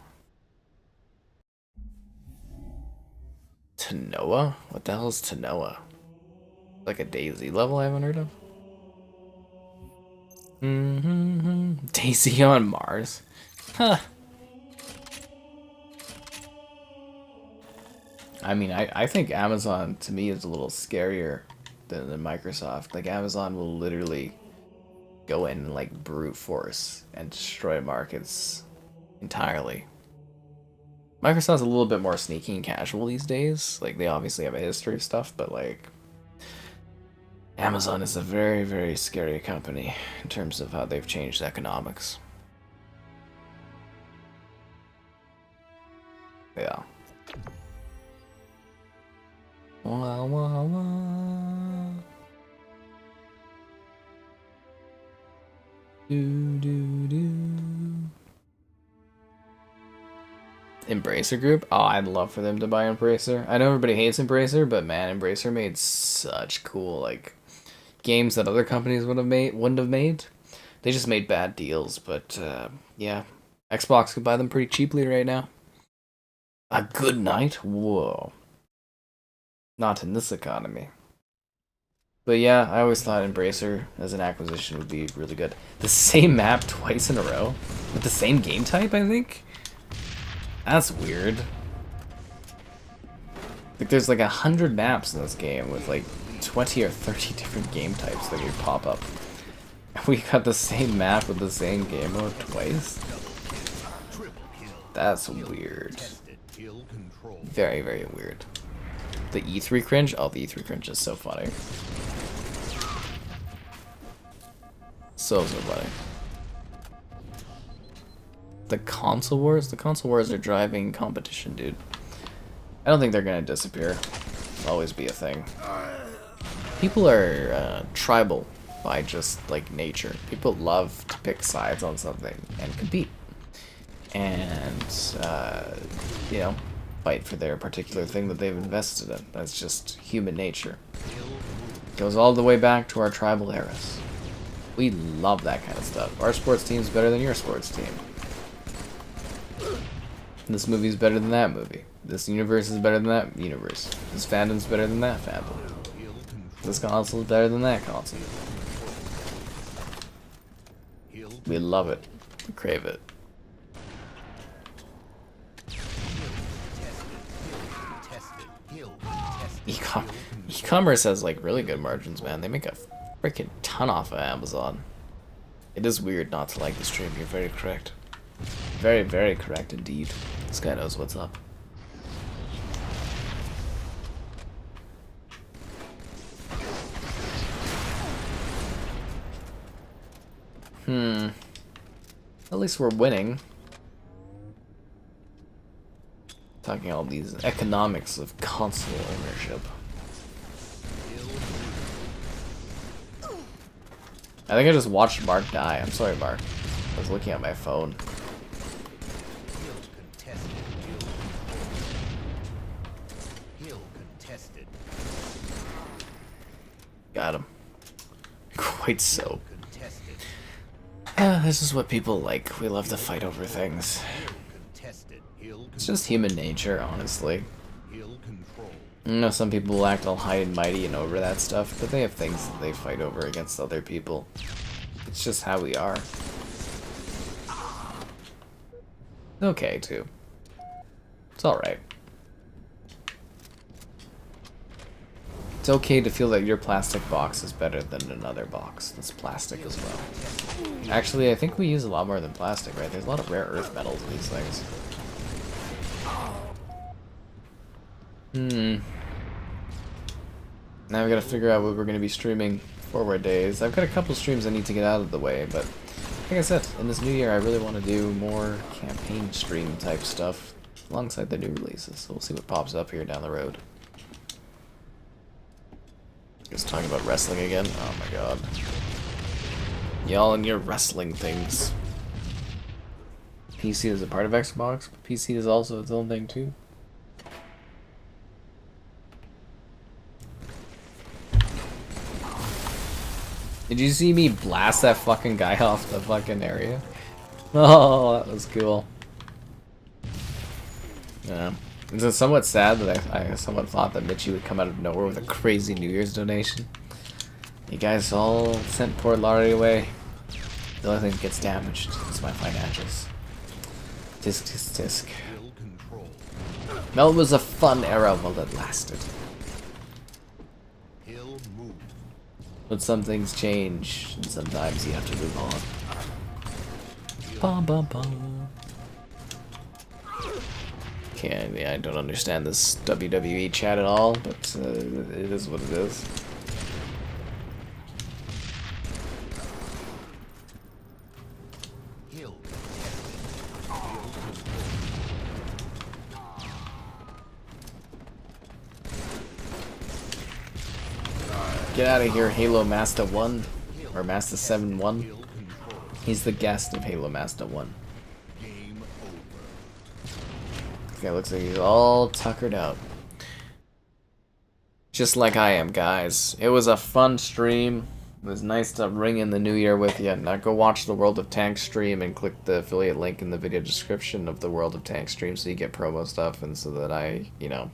Tanoa? What the hell is Tanoa? Like a DayZ level I haven't heard of? DayZ on Mars? Huh. I mean, I think Amazon, to me, is a little scarier than Microsoft. Like, Amazon will literally go in and, like, brute force and destroy markets entirely. Microsoft's a little bit more sneaky and casual these days. Like, they obviously have a history of stuff, but, like, Amazon is a very, very scary company in terms of how they've changed economics. Yeah. Wah, wah, wah. Do, do, do. Embracer Group? Oh, I'd love for them to buy Embracer. I know everybody hates Embracer, but man, Embracer made such cool, like, games that other companies wouldn't have made. They just made bad deals, but yeah. Xbox could buy them pretty cheaply right now. A good night? Whoa. Not in this economy. But yeah, I always thought Embracer as an acquisition would be really good. The same map twice in a row? With the same game type, I think? That's weird. Like, there's like 100 maps in this game with like 20 or 30 different game types that would pop up. We got the same map with the same game mode twice? That's weird. Very, very weird. The E3 cringe? Oh, the E3 cringe is so funny. So funny. The console wars? The console wars are driving competition, dude. I don't think they're gonna disappear. They'll always be a thing. People are tribal by just, like, nature. People love to pick sides on something and compete. And, you know, fight for their particular thing that they've invested in. That's just human nature. It goes all the way back to our tribal eras. We love that kind of stuff. Our sports team's better than your sports team. This movie's better than that movie. This universe is better than that universe. This fandom's better than that fandom. This console is better than that console. We love it. We crave it. E-commerce has like really good margins, man. They make a freaking ton off of Amazon. It is weird not to like the stream. You're very correct. Very, very correct indeed. This guy knows what's up. At least we're winning. Talking all these economics of console ownership. I think I just watched Mark die. I'm sorry, Mark. I was looking at my phone. Got him. Quite so. This is what people like. We love to fight over things. It's just human nature, honestly. I know some people will act all high and mighty and over that stuff, but they have things that they fight over against other people. It's just how we are. Okay, too. It's alright. It's okay to feel that your plastic box is better than another box that's plastic as well. Actually, I think we use a lot more than plastic, right? There's a lot of rare earth metals in these things. Now we gotta figure out what we're gonna be streaming forward days. I've got a couple streams I need to get out of the way, but like I said, in this new year I really want to do more campaign stream type stuff alongside the new releases, so we'll see what pops up here down the road. Just talking about wrestling again? Oh my god. Y'all and your wrestling things. PC is a part of Xbox, but PC is also its own thing too. Did you see me blast that fucking guy off the fucking area? Oh, that was cool. Yeah. It's somewhat sad that I somewhat thought that Mitchie would come out of nowhere with a crazy New Year's donation. You guys all sent poor Laurie away. The only thing that gets damaged is my financials. Tisk tisk tisk. Well, it was a fun era while it lasted. But some things change, and sometimes you have to move on. Bum, bum, bum. Okay, yeah, I don't understand this WWE chat at all, but it is what it is. Get out of here, Halo Master 1, or Master 7-1. He's the guest of Halo Master 1. Okay, looks like he's all tuckered out. Just like I am, guys. It was a fun stream. It was nice to ring in the new year with you. Now go watch the World of Tanks stream and click the affiliate link in the video description of the World of Tanks stream so you get promo stuff and so that I, you know,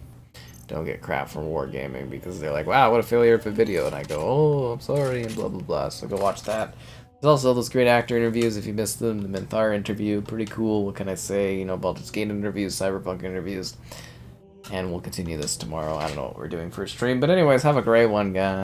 don't get crap from Wargaming because they're like, wow, what a failure of a video, and I go, oh, I'm sorry, and blah blah blah. So go watch that. There's also those great actor interviews if you missed them. The Minthar interview, pretty cool. What can I say? You know, Baldur's Gate interviews, Cyberpunk interviews, and we'll continue this tomorrow. I don't know what we're doing for a stream, but anyways, have a great one, guys.